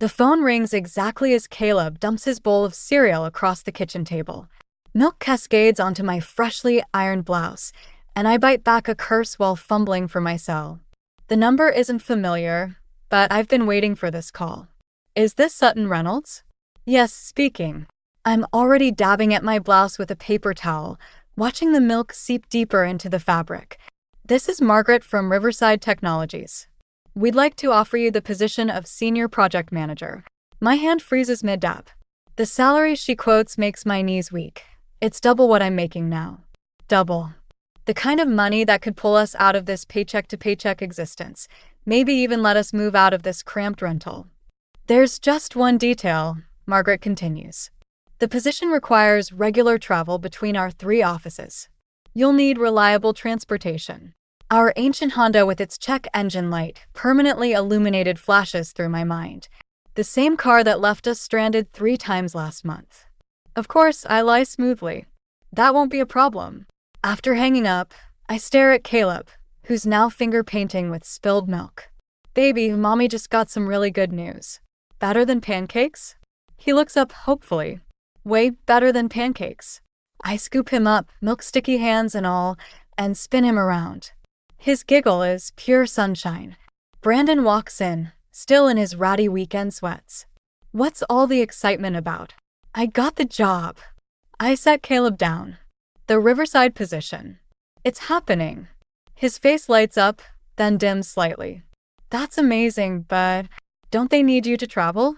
The phone rings exactly as Caleb dumps his bowl of cereal across the kitchen table. Milk cascades onto my freshly ironed blouse, and I bite back a curse while fumbling for my cell. The number isn't familiar, but I've been waiting for this call. Is this Sutton Reynolds? Yes, speaking. I'm already dabbing at my blouse with a paper towel, watching the milk seep deeper into the fabric. This is Margaret from Riverside Technologies. We'd like to offer you the position of Senior Project Manager. My hand freezes mid-dab. The salary she quotes makes my knees weak. It's double what I'm making now. Double. The kind of money that could pull us out of this paycheck-to-paycheck existence, maybe even let us move out of this cramped rental. There's just one detail, Margaret continues. The position requires regular travel between our 3 offices. You'll need reliable transportation. Our ancient Honda with its check engine light permanently illuminated flashes through my mind. The same car that left us stranded 3 times last month. Of course, I lie smoothly. That won't be a problem. After hanging up, I stare at Caleb, who's now finger painting with spilled milk. Baby, Mommy just got some really good news. Better than pancakes? He looks up hopefully. Way better than pancakes. I scoop him up, milk sticky hands and all, and spin him around. His giggle is pure sunshine. Brandon walks in, still in his ratty weekend sweats. What's all the excitement about? I got the job. I set Caleb down. The Riverside position. It's happening. His face lights up, then dims slightly. That's amazing, but don't they need you to travel?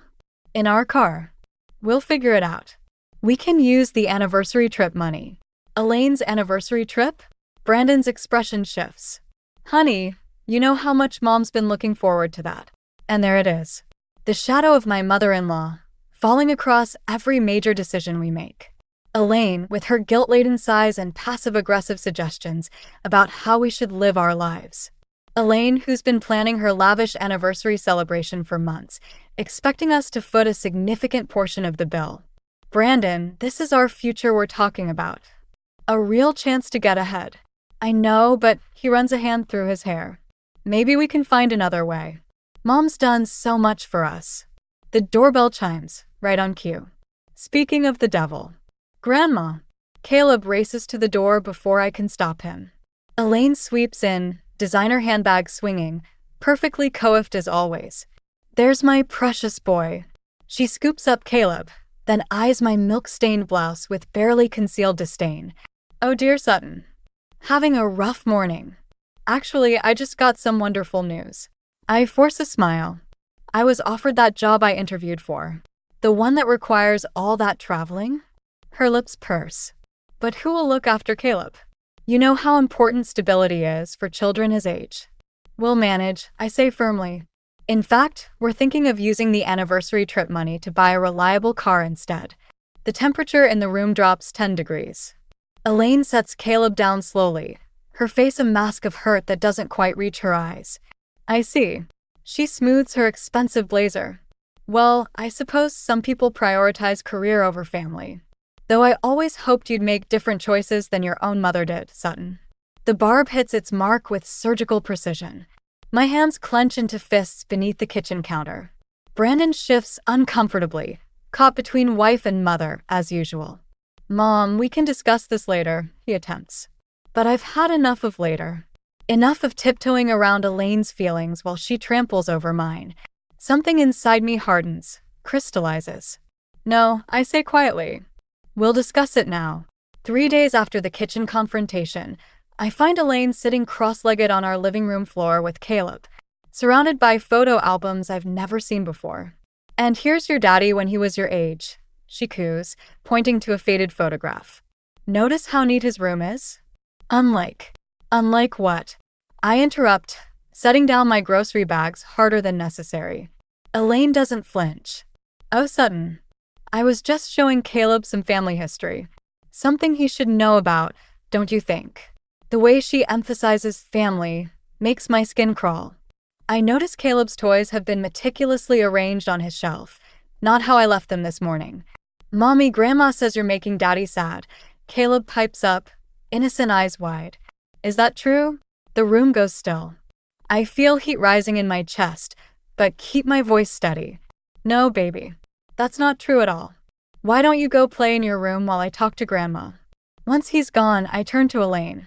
In our car. We'll figure it out. We can use the anniversary trip money. Elaine's anniversary trip? Brandon's expression shifts. Honey, you know how much Mom's been looking forward to that. And there it is. The shadow of my mother-in-law, falling across every major decision we make. Elaine, with her guilt-laden sighs and passive-aggressive suggestions about how we should live our lives. Elaine, who's been planning her lavish anniversary celebration for months, expecting us to foot a significant portion of the bill. Brandon, this is our future we're talking about. A real chance to get ahead. I know, but he runs a hand through his hair. Maybe we can find another way. Mom's done so much for us. The doorbell chimes, right on cue. Speaking of the devil. Grandma. Caleb races to the door before I can stop him. Elaine sweeps in, designer handbag swinging, perfectly coiffed as always. There's my precious boy. She scoops up Caleb, then eyes my milk-stained blouse with barely concealed disdain. Oh dear Sutton. Having a rough morning. Actually, I just got some wonderful news. I force a smile. I was offered that job I interviewed for. The one that requires all that traveling? Her lips purse. But who will look after Caleb? You know how important stability is for children his age. We'll manage, I say firmly. In fact, we're thinking of using the anniversary trip money to buy a reliable car instead. The temperature in the room drops 10 degrees. Elaine sets Caleb down slowly, her face a mask of hurt that doesn't quite reach her eyes. I see. She smooths her expensive blazer. Well, I suppose some people prioritize career over family. Though I always hoped you'd make different choices than your own mother did, Sutton. The barb hits its mark with surgical precision. My hands clench into fists beneath the kitchen counter. Brandon shifts uncomfortably, caught between wife and mother, as usual. Mom, we can discuss this later, he attempts. But I've had enough of later. Enough of tiptoeing around Elaine's feelings while she tramples over mine. Something inside me hardens, crystallizes. No, I say quietly. We'll discuss it now. 3 days after the kitchen confrontation, I find Elaine sitting cross-legged on our living room floor with Caleb, surrounded by photo albums I've never seen before. And here's your daddy when he was your age, she coos, pointing to a faded photograph. Notice how neat his room is? Unlike what? I interrupt, setting down my grocery bags harder than necessary. Elaine doesn't flinch. Oh, Sutton. I was just showing Caleb some family history. Something he should know about, don't you think? The way she emphasizes family makes my skin crawl. I notice Caleb's toys have been meticulously arranged on his shelf, not how I left them this morning. Mommy, Grandma says you're making Daddy sad. Caleb pipes up, innocent eyes wide. Is that true? The room goes still. I feel heat rising in my chest, but keep my voice steady. No, baby. That's not true at all. Why don't you go play in your room while I talk to Grandma? Once he's gone, I turn to Elaine.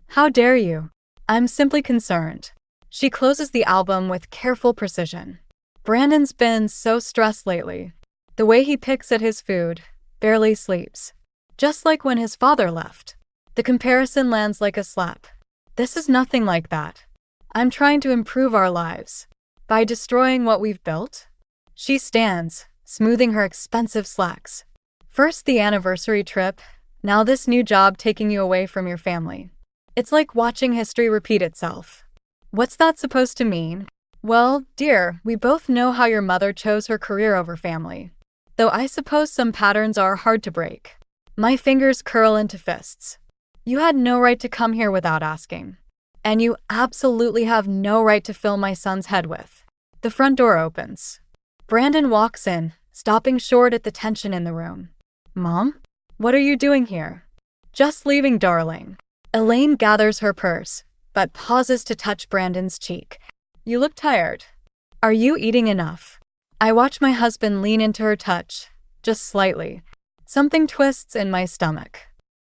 How dare you? I'm simply concerned. She closes the album with careful precision. Brandon's been so stressed lately. The way he picks at his food, barely sleeps. Just like when his father left. The comparison lands like a slap. This is nothing like that. I'm trying to improve our lives. By destroying what we've built? She stands, smoothing her expensive slacks. First the anniversary trip, now this new job taking you away from your family. It's like watching history repeat itself. What's that supposed to mean? Well, dear, we both know how your mother chose her career over family. Though I suppose some patterns are hard to break. My fingers curl into fists. You had no right to come here without asking. And you absolutely have no right to fill my son's head with. The front door opens. Brandon walks in, stopping short at the tension in the room. Mom? What are you doing here? Just leaving, darling. Elaine gathers her purse, but pauses to touch Brandon's cheek. You look tired. Are you eating enough? I watch my husband lean into her touch, just slightly. Something twists in my stomach.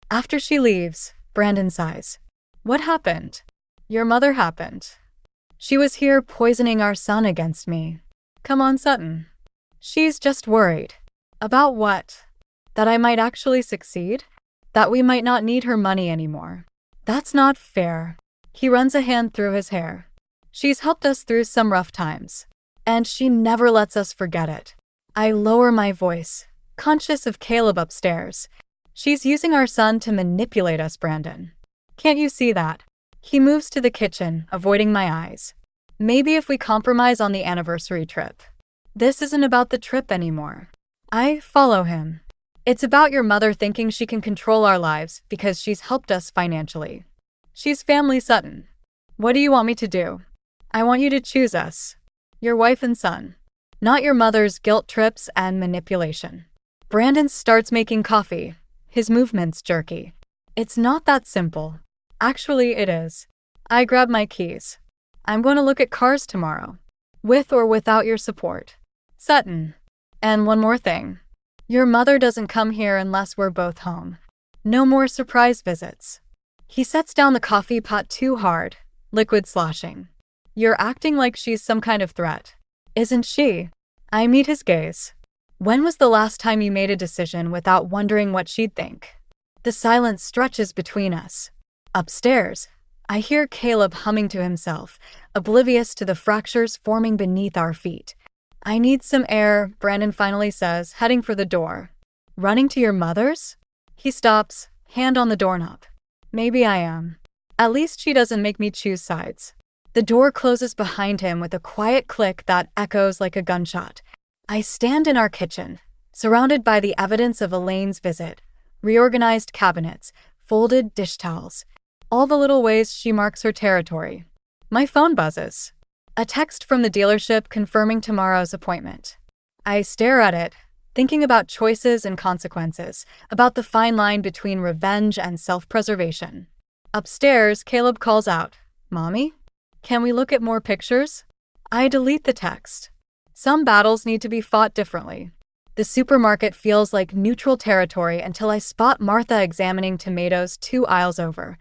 After she leaves, Brandon sighs. What happened? Your mother happened. She was here poisoning our son against me. Come on, Sutton. She's just worried. About what? That I might actually succeed? That we might not need her money anymore. That's not fair. He runs a hand through his hair. She's helped us through some rough times. And she never lets us forget it. I lower my voice, conscious of Caleb upstairs. She's using our son to manipulate us, Brandon. Can't you see that? He moves to the kitchen, avoiding my eyes. Maybe if we compromise on the anniversary trip. This isn't about the trip anymore. I follow him. It's about your mother thinking she can control our lives because she's helped us financially. She's family Sutton. What do you want me to do? I want you to choose us. Your wife and son. Not your mother's guilt trips and manipulation. Brandon starts making coffee, his movements jerky. It's not that simple. Actually, it is. I grab my keys. I'm going to look at cars tomorrow. With or without your support. Sutton. And one more thing. Your mother doesn't come here unless we're both home. No more surprise visits. He sets down the coffee pot too hard, liquid sloshing. You're acting like she's some kind of threat. Isn't she? I meet his gaze. When was the last time you made a decision without wondering what she'd think? The silence stretches between us. Upstairs, I hear Caleb humming to himself, oblivious to the fractures forming beneath our feet. I need some air, Brandon finally says, heading for the door. Running to your mother's? He stops, hand on the doorknob. Maybe I am. At least she doesn't make me choose sides. The door closes behind him with a quiet click that echoes like a gunshot. I stand in our kitchen, surrounded by the evidence of Elaine's visit. Reorganized cabinets, folded dish towels. All the little ways she marks her territory. My phone buzzes. A text from the dealership confirming tomorrow's appointment. I stare at it, thinking about choices and consequences, about the fine line between revenge and self-preservation. Upstairs, Caleb calls out, Mommy? Can we look at more pictures? I delete the text. Some battles need to be fought differently. The supermarket feels like neutral territory until I spot Martha examining tomatoes 2 aisles over.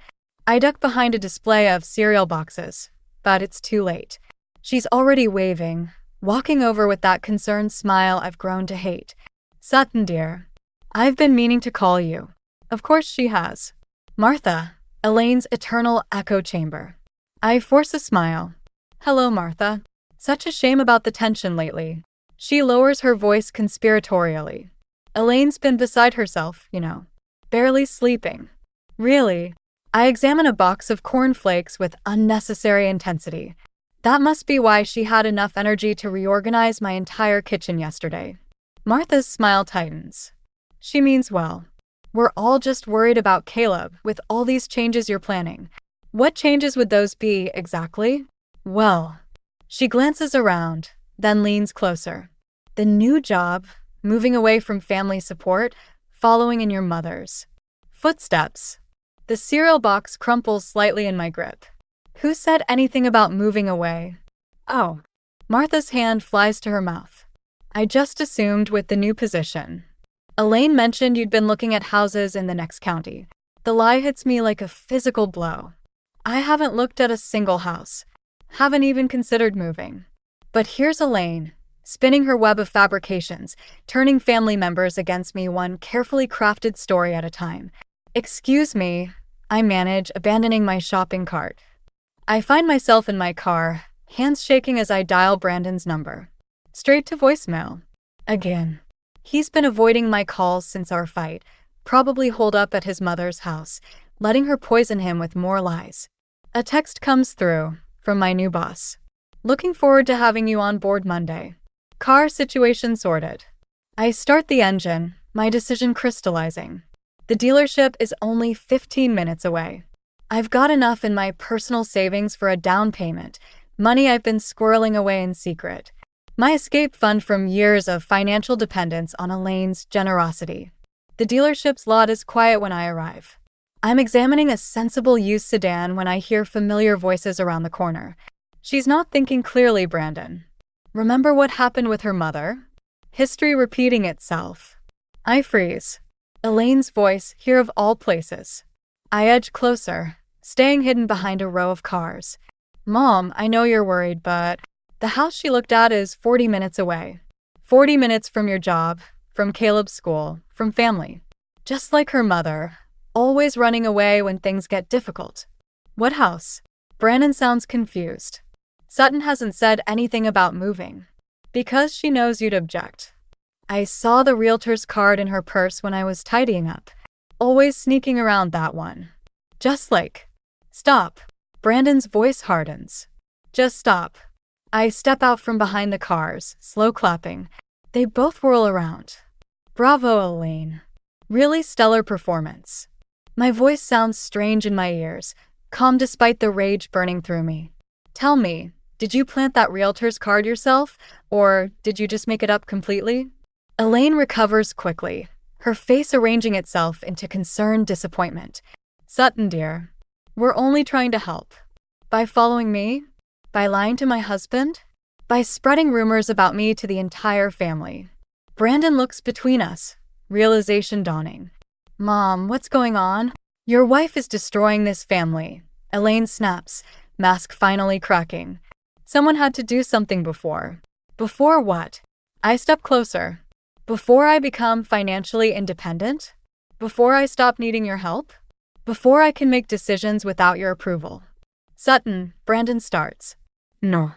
I duck behind a display of cereal boxes, but it's too late. She's already waving, walking over with that concerned smile I've grown to hate. Sutton, dear. I've been meaning to call you. Of course she has. Martha, Elaine's eternal echo chamber. I force a smile. Hello, Martha. Such a shame about the tension lately. She lowers her voice conspiratorially. Elaine's been beside herself, you know. Barely sleeping. Really? I examine a box of cornflakes with unnecessary intensity. That must be why she had enough energy to reorganize my entire kitchen yesterday. Martha's smile tightens. She means well. We're all just worried about Caleb with all these changes you're planning. What changes would those be, exactly? Well, she glances around, then leans closer. The new job, moving away from family support, following in your mother's footsteps. The cereal box crumples slightly in my grip. Who said anything about moving away? Oh. Martha's hand flies to her mouth. I just assumed with the new position. Elaine mentioned you'd been looking at houses in the next county. The lie hits me like a physical blow. I haven't looked at a single house. Haven't even considered moving. But here's Elaine, spinning her web of fabrications, turning family members against me one carefully crafted story at a time. Excuse me, I manage, abandoning my shopping cart. I find myself in my car, hands shaking as I dial Brandon's number. Straight to voicemail. Again. He's been avoiding my calls since our fight, probably holed up at his mother's house, letting her poison him with more lies. A text comes through, from my new boss. Looking forward to having you on board Monday. Car situation sorted. I start the engine, my decision crystallizing. The dealership is only 15 minutes away. I've got enough in my personal savings for a down payment, money I've been squirreling away in secret. My escape fund from years of financial dependence on Elaine's generosity. The dealership's lot is quiet when I arrive. I'm examining a sensible used sedan when I hear familiar voices around the corner. She's not thinking clearly, Brandon. Remember what happened with her mother? History repeating itself. I freeze. Elaine's voice, here of all places. I edge closer, staying hidden behind a row of cars. Mom, I know you're worried, but the house she looked at is 40 minutes away. 40 minutes from your job, from Caleb's school, from family. Just like her mother, always running away when things get difficult. What house? Brandon sounds confused. Sutton hasn't said anything about moving. Because she knows you'd object. I saw the realtor's card in her purse when I was tidying up. Always sneaking around that one. Just like, stop. Brandon's voice hardens. Just stop. I step out from behind the cars, slow clapping. They both whirl around. Bravo, Elaine. Really stellar performance. My voice sounds strange in my ears, calm despite the rage burning through me. Tell me, did you plant that realtor's card yourself, or did you just make it up completely? Elaine recovers quickly, her face arranging itself into concerned disappointment. Sutton, dear, we're only trying to help. By following me? By lying to my husband? By spreading rumors about me to the entire family. Brandon looks between us, realization dawning. Mom, what's going on? Your wife is destroying this family. Elaine snaps, mask finally cracking. Someone had to do something before. Before what? I step closer. Before I become financially independent? Before I stop needing your help? Before I can make decisions without your approval? Sutton, Brandon starts. No.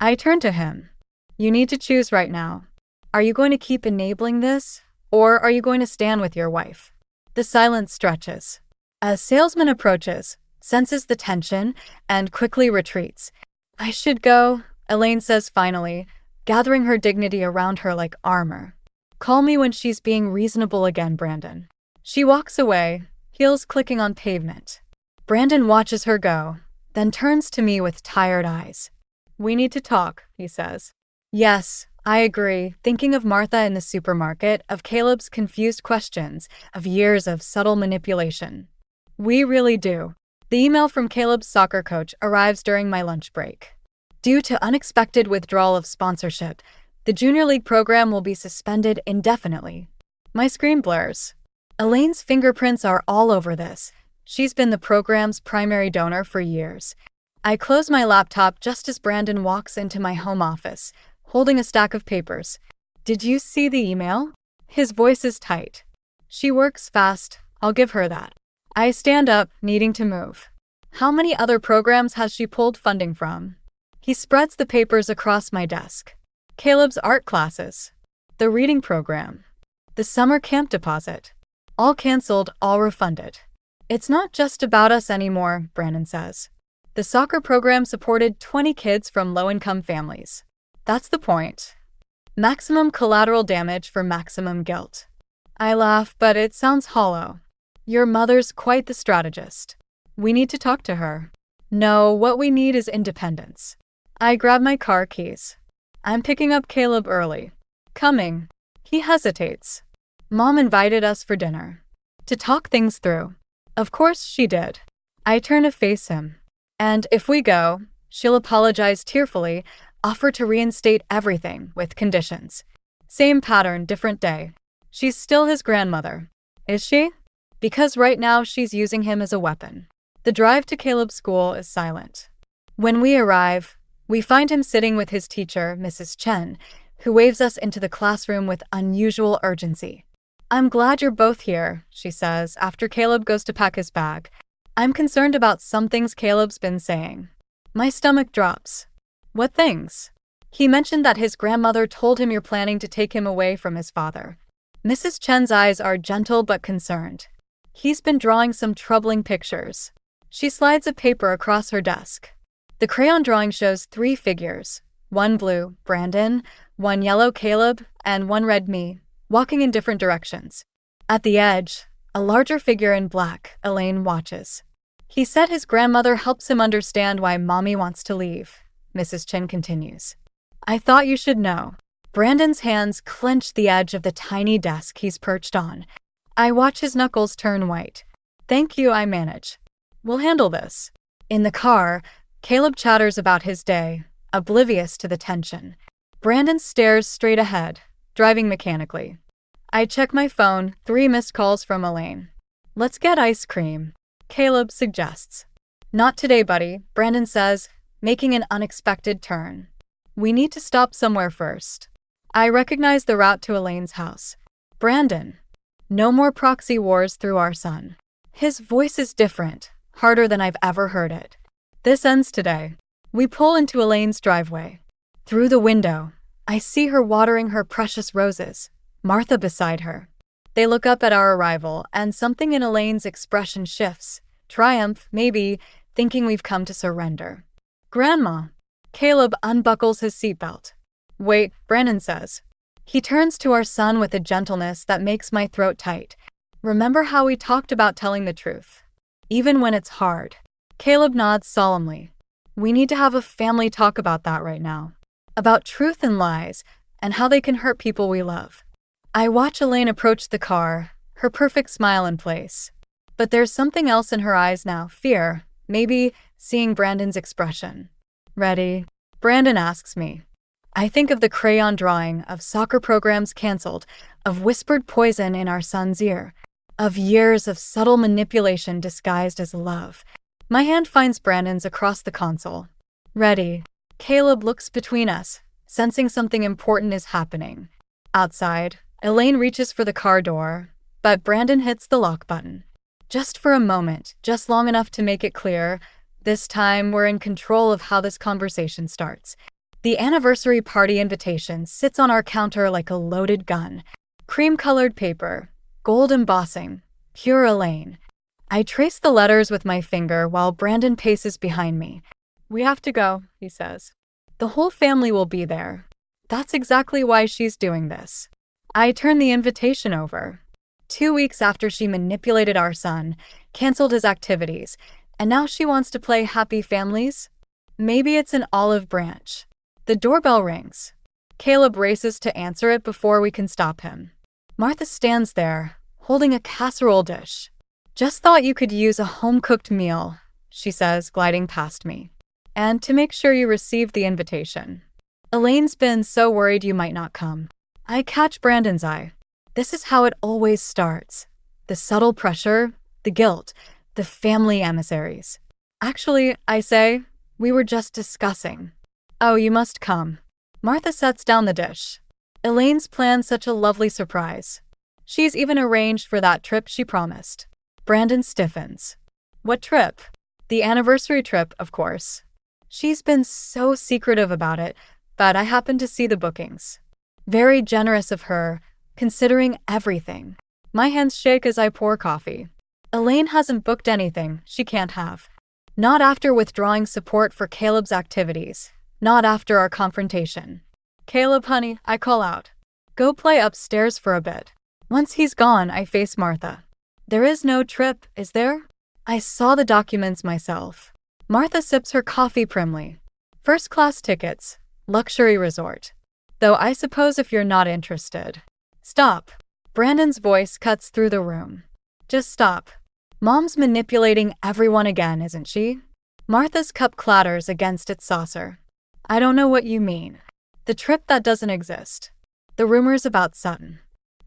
I turn to him. You need to choose right now. Are you going to keep enabling this, or are you going to stand with your wife? The silence stretches. A salesman approaches, senses the tension, and quickly retreats. I should go, Elaine says finally, gathering her dignity around her like armor. Call me when she's being reasonable again, Brandon. She walks away, heels clicking on pavement. Brandon watches her go, then turns to me with tired eyes. We need to talk, he says. Yes, I agree, thinking of Martha in the supermarket, of Caleb's confused questions, of years of subtle manipulation. We really do. The email from Caleb's soccer coach arrives during my lunch break. Due to unexpected withdrawal of sponsorship, the junior league program will be suspended indefinitely. My screen blurs. Elaine's fingerprints are all over this. She's been the program's primary donor for years. I close my laptop just as Brandon walks into my home office, holding a stack of papers. Did you see the email? His voice is tight. She works fast, I'll give her that. I stand up, needing to move. How many other programs has she pulled funding from? He spreads the papers across my desk. Caleb's art classes. The reading program. The summer camp deposit. All canceled, all refunded. It's not just about us anymore, Brandon says. The soccer program supported 20 kids from low-income families. That's the point. Maximum collateral damage for maximum guilt. I laugh, but it sounds hollow. Your mother's quite the strategist. We need to talk to her. No, what we need is independence. I grab my car keys. I'm picking up Caleb early. Coming. He hesitates. Mom invited us for dinner. To talk things through. Of course she did. I turn to face him. And if we go, she'll apologize tearfully, offer to reinstate everything with conditions. Same pattern, different day. She's still his grandmother. Is she? Because right now she's using him as a weapon. The drive to Caleb's school is silent. When we arrive, we find him sitting with his teacher, Mrs. Chen, who waves us into the classroom with unusual urgency. I'm glad you're both here, she says, after Caleb goes to pack his bag. I'm concerned about some things Caleb's been saying. My stomach drops. What things? He mentioned that his grandmother told him you're planning to take him away from his father. Mrs. Chen's eyes are gentle but concerned. He's been drawing some troubling pictures. She slides a paper across her desk. The crayon drawing shows 3 figures, one blue, Brandon, one yellow, Caleb, and one red, me, walking in different directions. At the edge, a larger figure in black, Elaine, watches. He said his grandmother helps him understand why mommy wants to leave, Mrs. Chen continues. I thought you should know. Brandon's hands clench the edge of the tiny desk he's perched on. I watch his knuckles turn white. Thank you, I manage. We'll handle this. In the car, Caleb chatters about his day, oblivious to the tension. Brandon stares straight ahead, driving mechanically. I check my phone, 3 missed calls from Elaine. Let's get ice cream, Caleb suggests. Not today, buddy, Brandon says, making an unexpected turn. We need to stop somewhere first. I recognize the route to Elaine's house. Brandon. No more proxy wars through our son. His voice is different, harder than I've ever heard it. This ends today. We pull into Elaine's driveway. Through the window, I see her watering her precious roses, Martha beside her. They look up at our arrival, and something in Elaine's expression shifts. Triumph, maybe, thinking we've come to surrender. Grandma. Caleb unbuckles his seatbelt. Wait, Brandon says. He turns to our son with a gentleness that makes my throat tight. Remember how we talked about telling the truth? Even when it's hard. Caleb nods solemnly. We need to have a family talk about that right now. About truth and lies, and how they can hurt people we love. I watch Elaine approach the car, her perfect smile in place. But there's something else in her eyes now, fear, maybe seeing Brandon's expression. Ready? Brandon asks me. I think of the crayon drawing, of soccer programs canceled, of whispered poison in our son's ear, of years of subtle manipulation disguised as love. My hand finds Brandon's across the console. Ready. Caleb looks between us, sensing something important is happening. Outside, Elaine reaches for the car door, but Brandon hits the lock button. Just for a moment, just long enough to make it clear, this time we're in control of how this conversation starts. The anniversary party invitation sits on our counter like a loaded gun. Cream-colored paper, gold embossing, pure Elaine. I trace the letters with my finger while Brandon paces behind me. We have to go, he says. The whole family will be there. That's exactly why she's doing this. I turn the invitation over. 2 weeks after she manipulated our son, canceled his activities, and now she wants to play happy families? Maybe it's an olive branch. The doorbell rings. Caleb races to answer it before we can stop him. Martha stands there, holding a casserole dish. Just thought you could use a home-cooked meal, she says, gliding past me. And to make sure you received the invitation. Elaine's been so worried you might not come. I catch Brandon's eye. This is how it always starts. The subtle pressure, the guilt, the family emissaries. Actually, I say, we were just discussing. Oh, you must come. Martha sets down the dish. Elaine's planned such a lovely surprise. She's even arranged for that trip she promised. Brandon stiffens. What trip? The anniversary trip, of course. She's been so secretive about it, but I happened to see the bookings. Very generous of her, considering everything. My hands shake as I pour coffee. Elaine hasn't booked anything she can't have. Not after withdrawing support for Caleb's activities. Not after our confrontation. Caleb, honey, I call out. Go play upstairs for a bit. Once he's gone, I face Martha. There is no trip, is there? I saw the documents myself. Martha sips her coffee primly. First-class tickets. Luxury resort. Though I suppose if you're not interested. Stop. Brandon's voice cuts through the room. Just stop. Mom's manipulating everyone again, isn't she? Martha's cup clatters against its saucer. I don't know what you mean. The trip that doesn't exist. The rumors about Sutton.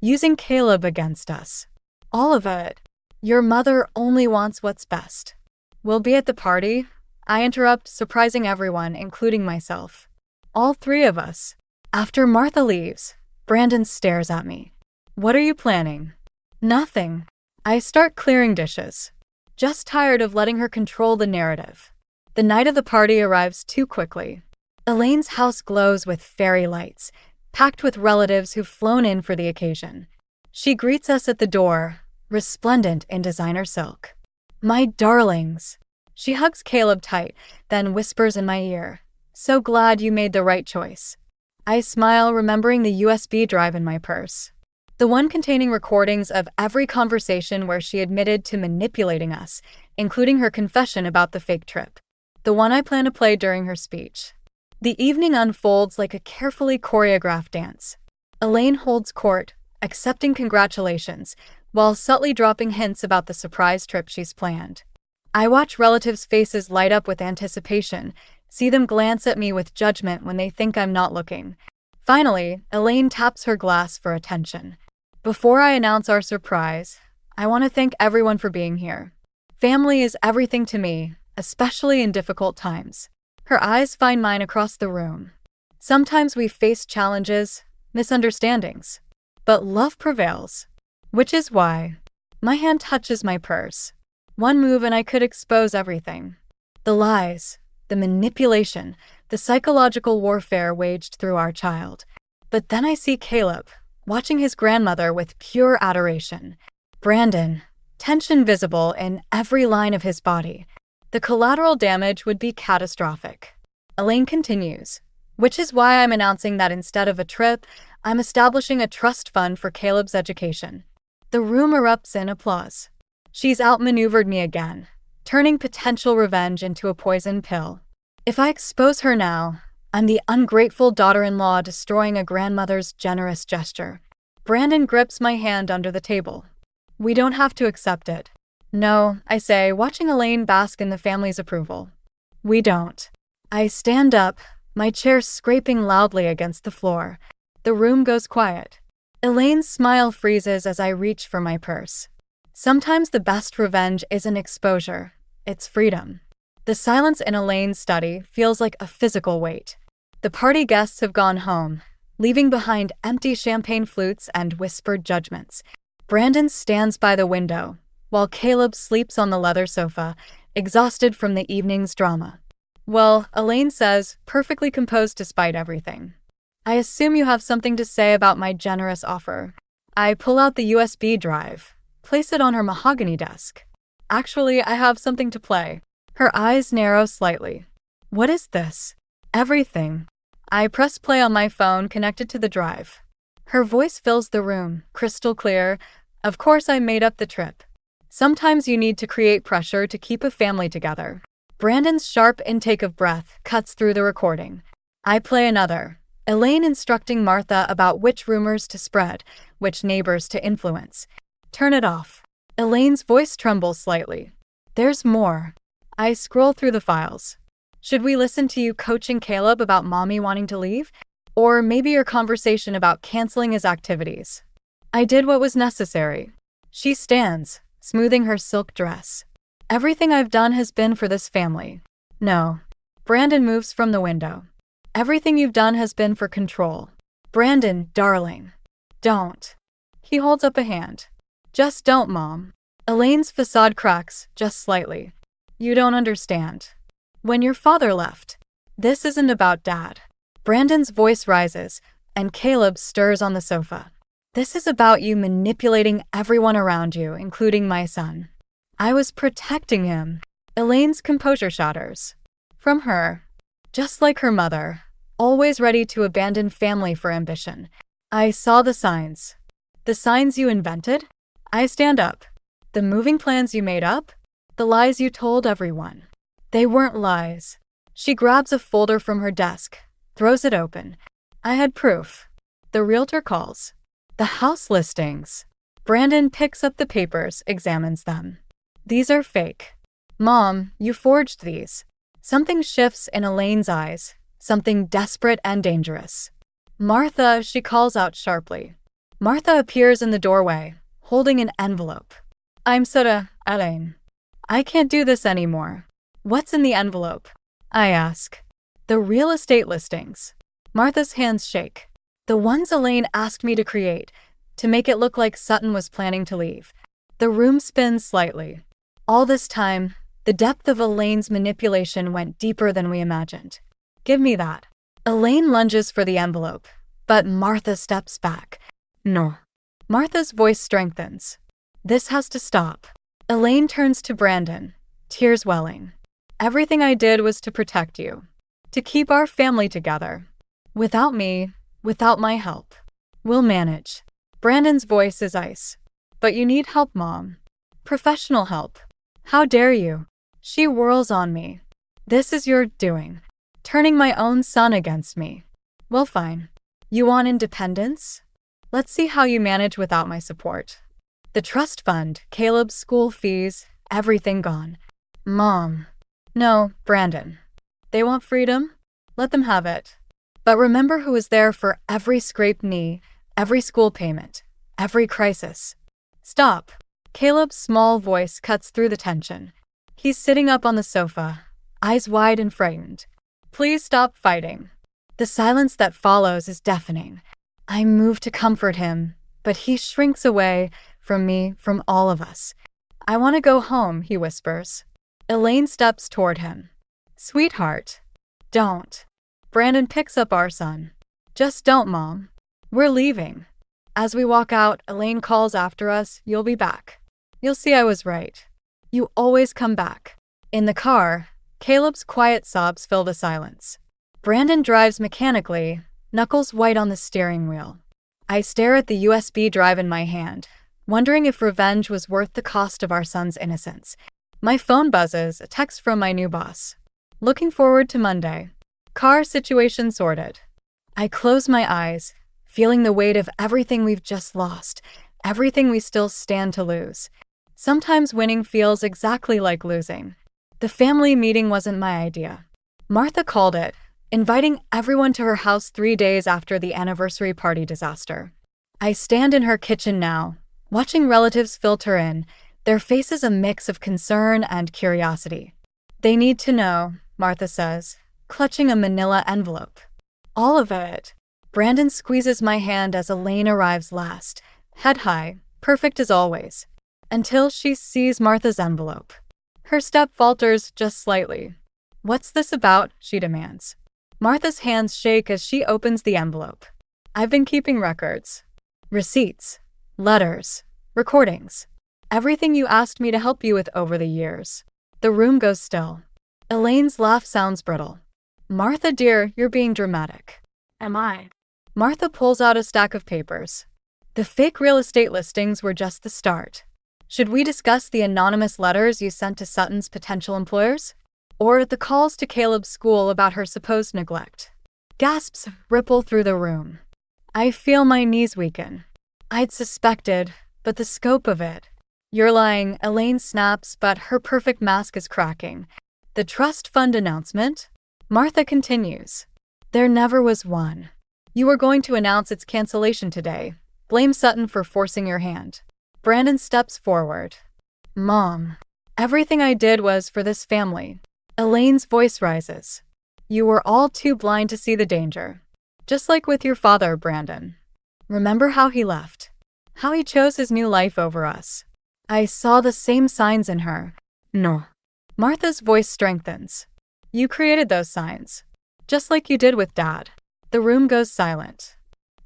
Using Caleb against us. All of it. Your mother only wants what's best. We'll be at the party, I interrupt, surprising everyone, including myself. All three of us. After Martha leaves, Brandon stares at me. What are you planning? Nothing. I start clearing dishes. Just tired of letting her control the narrative. The night of the party arrives too quickly. Elaine's house glows with fairy lights, packed with relatives who've flown in for the occasion. She greets us at the door, resplendent in designer silk. My darlings. She hugs Caleb tight, then whispers in my ear, so glad you made the right choice. I smile, remembering the USB drive in my purse. The one containing recordings of every conversation where she admitted to manipulating us, including her confession about the fake trip. The one I plan to play during her speech. The evening unfolds like a carefully choreographed dance. Elaine holds court, accepting congratulations, while subtly dropping hints about the surprise trip she's planned. I watch relatives' faces light up with anticipation, see them glance at me with judgment when they think I'm not looking. Finally, Elaine taps her glass for attention. Before I announce our surprise, I want to thank everyone for being here. Family is everything to me, especially in difficult times. Her eyes find mine across the room. Sometimes we face challenges, misunderstandings, but love prevails. Which is why my hand touches my purse. One move and I could expose everything. The lies, the manipulation, the psychological warfare waged through our child. But then I see Caleb, watching his grandmother with pure adoration. Brandon, tension visible in every line of his body. The collateral damage would be catastrophic. Elaine continues, which is why I'm announcing that instead of a trip, I'm establishing a trust fund for Caleb's education. The room erupts in applause. She's outmaneuvered me again, turning potential revenge into a poison pill. If I expose her now, I'm the ungrateful daughter-in-law destroying a grandmother's generous gesture. Brandon grips my hand under the table. We don't have to accept it. No, I say, watching Elaine bask in the family's approval. We don't. I stand up, my chair scraping loudly against the floor. The room goes quiet. Elaine's smile freezes as I reach for my purse. Sometimes the best revenge isn't exposure, it's freedom. The silence in Elaine's study feels like a physical weight. The party guests have gone home, leaving behind empty champagne flutes and whispered judgments. Brandon stands by the window, while Caleb sleeps on the leather sofa, exhausted from the evening's drama. Well, Elaine says, perfectly composed despite everything. I assume you have something to say about my generous offer. I pull out the USB drive, place it on her mahogany desk. Actually, I have something to play. Her eyes narrow slightly. What is this? Everything. I press play on my phone connected to the drive. Her voice fills the room, crystal clear. Of course I made up the trip. Sometimes you need to create pressure to keep a family together. Brandon's sharp intake of breath cuts through the recording. I play another. Elaine instructing Martha about which rumors to spread, which neighbors to influence. Turn it off. Elaine's voice trembles slightly. There's more. I scroll through the files. Should we listen to you coaching Caleb about mommy wanting to leave? Or maybe your conversation about canceling his activities? I did what was necessary. She stands, smoothing her silk dress. Everything I've done has been for this family. No. Brandon moves from the window. Everything you've done has been for control. Brandon, darling. Don't. He holds up a hand. Just don't, Mom. Elaine's facade cracks, just slightly. You don't understand. When your father left, this isn't about Dad. Brandon's voice rises, and Caleb stirs on the sofa. This is about you manipulating everyone around you, including my son. I was protecting him. Elaine's composure shatters. From her. Just like her mother, always ready to abandon family for ambition. I saw the signs. The signs you invented? I stand up. The moving plans you made up? The lies you told everyone. They weren't lies. She grabs a folder from her desk, throws it open. I had proof. The realtor calls. The house listings. Brandon picks up the papers, examines them. These are fake. Mom, you forged these. Something shifts in Elaine's eyes, something desperate and dangerous. Martha, she calls out sharply. Martha appears in the doorway, holding an envelope. I'm sorry, Elaine. I can't do this anymore. What's in the envelope? I ask. The real estate listings. Martha's hands shake. The ones Elaine asked me to create, to make it look like Sutton was planning to leave. The room spins slightly. All this time, the depth of Elaine's manipulation went deeper than we imagined. Give me that. Elaine lunges for the envelope, but Martha steps back. No. Martha's voice strengthens. This has to stop. Elaine turns to Brandon, tears welling. Everything I did was to protect you, to keep our family together. Without me, without my help, we'll manage. Brandon's voice is ice. But you need help, Mom. Professional help. How dare you? She whirls on me. This is your doing. Turning my own son against me. Well, fine. You want independence? Let's see how you manage without my support. The trust fund, Caleb's school fees, everything gone. Mom. No, Brandon. They want freedom? Let them have it. But remember who was there for every scraped knee, every school payment, every crisis. Stop. Caleb's small voice cuts through the tension. He's sitting up on the sofa, eyes wide and frightened. Please stop fighting. The silence that follows is deafening. I move to comfort him, but he shrinks away from me, from all of us. I want to go home, he whispers. Elaine steps toward him. Sweetheart. Don't. Brandon picks up our son. Just don't, Mom. We're leaving. As we walk out, Elaine calls after us, you'll be back. You'll see I was right. You always come back. In the car, Caleb's quiet sobs fill the silence. Brandon drives mechanically, knuckles white on the steering wheel. I stare at the USB drive in my hand, wondering if revenge was worth the cost of our son's innocence. My phone buzzes, a text from my new boss. Looking forward to Monday. Car situation sorted. I close my eyes, feeling the weight of everything we've just lost, everything we still stand to lose. Sometimes winning feels exactly like losing. The family meeting wasn't my idea. Martha called it, inviting everyone to her house 3 days after the anniversary party disaster. I stand in her kitchen now, watching relatives filter in, their faces a mix of concern and curiosity. They need to know, Martha says, clutching a manila envelope. All of it. Brandon squeezes my hand as Elaine arrives last, head high, perfect as always, until she sees Martha's envelope. Her step falters just slightly. What's this about? She demands. Martha's hands shake as she opens the envelope. I've been keeping records. Receipts. Letters. Recordings. Everything you asked me to help you with over the years. The room goes still. Elaine's laugh sounds brittle. Martha, dear, you're being dramatic. Am I? Martha pulls out a stack of papers. The fake real estate listings were just the start. Should we discuss the anonymous letters you sent to Sutton's potential employers? Or the calls to Caleb's school about her supposed neglect? Gasps ripple through the room. I feel my knees weaken. I'd suspected, but the scope of it. You're lying, Elaine snaps, but her perfect mask is cracking. The trust fund announcement? Martha continues. There never was one. You were going to announce its cancellation today. Blame Sutton for forcing your hand. Brandon steps forward. Mom, everything I did was for this family. Elaine's voice rises. You were all too blind to see the danger. Just like with your father, Brandon. Remember how he left? How he chose his new life over us. I saw the same signs in her. No. Martha's voice strengthens. You created those signs. Just like you did with Dad. The room goes silent.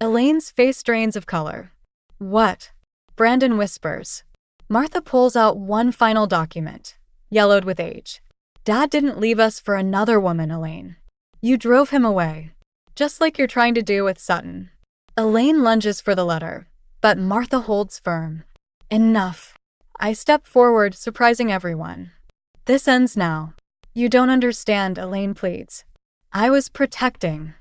Elaine's face drains of color. What? Brandon whispers. Martha pulls out one final document, yellowed with age. Dad didn't leave us for another woman, Elaine. You drove him away. Just like you're trying to do with Sutton. Elaine lunges for the letter, but Martha holds firm. Enough. I step forward, surprising everyone. This ends now. You don't understand, Elaine pleads. I was protecting.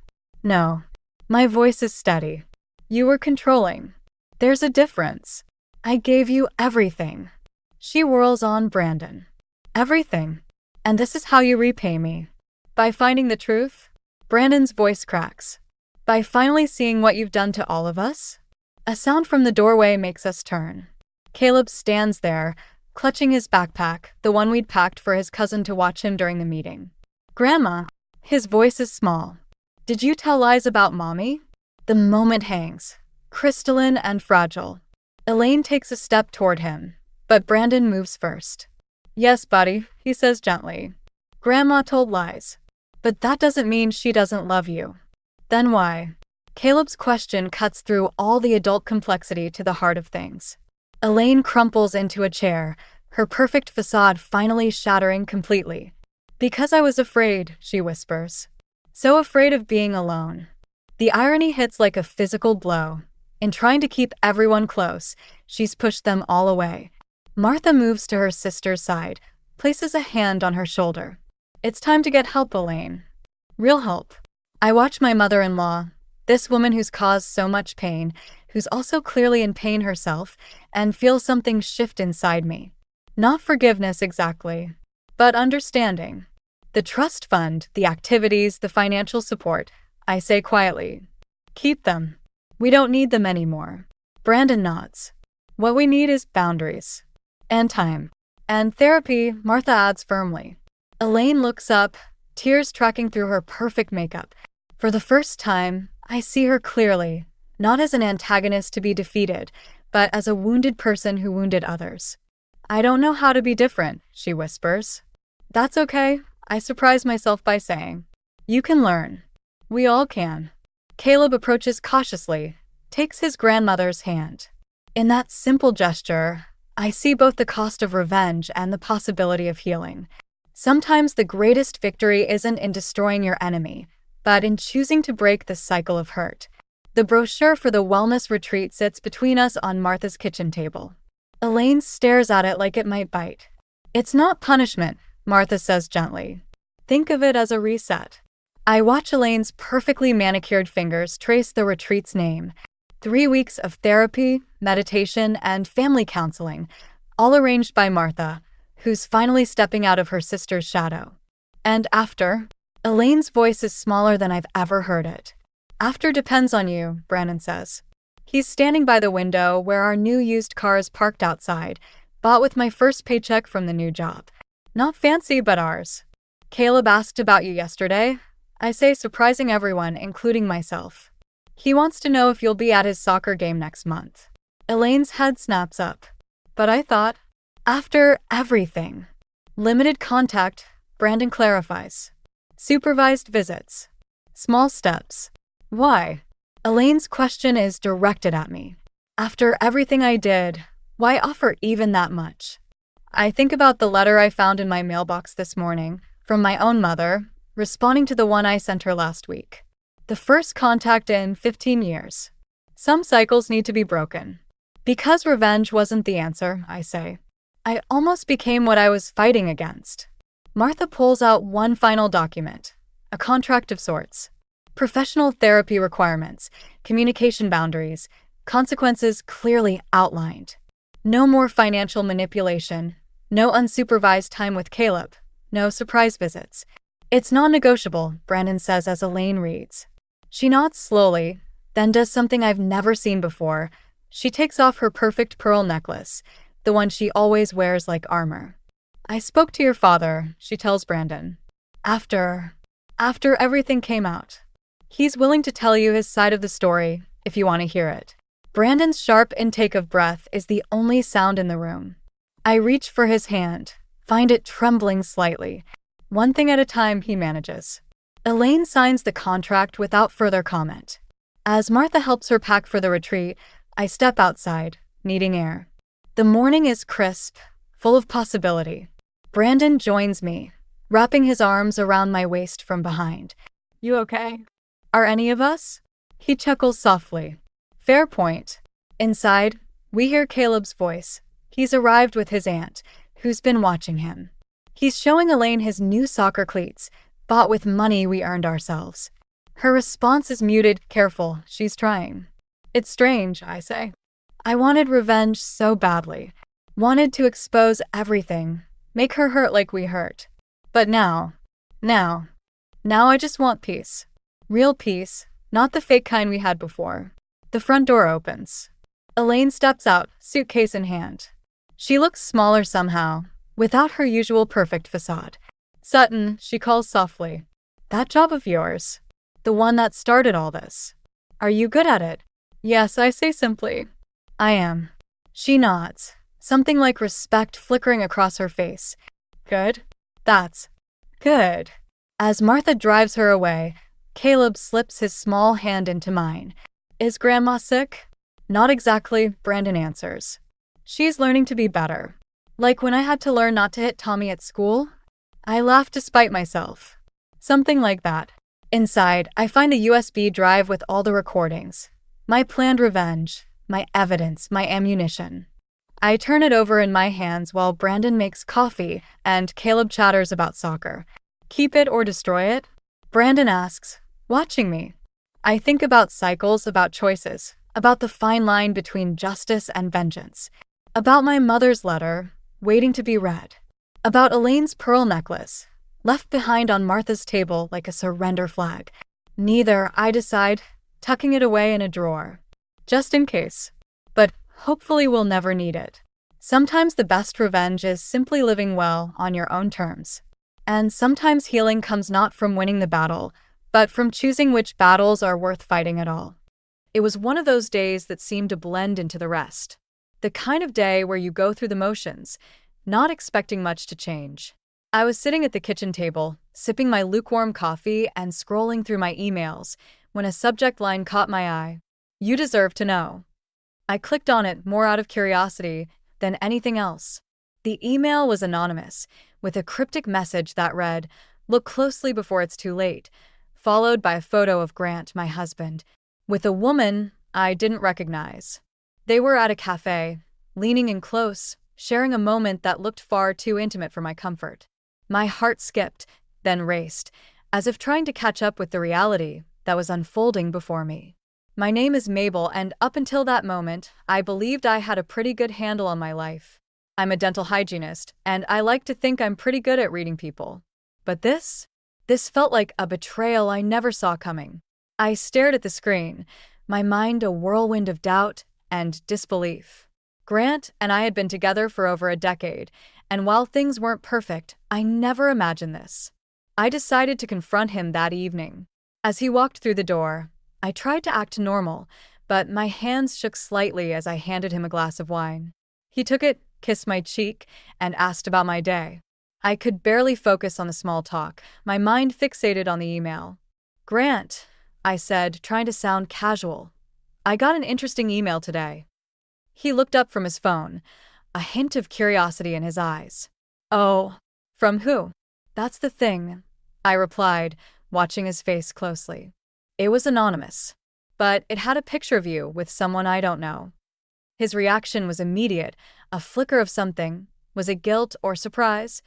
No. My voice is steady. You were controlling. There's a difference. I gave you everything. She whirls on Brandon. Everything. And this is how you repay me. By finding the truth? Brandon's voice cracks. By finally seeing what you've done to all of us? A sound from the doorway makes us turn. Caleb stands there, clutching his backpack, the one we'd packed for his cousin to watch him during the meeting. Grandma. His voice is small. Did you tell lies about Mommy? The moment hangs, crystalline and fragile. Elaine takes a step toward him, but Brandon moves first. Yes, buddy, he says gently. Grandma told lies. But that doesn't mean she doesn't love you. Then why? Caleb's question cuts through all the adult complexity to the heart of things. Elaine crumples into a chair, her perfect facade finally shattering completely. Because I was afraid, she whispers. So afraid of being alone. The irony hits like a physical blow. In trying to keep everyone close, she's pushed them all away. Martha moves to her sister's side, places a hand on her shoulder. It's time to get help, Elaine. Real help. I watch my mother-in-law, this woman who's caused so much pain, who's also clearly in pain herself, and feel something shift inside me. Not forgiveness exactly, but understanding. The trust fund, the activities, the financial support, I say quietly. Keep them. We don't need them anymore. Brandon nods. What we need is boundaries. And time. And therapy, Martha adds firmly. Elaine looks up, tears tracking through her perfect makeup. For the first time, I see her clearly, not as an antagonist to be defeated, but as a wounded person who wounded others. I don't know how to be different, she whispers. That's okay, I surprise myself by saying. You can learn. We all can. Caleb approaches cautiously, takes his grandmother's hand. In that simple gesture, I see both the cost of revenge and the possibility of healing. Sometimes the greatest victory isn't in destroying your enemy, but in choosing to break the cycle of hurt. The brochure for the wellness retreat sits between us on Martha's kitchen table. Elaine stares at it like it might bite. It's not punishment, Martha says gently. Think of it as a reset. I watch Elaine's perfectly manicured fingers trace the retreat's name. 3 weeks of therapy, meditation, and family counseling, all arranged by Martha, who's finally stepping out of her sister's shadow. And after, Elaine's voice is smaller than I've ever heard it. After depends on you, Brandon says. He's standing by the window where our new used car is parked outside, bought with my first paycheck from the new job. Not fancy, but ours. Caleb asked about you yesterday. I say, surprising everyone, including myself. He wants to know if you'll be at his soccer game next month. Elaine's head snaps up. But I thought, after everything. Limited contact, Brandon clarifies. Supervised visits. Small steps. Why? Elaine's question is directed at me. After everything I did, why offer even that much? I think about the letter I found in my mailbox this morning, from my own mother, responding to the one I sent her last week. The first contact in 15 years. Some cycles need to be broken. Because revenge wasn't the answer, I say. I almost became what I was fighting against. Martha pulls out one final document, a contract of sorts. Professional therapy requirements, communication boundaries, consequences clearly outlined. No more financial manipulation, no unsupervised time with Caleb, no surprise visits. It's non-negotiable, Brandon says as Elaine reads. She nods slowly, then does something I've never seen before. She takes off her perfect pearl necklace, the one she always wears like armor. I spoke to your father, she tells Brandon. After everything came out. He's willing to tell you his side of the story, if you want to hear it. Brandon's sharp intake of breath is the only sound in the room. I reach for his hand, find it trembling slightly. One thing at a time, he manages. Elaine signs the contract without further comment. As Martha helps her pack for the retreat, I step outside, needing air. The morning is crisp, full of possibility. Brandon joins me, wrapping his arms around my waist from behind. You okay? Are any of us? He chuckles softly. Fair point. Inside, we hear Caleb's voice. He's arrived with his aunt, who's been watching him. He's showing Elaine his new soccer cleats, bought with money we earned ourselves. Her response is muted, careful, she's trying. It's strange, I say. I wanted revenge so badly. Wanted to expose everything, make her hurt like we hurt. But now I just want peace. Real peace, Not the fake kind we had before. The front door opens. Elaine steps out, suitcase in hand. She looks smaller somehow, without her usual perfect facade. Sutton, she calls softly. That job of yours. The one that started all this. Are you good at it? Yes, I say simply. I am. She nods, something like respect flickering across her face. Good? That's good. As Martha drives her away, Caleb slips his small hand into mine. Is Grandma sick? Not exactly, Brandon answers. She's learning to be better. Like when I had to learn not to hit Tommy at school? I laugh to spite myself. Something like that. Inside, I find a USB drive with all the recordings. My planned revenge, my evidence, my ammunition. I turn it over in my hands while Brandon makes coffee and Caleb chatters about soccer. Keep it or destroy it? Brandon asks, watching me. I think about cycles, about choices, about the fine line between justice and vengeance, about my mother's letter, waiting to be read, about Elaine's pearl necklace, left behind on Martha's table like a surrender flag. Neither, I decide, tucking it away in a drawer. Just in case. But hopefully we'll never need it. Sometimes the best revenge is simply living well on your own terms. And sometimes healing comes not from winning the battle, but from choosing which battles are worth fighting at all. It was one of those days that seemed to blend into the rest. The kind of day where you go through the motions, not expecting much to change. I was sitting at the kitchen table, sipping my lukewarm coffee and scrolling through my emails, when a subject line caught my eye. You deserve to know. I clicked on it more out of curiosity than anything else. The email was anonymous, with a cryptic message that read, "Look closely before it's too late," followed by a photo of Grant, my husband, with a woman I didn't recognize. They were at a cafe, leaning in close, sharing a moment that looked far too intimate for my comfort. My heart skipped, then raced, as if trying to catch up with the reality that was unfolding before me. My name is Mabel, and up until that moment, I believed I had a pretty good handle on my life. I'm a dental hygienist, and I like to think I'm pretty good at reading people. But this felt like a betrayal I never saw coming. I stared at the screen, my mind a whirlwind of doubt and disbelief. Grant and I had been together for over a decade, and while things weren't perfect, I never imagined this. I decided to confront him that evening. As he walked through the door, I tried to act normal, but my hands shook slightly as I handed him a glass of wine. He took it, kissed my cheek, and asked about my day. I could barely focus on the small talk, my mind fixated on the email. "Grant," I said, trying to sound casual. "I got an interesting email today." He looked up from his phone, a hint of curiosity in his eyes. "Oh, from who?" "That's the thing," I replied, watching his face closely. It was anonymous, but it had a picture of you with someone I don't know. His reaction was immediate, a flicker of something. Was it guilt or surprise?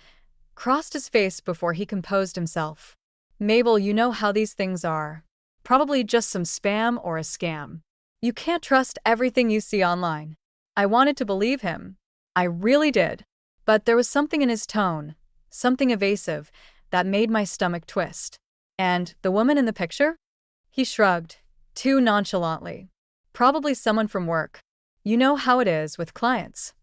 Crossed his face before he composed himself. "Mabel, you know how these things are. Probably just some spam or a scam. You can't trust everything you see online." I wanted to believe him. I really did. But there was something in his tone, something evasive, that made my stomach twist. "And the woman in the picture?" He shrugged, too nonchalantly. "Probably someone from work. You know how it is with clients."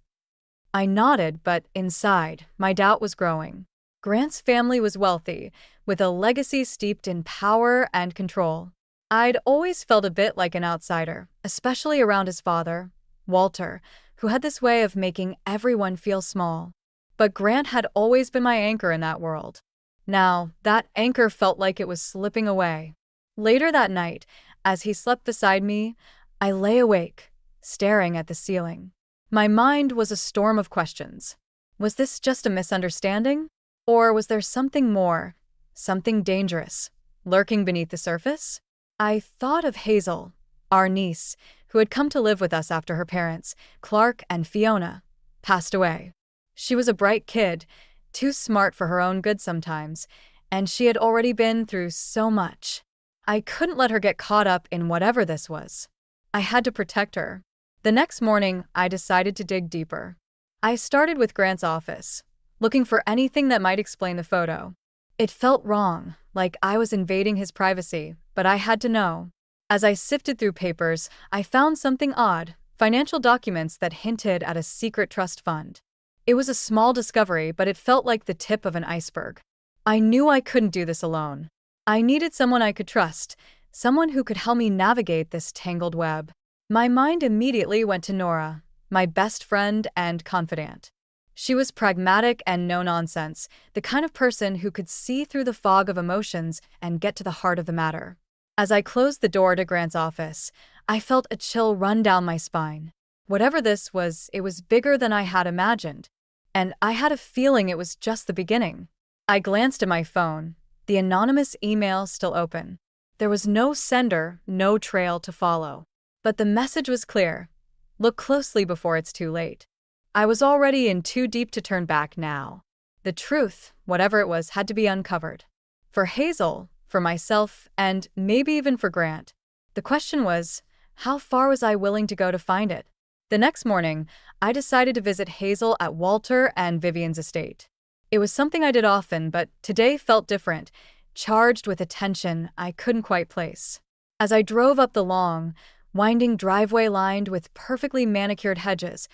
I nodded, but inside, my doubt was growing. Grant's family was wealthy, with a legacy steeped in power and control. I'd always felt a bit like an outsider, especially around his father, Walter, who had this way of making everyone feel small. But Grant had always been my anchor in that world. Now, that anchor felt like it was slipping away. Later that night, as he slept beside me, I lay awake, staring at the ceiling. My mind was a storm of questions. Was this just a misunderstanding? Or was there something more, something dangerous, lurking beneath the surface? I thought of Hazel, our niece, who had come to live with us after her parents, Clark and Fiona, passed away. She was a bright kid, too smart for her own good sometimes, and she had already been through so much. I couldn't let her get caught up in whatever this was. I had to protect her. The next morning, I decided to dig deeper. I started with Grant's office, looking for anything that might explain the photo. It felt wrong, like I was invading his privacy, but I had to know. As I sifted through papers, I found something odd: financial documents that hinted at a secret trust fund. It was a small discovery, but it felt like the tip of an iceberg. I knew I couldn't do this alone. I needed someone I could trust, someone who could help me navigate this tangled web. My mind immediately went to Nora, my best friend and confidant. She was pragmatic and no-nonsense, the kind of person who could see through the fog of emotions and get to the heart of the matter. As I closed the door to Grant's office, I felt a chill run down my spine. Whatever this was, it was bigger than I had imagined, and I had a feeling it was just the beginning. I glanced at my phone, the anonymous email still open. There was no sender, no trail to follow. But the message was clear: look closely before it's too late. I was already in too deep to turn back now. The truth, whatever it was, had to be uncovered. For Hazel, for myself, and maybe even for Grant. The question was, how far was I willing to go to find it? The next morning, I decided to visit Hazel at Walter and Vivian's estate. It was something I did often, but today felt different, charged with a tension I couldn't quite place. As I drove up the long, winding driveway lined with perfectly manicured hedges,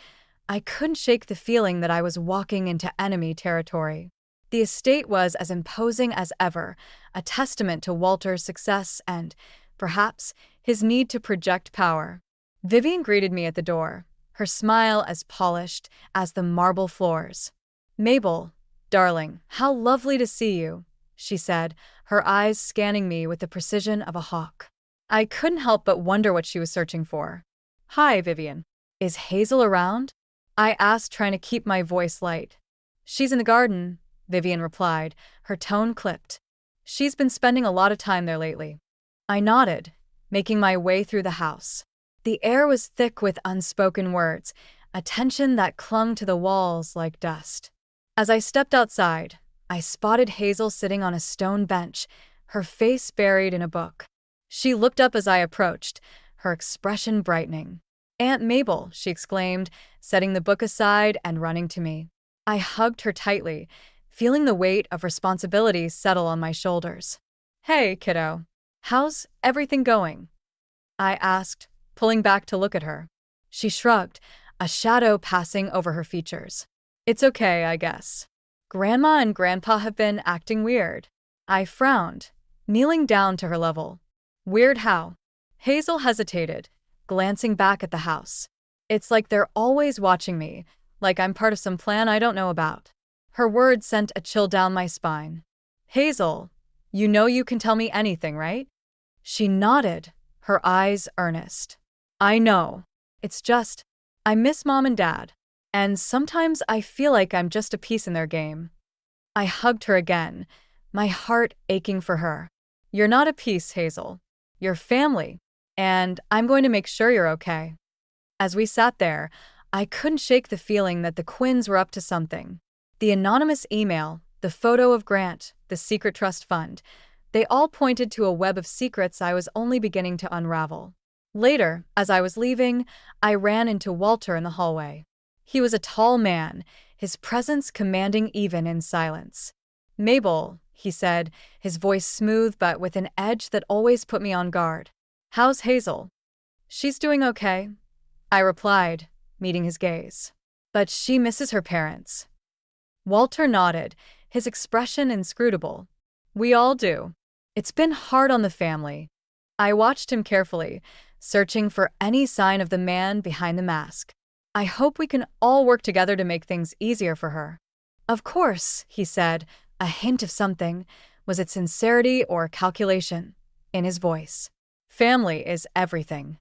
I couldn't shake the feeling that I was walking into enemy territory. The estate was as imposing as ever, a testament to Walter's success and, perhaps, his need to project power. Vivian greeted me at the door, her smile as polished as the marble floors. "Mabel, darling, how lovely to see you," she said, her eyes scanning me with the precision of a hawk. I couldn't help but wonder what she was searching for. "Hi, Vivian. Is Hazel around?" I asked, trying to keep my voice light. "She's in the garden," Vivian replied, her tone clipped. "She's been spending a lot of time there lately." I nodded, making my way through the house. The air was thick with unspoken words, a tension that clung to the walls like dust. As I stepped outside, I spotted Hazel sitting on a stone bench, her face buried in a book. She looked up as I approached, her expression brightening. "Aunt Mabel," she exclaimed, setting the book aside and running to me. I hugged her tightly, feeling the weight of responsibility settle on my shoulders. "Hey, kiddo. How's everything going?" I asked, pulling back to look at her. She shrugged, a shadow passing over her features. "It's okay, I guess. Grandma and Grandpa have been acting weird." I frowned, kneeling down to her level. "Weird how?" Hazel hesitated, glancing back at the house. "It's like they're always watching me, like I'm part of some plan I don't know about." Her words sent a chill down my spine. "Hazel, you know you can tell me anything, right?" She nodded, her eyes earnest. "I know. It's just, I miss Mom and Dad, and sometimes I feel like I'm just a piece in their game." I hugged her again, my heart aching for her. "You're not a piece, Hazel. You're family, and I'm going to make sure you're okay." As we sat there, I couldn't shake the feeling that the Quinns were up to something. The anonymous email, the photo of Grant, the secret trust fund, they all pointed to a web of secrets I was only beginning to unravel. Later, as I was leaving, I ran into Walter in the hallway. He was a tall man, his presence commanding even in silence. "Mabel," he said, his voice smooth but with an edge that always put me on guard. "How's Hazel?" "She's doing okay," I replied, meeting his gaze. "But she misses her parents." Walter nodded, his expression inscrutable. "We all do. It's been hard on the family." I watched him carefully, searching for any sign of the man behind the mask. "I hope we can all work together to make things easier for her." "Of course," he said, a hint of something, was it sincerity or calculation, in his voice. "Family is everything."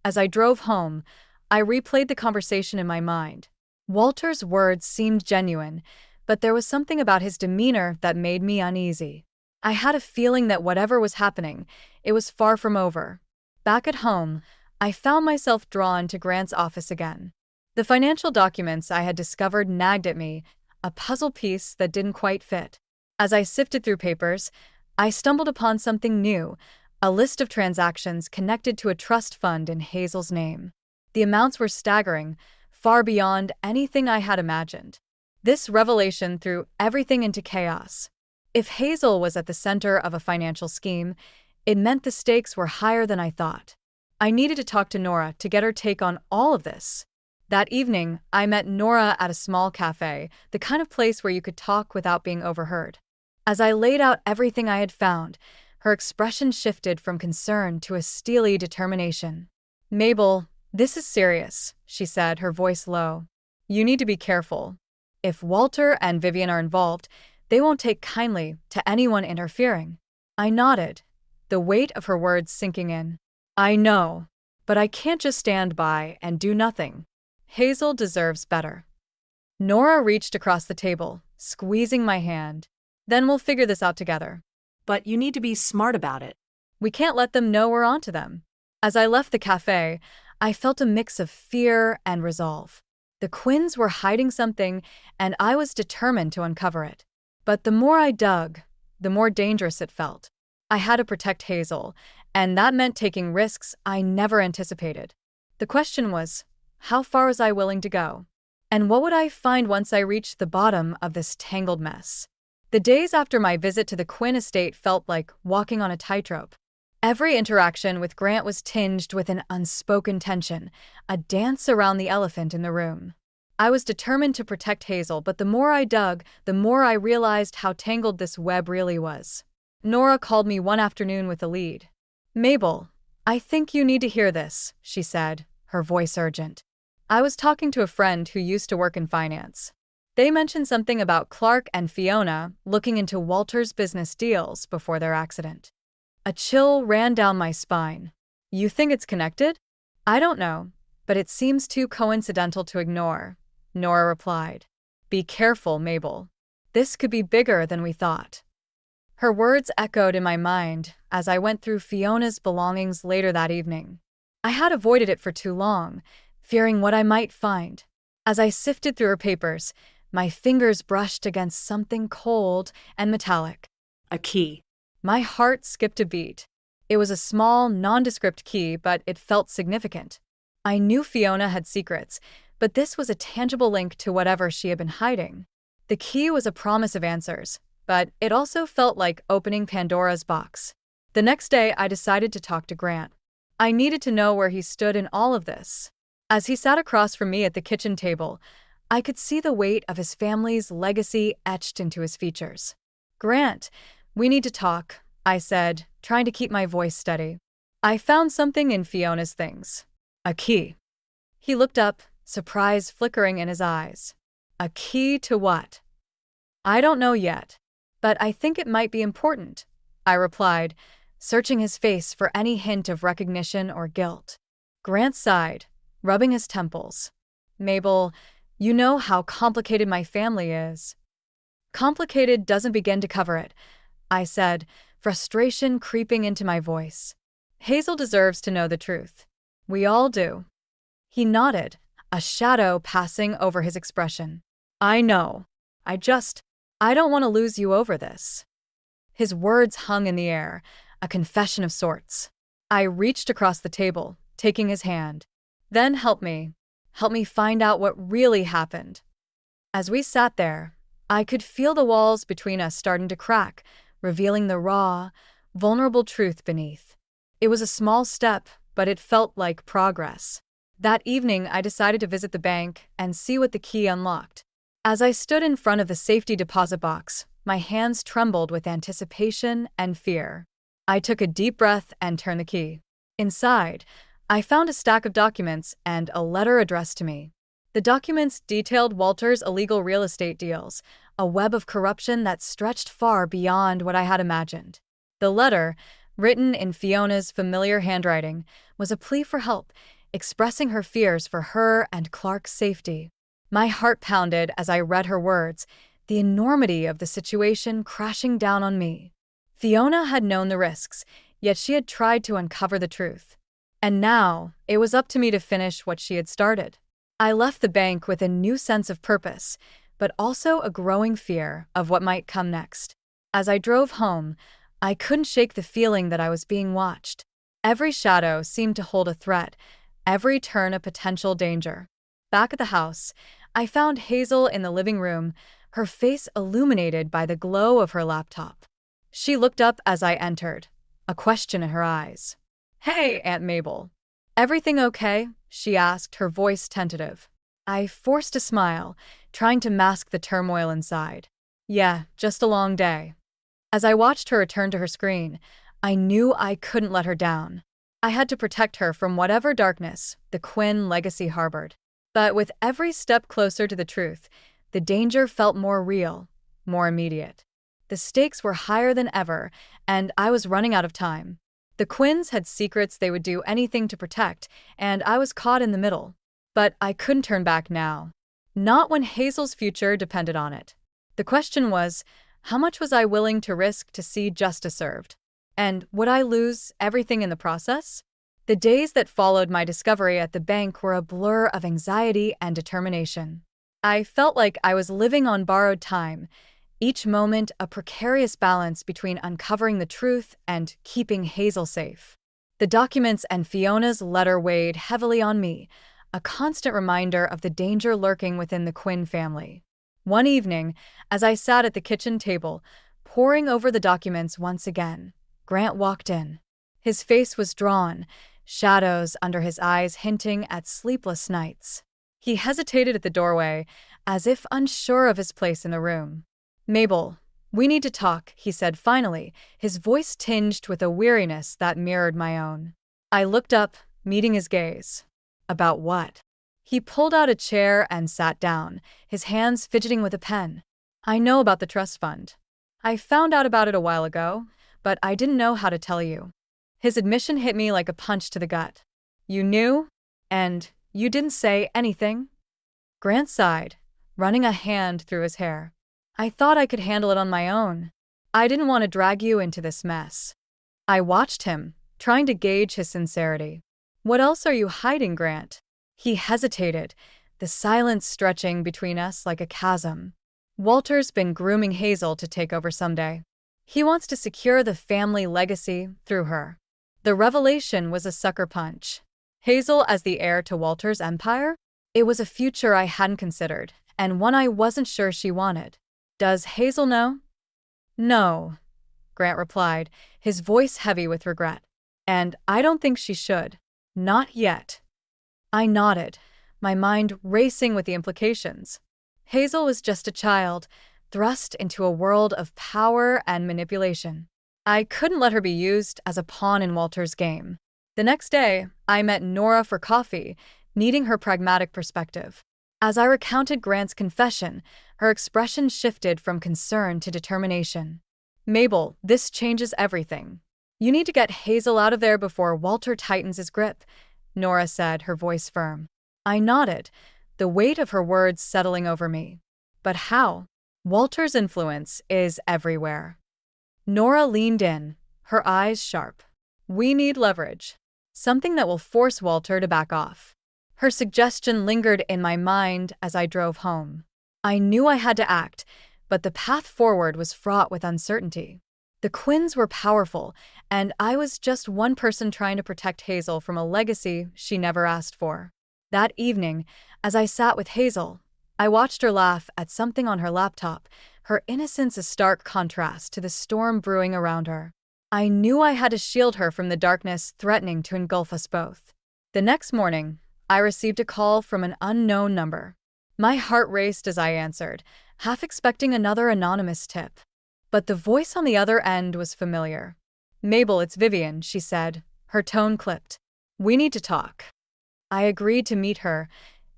As I drove home, I replayed the conversation in my mind. Walter's words seemed genuine, but there was something about his demeanor that made me uneasy. I had a feeling that whatever was happening, it was far from over. Back at home, I found myself drawn to Grant's office again. The financial documents I had discovered nagged at me, a puzzle piece that didn't quite fit. As I sifted through papers, I stumbled upon something new, a list of transactions connected to a trust fund in Hazel's name. The amounts were staggering, far beyond anything I had imagined. This revelation threw everything into chaos. If Hazel was at the center of a financial scheme, It meant the stakes were higher than I thought. I needed to talk to Nora to get her take on all of this. That evening, I met Nora at a small cafe, the kind of place where you could talk without being overheard. As I laid out everything I had found, her expression shifted from concern to a steely determination. "Mabel, this is serious," she said, her voice low. "You need to be careful. If Walter and Vivian are involved, they won't take kindly to anyone interfering." I nodded, the weight of her words sinking in. "I know, but I can't just stand by and do nothing. Hazel deserves better." Nora reached across the table, squeezing my hand. "Then we'll figure this out together." But you need to be smart about it. "We can't let them know we're onto them." As I left the cafe, I felt a mix of fear and resolve. The Quinns were hiding something, and I was determined to uncover it. But the more I dug, the more dangerous it felt. I had to protect Hazel, and that meant taking risks I never anticipated. The question was, how far was I willing to go? And what would I find once I reached the bottom of this tangled mess? The days after my visit to the Quinn estate felt like walking on a tightrope. Every interaction with Grant was tinged with an unspoken tension, a dance around the elephant in the room. I was determined to protect Hazel, but the more I dug, the more I realized how tangled this web really was. Nora called me one afternoon with a lead. "Mabel, I think you need to hear this," she said, her voice urgent. "I was talking to a friend who used to work in finance. They mentioned something about Clark and Fiona looking into Walter's business deals before their accident." A chill ran down my spine. "You think it's connected?" "I don't know, but it seems too coincidental to ignore," Nora replied. "Be careful, Mabel. This could be bigger than we thought." Her words echoed in my mind as I went through Fiona's belongings later that evening. I had avoided it for too long, fearing what I might find. As I sifted through her papers, my fingers brushed against something cold and metallic. A key. My heart skipped a beat. It was a small, nondescript key, but it felt significant. I knew Fiona had secrets, but this was a tangible link to whatever she had been hiding. The key was a promise of answers, but it also felt like opening Pandora's box. The next day, I decided to talk to Grant. I needed to know where he stood in all of this. As he sat across from me at the kitchen table, I could see the weight of his family's legacy etched into his features. "Grant, we need to talk," I said, trying to keep my voice steady. "I found something in Fiona's things. A key." He looked up, surprise flickering in his eyes. "A key to what?" "I don't know yet, but I think it might be important," I replied, searching his face for any hint of recognition or guilt. Grant sighed, rubbing his temples. "Mabel, you know how complicated my family is." "Complicated doesn't begin to cover it," I said, frustration creeping into my voice. "Hazel deserves to know the truth. We all do." He nodded, a shadow passing over his expression. "I know. I don't want to lose you over this." His words hung in the air, a confession of sorts. I reached across the table, taking his hand. "Then help me. Help me find out what really happened." As we sat there, I could feel the walls between us starting to crack, revealing the raw, vulnerable truth beneath. It was a small step, but it felt like progress. That evening, I decided to visit the bank and see what the key unlocked. As I stood in front of the safety deposit box, my hands trembled with anticipation and fear. I took a deep breath and turned the key. Inside, I found a stack of documents and a letter addressed to me. The documents detailed Walter's illegal real estate deals, a web of corruption that stretched far beyond what I had imagined. The letter, written in Fiona's familiar handwriting, was a plea for help, expressing her fears for her and Clark's safety. My heart pounded as I read her words, the enormity of the situation crashing down on me. Fiona had known the risks, yet she had tried to uncover the truth. And now, it was up to me to finish what she had started. I left the bank with a new sense of purpose, but also a growing fear of what might come next. As I drove home, I couldn't shake the feeling that I was being watched. Every shadow seemed to hold a threat, every turn a potential danger. Back at the house, I found Hazel in the living room, her face illuminated by the glow of her laptop. She looked up as I entered, a question in her eyes. "Hey, Aunt Mabel. Everything okay?" she asked, her voice tentative. I forced a smile, trying to mask the turmoil inside. "Yeah, just a long day." As I watched her return to her screen, I knew I couldn't let her down. I had to protect her from whatever darkness the Quinn legacy harbored. But with every step closer to the truth, the danger felt more real, more immediate. The stakes were higher than ever, and I was running out of time. The Quinns had secrets they would do anything to protect, and I was caught in the middle. But I couldn't turn back now. Not when Hazel's future depended on it. The question was, how much was I willing to risk to see justice served? And would I lose everything in the process? The days that followed my discovery at the bank were a blur of anxiety and determination. I felt like I was living on borrowed time, each moment a precarious balance between uncovering the truth and keeping Hazel safe. The documents and Fiona's letter weighed heavily on me, a constant reminder of the danger lurking within the Quinn family. One evening, as I sat at the kitchen table, poring over the documents once again, Grant walked in. His face was drawn, shadows under his eyes hinting at sleepless nights. He hesitated at the doorway, as if unsure of his place in the room. "Mabel, we need to talk," he said finally, his voice tinged with a weariness that mirrored my own. I looked up, meeting his gaze. "About what?" He pulled out a chair and sat down, his hands fidgeting with a pen. "I know about the trust fund. I found out about it a while ago, but I didn't know how to tell you." His admission hit me like a punch to the gut. "You knew? And you didn't say anything?" Grant sighed, running a hand through his hair. "I thought I could handle it on my own. I didn't want to drag you into this mess." I watched him, trying to gauge his sincerity. "What else are you hiding, Grant?" He hesitated, the silence stretching between us like a chasm. "Walter's been grooming Hazel to take over someday. He wants to secure the family legacy through her." The revelation was a sucker punch. Hazel as the heir to Walter's empire? It was a future I hadn't considered, and one I wasn't sure she wanted. "Does Hazel know?" "No," Grant replied, his voice heavy with regret. "And I don't think she should. Not yet." I nodded, my mind racing with the implications. Hazel was just a child, thrust into a world of power and manipulation. I couldn't let her be used as a pawn in Walter's game. The next day, I met Nora for coffee, needing her pragmatic perspective. As I recounted Grant's confession, her expression shifted from concern to determination. "Mabel, this changes everything. You need to get Hazel out of there before Walter tightens his grip," Nora said, her voice firm. I nodded, the weight of her words settling over me. "But how? Walter's influence is everywhere." Nora leaned in, her eyes sharp. "We need leverage. Something that will force Walter to back off." Her suggestion lingered in my mind as I drove home. I knew I had to act, but the path forward was fraught with uncertainty. The Quinns were powerful, and I was just one person trying to protect Hazel from a legacy she never asked for. That evening, as I sat with Hazel, I watched her laugh at something on her laptop, her innocence a stark contrast to the storm brewing around her. I knew I had to shield her from the darkness threatening to engulf us both. The next morning, I received a call from an unknown number. My heart raced as I answered, half expecting another anonymous tip. But the voice on the other end was familiar. "Mabel, it's Vivian," she said, her tone clipped. "We need to talk." I agreed to meet her,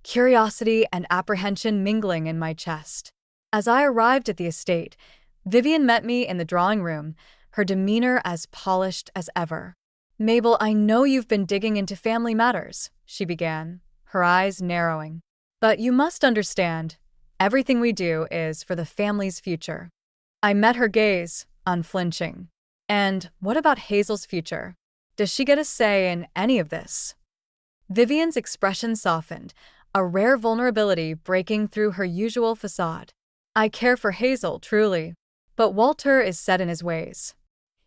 curiosity and apprehension mingling in my chest. As I arrived at the estate, Vivian met me in the drawing room, her demeanor as polished as ever. "Mabel, I know you've been digging into family matters," she began, her eyes narrowing. "But you must understand, everything we do is for the family's future." I met her gaze, unflinching. "And what about Hazel's future? Does she get a say in any of this?" Vivian's expression softened, a rare vulnerability breaking through her usual facade. "I care for Hazel, truly. But Walter is set in his ways.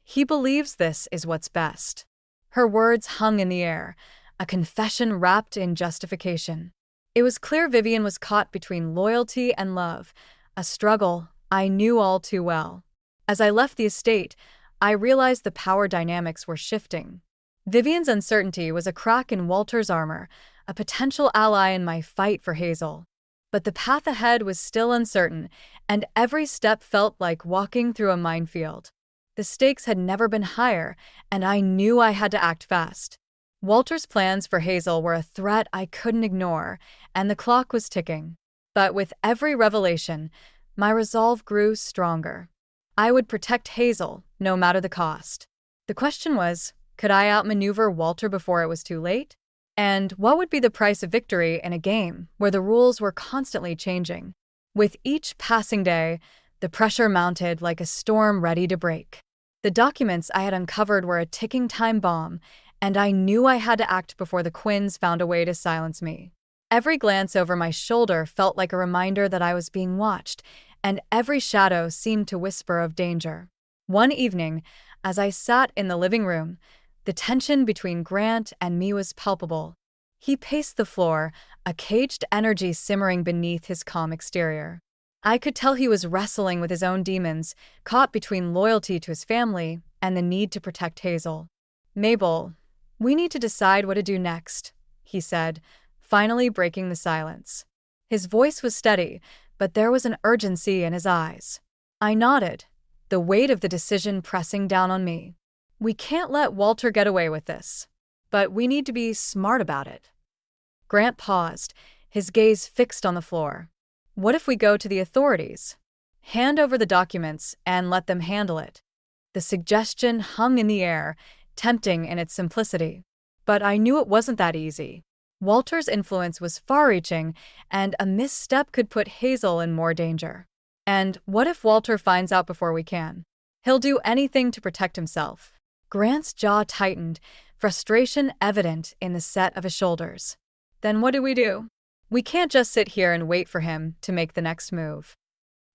He believes this is what's best." Her words hung in the air, a confession wrapped in justification. It was clear Vivian was caught between loyalty and love, a struggle I knew all too well. As I left the estate, I realized the power dynamics were shifting. Vivian's uncertainty was a crack in Walter's armor, a potential ally in my fight for Hazel. But the path ahead was still uncertain, and every step felt like walking through a minefield. The stakes had never been higher, and I knew I had to act fast. Walter's plans for Hazel were a threat I couldn't ignore, and the clock was ticking. But with every revelation, my resolve grew stronger. I would protect Hazel, no matter the cost. The question was, could I outmaneuver Walter before it was too late? And what would be the price of victory in a game where the rules were constantly changing? With each passing day, the pressure mounted like a storm ready to break. The documents I had uncovered were a ticking time bomb, and I knew I had to act before the Quinns found a way to silence me. Every glance over my shoulder felt like a reminder that I was being watched, and every shadow seemed to whisper of danger. One evening, as I sat in the living room, the tension between Grant and me was palpable. He paced the floor, a caged energy simmering beneath his calm exterior. I could tell he was wrestling with his own demons, caught between loyalty to his family and the need to protect Hazel. "Mabel, we need to decide what to do next," he said, finally breaking the silence. His voice was steady, but there was an urgency in his eyes. I nodded, the weight of the decision pressing down on me. "We can't let Walter get away with this, but we need to be smart about it." Grant paused, his gaze fixed on the floor. "What if we go to the authorities? Hand over the documents and let them handle it." The suggestion hung in the air, tempting in its simplicity. But I knew it wasn't that easy. Walter's influence was far-reaching, and a misstep could put Hazel in more danger. And what if Walter finds out before we can? He'll do anything to protect himself. Grant's jaw tightened, frustration evident in the set of his shoulders. Then what do? We can't just sit here and wait for him to make the next move.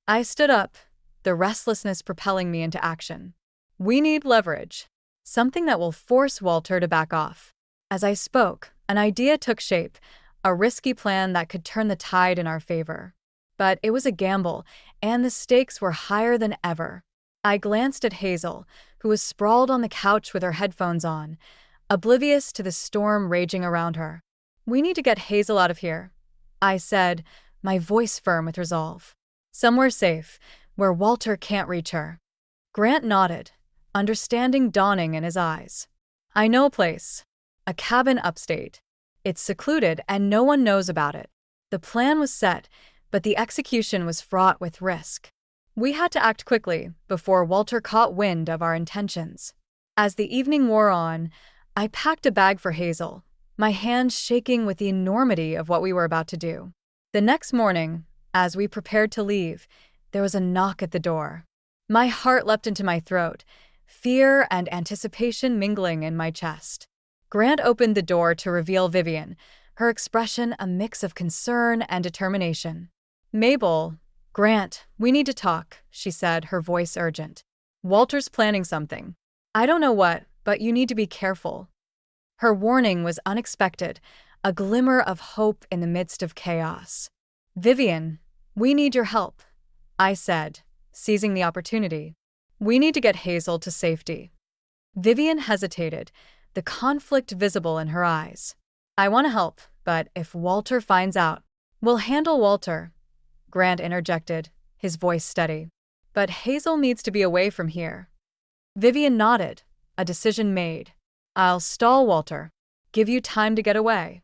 I stood up, the restlessness propelling me into action. We need leverage, something that will force Walter to back off. As I spoke, an idea took shape, a risky plan that could turn the tide in our favor. But it was a gamble, and the stakes were higher than ever. I glanced at Hazel, who was sprawled on the couch with her headphones on, oblivious to the storm raging around her. "We need to get Hazel out of here," I said, my voice firm with resolve. "Somewhere safe, where Walter can't reach her." Grant nodded, understanding dawning in his eyes. "I know a place. A cabin upstate. It's secluded and no one knows about it." The plan was set, but the execution was fraught with risk. We had to act quickly before Walter caught wind of our intentions. As the evening wore on, I packed a bag for Hazel, my hands shaking with the enormity of what we were about to do. The next morning, as we prepared to leave, there was a knock at the door. My heart leapt into my throat, fear and anticipation mingling in my chest. Grant opened the door to reveal Vivian, her expression a mix of concern and determination. "Mabel, Grant, we need to talk," she said, her voice urgent. "Walter's planning something. I don't know what, but you need to be careful." Her warning was unexpected, a glimmer of hope in the midst of chaos. "Vivian, we need your help," I said, seizing the opportunity. "We need to get Hazel to safety." Vivian hesitated, the conflict visible in her eyes. "I want to help, but if Walter finds out—" "We'll handle Walter," Grant interjected, his voice steady. "But Hazel needs to be away from here." Vivian nodded, a decision made. "I'll stall Walter. Give you time to get away."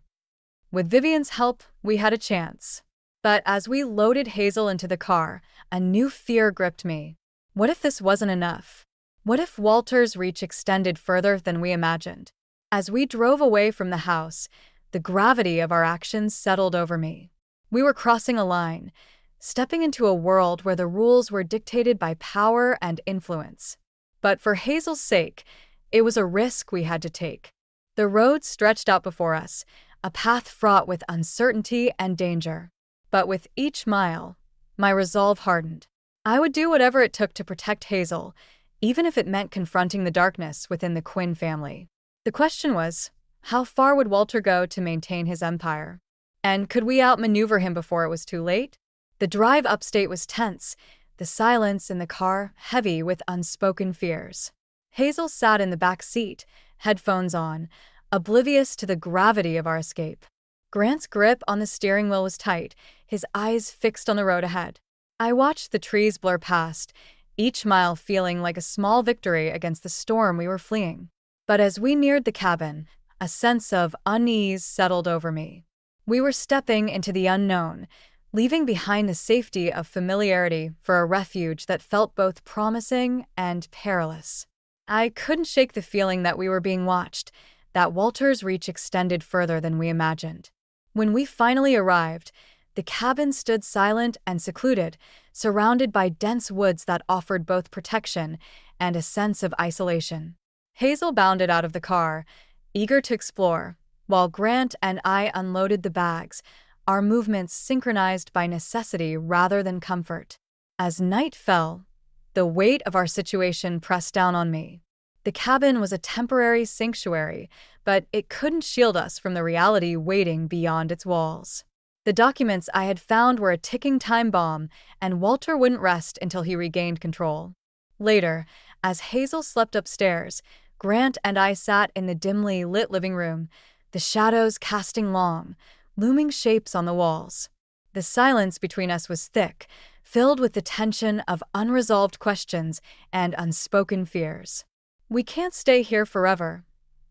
With Vivian's help, we had a chance. But as we loaded Hazel into the car, a new fear gripped me. What if this wasn't enough? What if Walter's reach extended further than we imagined? As we drove away from the house, the gravity of our actions settled over me. We were crossing a line, stepping into a world where the rules were dictated by power and influence. But for Hazel's sake, it was a risk we had to take. The road stretched out before us, a path fraught with uncertainty and danger. But with each mile, my resolve hardened. I would do whatever it took to protect Hazel, even if it meant confronting the darkness within the Quinn family. The question was, how far would Walter go to maintain his empire? And could we outmaneuver him before it was too late? The drive upstate was tense, the silence in the car heavy with unspoken fears. Hazel sat in the back seat, headphones on, oblivious to the gravity of our escape. Grant's grip on the steering wheel was tight, his eyes fixed on the road ahead. I watched the trees blur past, each mile feeling like a small victory against the storm we were fleeing. But as we neared the cabin, a sense of unease settled over me. We were stepping into the unknown, leaving behind the safety of familiarity for a refuge that felt both promising and perilous. I couldn't shake the feeling that we were being watched, that Walter's reach extended further than we imagined. When we finally arrived, the cabin stood silent and secluded, surrounded by dense woods that offered both protection and a sense of isolation. Hazel bounded out of the car, eager to explore, while Grant and I unloaded the bags, our movements synchronized by necessity rather than comfort. As night fell, the weight of our situation pressed down on me. The cabin was a temporary sanctuary, but it couldn't shield us from the reality waiting beyond its walls. The documents I had found were a ticking time bomb, and Walter wouldn't rest until he regained control. Later, as Hazel slept upstairs, Grant and I sat in the dimly lit living room, the shadows casting long, looming shapes on the walls. The silence between us was thick, filled with the tension of unresolved questions and unspoken fears. "We can't stay here forever,"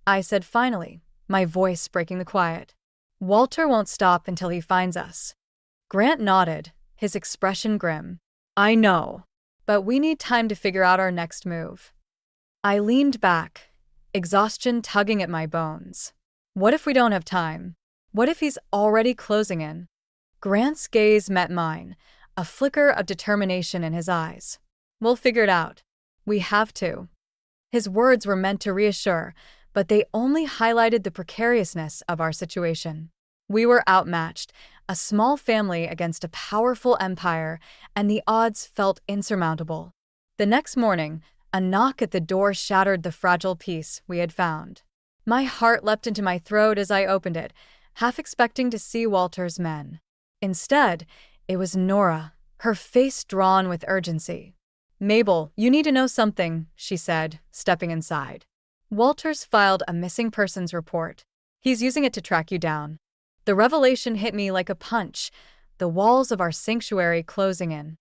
I said finally, my voice breaking the quiet. "Walter won't stop until he finds us." Grant nodded, his expression grim. "I know, but we need time to figure out our next move." I leaned back, exhaustion tugging at my bones. What if we don't have time? What if he's already closing in? Grant's gaze met mine, a flicker of determination in his eyes. "We'll figure it out. We have to." His words were meant to reassure, but they only highlighted the precariousness of our situation. We were outmatched, a small family against a powerful empire, and the odds felt insurmountable. The next morning, a knock at the door shattered the fragile peace we had found. My heart leapt into my throat as I opened it, half expecting to see Walter's men. Instead, it was Nora, her face drawn with urgency. "Mabel, you need to know something," she said, stepping inside. "Walter's filed a missing persons report. He's using it to track you down." The revelation hit me like a punch, the walls of our sanctuary closing in.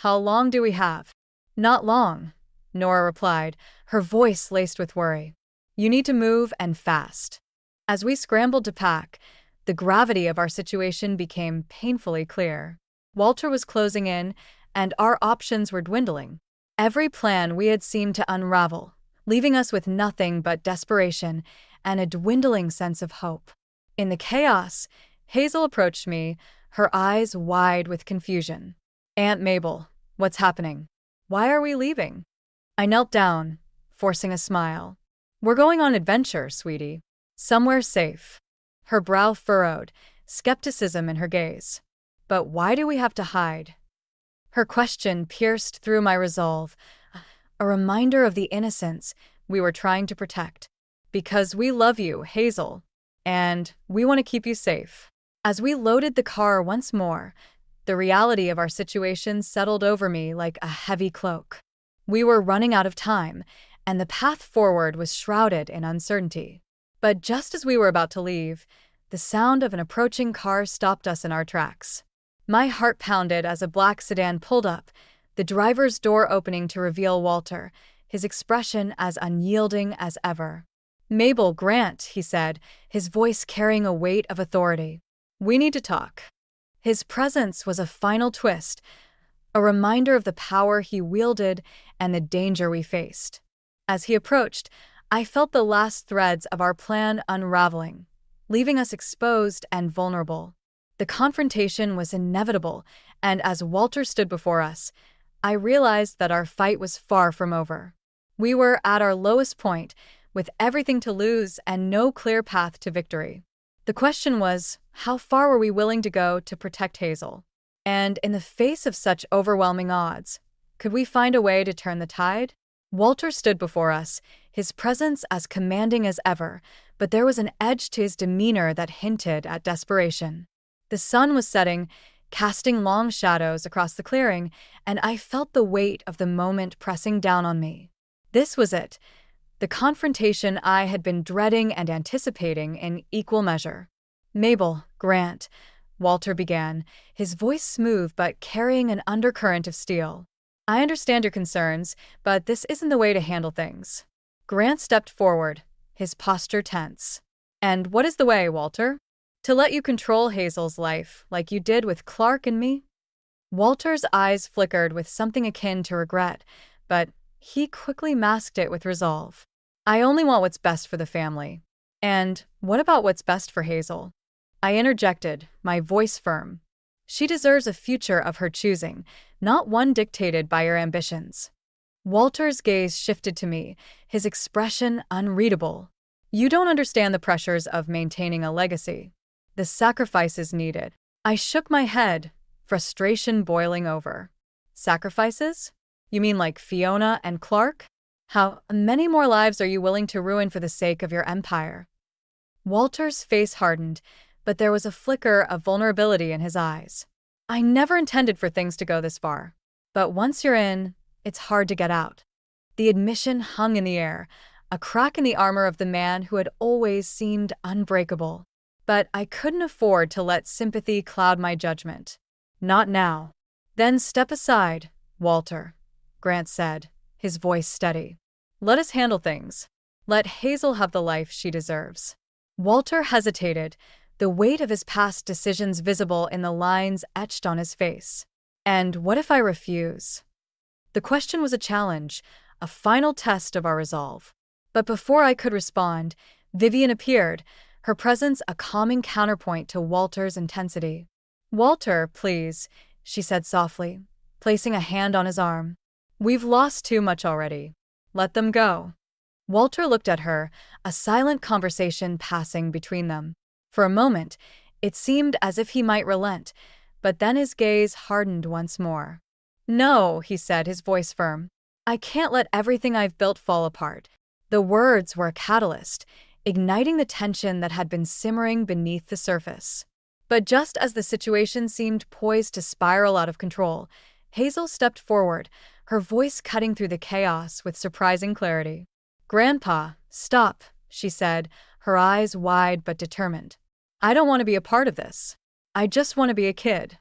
"How long do we have?" "Not long," Nora replied, her voice laced with worry. "You need to move, and fast." As we scrambled to pack, the gravity of our situation became painfully clear. Walter was closing in, and our options were dwindling. Every plan we had seemed to unravel, leaving us with nothing but desperation and a dwindling sense of hope. In the chaos, Hazel approached me, her eyes wide with confusion. "Aunt Mabel, what's happening? Why are we leaving?" I knelt down, forcing a smile. "We're going on adventure, sweetie. Somewhere safe." Her brow furrowed, skepticism in her gaze. "But why do we have to hide?" Her question pierced through my resolve, a reminder of the innocence we were trying to protect. "Because we love you, Hazel, and we want to keep you safe." As we loaded the car once more, the reality of our situation settled over me like a heavy cloak. We were running out of time, and the path forward was shrouded in uncertainty. But just as we were about to leave, the sound of an approaching car stopped us in our tracks. My heart pounded as a black sedan pulled up, the driver's door opening to reveal Walter, his expression as unyielding as ever. "Mabel, Grant," he said, his voice carrying a weight of authority. "We need to talk." His presence was a final twist, a reminder of the power he wielded and the danger we faced. As he approached, I felt the last threads of our plan unraveling, leaving us exposed and vulnerable. The confrontation was inevitable, and as Walter stood before us, I realized that our fight was far from over. We were at our lowest point, with everything to lose and no clear path to victory. The question was, how far were we willing to go to protect Hazel? And in the face of such overwhelming odds, could we find a way to turn the tide? Walter stood before us, his presence as commanding as ever, but there was an edge to his demeanor that hinted at desperation. The sun was setting, casting long shadows across the clearing, and I felt the weight of the moment pressing down on me. This was it, the confrontation I had been dreading and anticipating in equal measure. "Mabel, Grant," Walter began, his voice smooth but carrying an undercurrent of steel. "I understand your concerns, but this isn't the way to handle things." Grant stepped forward, his posture tense. "And what is the way, Walter? To let you control Hazel's life, like you did with Clark and me?" Walter's eyes flickered with something akin to regret, but he quickly masked it with resolve. "I only want what's best for the family." "And what about what's best for Hazel?" I interjected, my voice firm. "She deserves a future of her choosing, not one dictated by your ambitions." Walter's gaze shifted to me, his expression unreadable. "You don't understand the pressures of maintaining a legacy. The sacrifices needed." I shook my head, frustration boiling over. "Sacrifices? You mean like Fiona and Clark? How many more lives are you willing to ruin for the sake of your empire?" Walter's face hardened, but there was a flicker of vulnerability in his eyes. "I never intended for things to go this far. But once you're in, it's hard to get out." The admission hung in the air, a crack in the armor of the man who had always seemed unbreakable. But I couldn't afford to let sympathy cloud my judgment. "Not now." "Then step aside, Walter," Grant said, his voice steady. "Let us handle things. Let Hazel have the life she deserves." Walter hesitated, the weight of his past decisions visible in the lines etched on his face. "And what if I refuse?" The question was a challenge, a final test of our resolve. But before I could respond, Vivian appeared, her presence a calming counterpoint to Walter's intensity. "Walter, please," she said softly, placing a hand on his arm. "We've lost too much already. Let them go." Walter looked at her, a silent conversation passing between them. For a moment, it seemed as if he might relent, but then his gaze hardened once more. "No," he said, his voice firm. "I can't let everything I've built fall apart." The words were a catalyst, igniting the tension that had been simmering beneath the surface. But just as the situation seemed poised to spiral out of control, Hazel stepped forward, her voice cutting through the chaos with surprising clarity. "Grandpa, stop," she said, her eyes wide but determined. "I don't want to be a part of this. I just want to be a kid."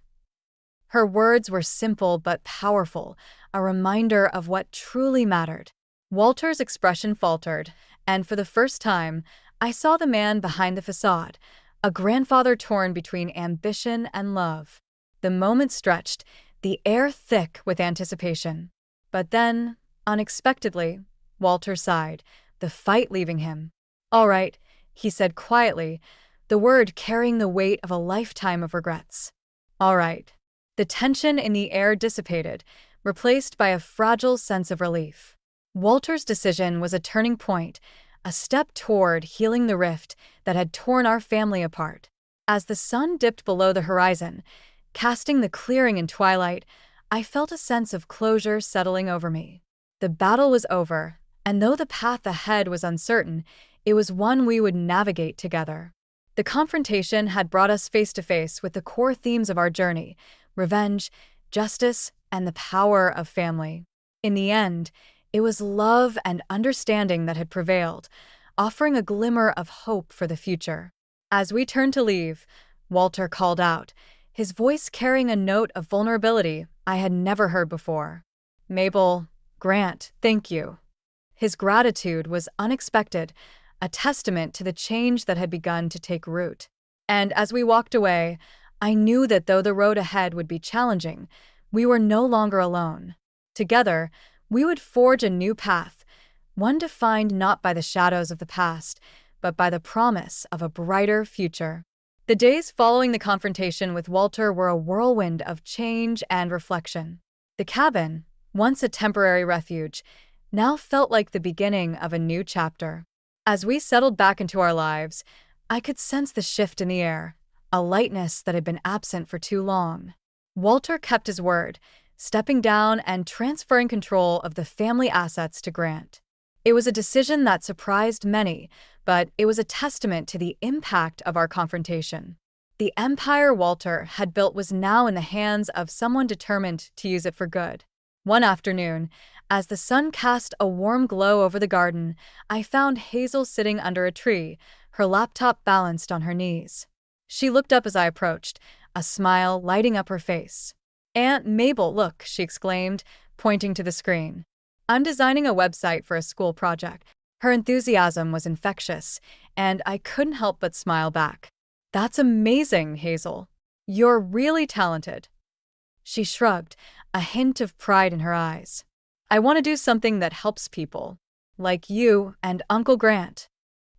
Her words were simple but powerful, a reminder of what truly mattered. Walter's expression faltered, and for the first time, I saw the man behind the facade, a grandfather torn between ambition and love. The moment stretched, the air thick with anticipation. But then, unexpectedly, Walter sighed, the fight leaving him. "All right," he said quietly, the word carrying the weight of a lifetime of regrets. "All right." The tension in the air dissipated, replaced by a fragile sense of relief. Walter's decision was a turning point, a step toward healing the rift that had torn our family apart. As the sun dipped below the horizon, casting the clearing in twilight, I felt a sense of closure settling over me. The battle was over, and though the path ahead was uncertain, it was one we would navigate together. The confrontation had brought us face to face with the core themes of our journey: revenge, justice, and the power of family. In the end, it was love and understanding that had prevailed, offering a glimmer of hope for the future. As we turned to leave, Walter called out, his voice carrying a note of vulnerability I had never heard before. "Mabel, Grant, thank you." His gratitude was unexpected, a testament to the change that had begun to take root. And as we walked away, I knew that though the road ahead would be challenging, we were no longer alone. Together, we would forge a new path, one defined not by the shadows of the past, but by the promise of a brighter future. The days following the confrontation with Walter were a whirlwind of change and reflection. The cabin, once a temporary refuge, now felt like the beginning of a new chapter. As we settled back into our lives, I could sense the shift in the air, a lightness that had been absent for too long. Walter kept his word, stepping down and transferring control of the family assets to Grant. It was a decision that surprised many, but it was a testament to the impact of our confrontation. The empire Walter had built was now in the hands of someone determined to use it for good. One afternoon, As the sun cast a warm glow over the garden, I found Hazel sitting under a tree, her laptop balanced on her knees. She looked up as I approached, a smile lighting up her face. "Aunt Mabel, look," she exclaimed, pointing to the screen. "I'm designing a website for a school project." Her enthusiasm was infectious, and I couldn't help but smile back. "That's amazing, Hazel. You're really talented." She shrugged, a hint of pride in her eyes. "I want to do something that helps people, like you and Uncle Grant."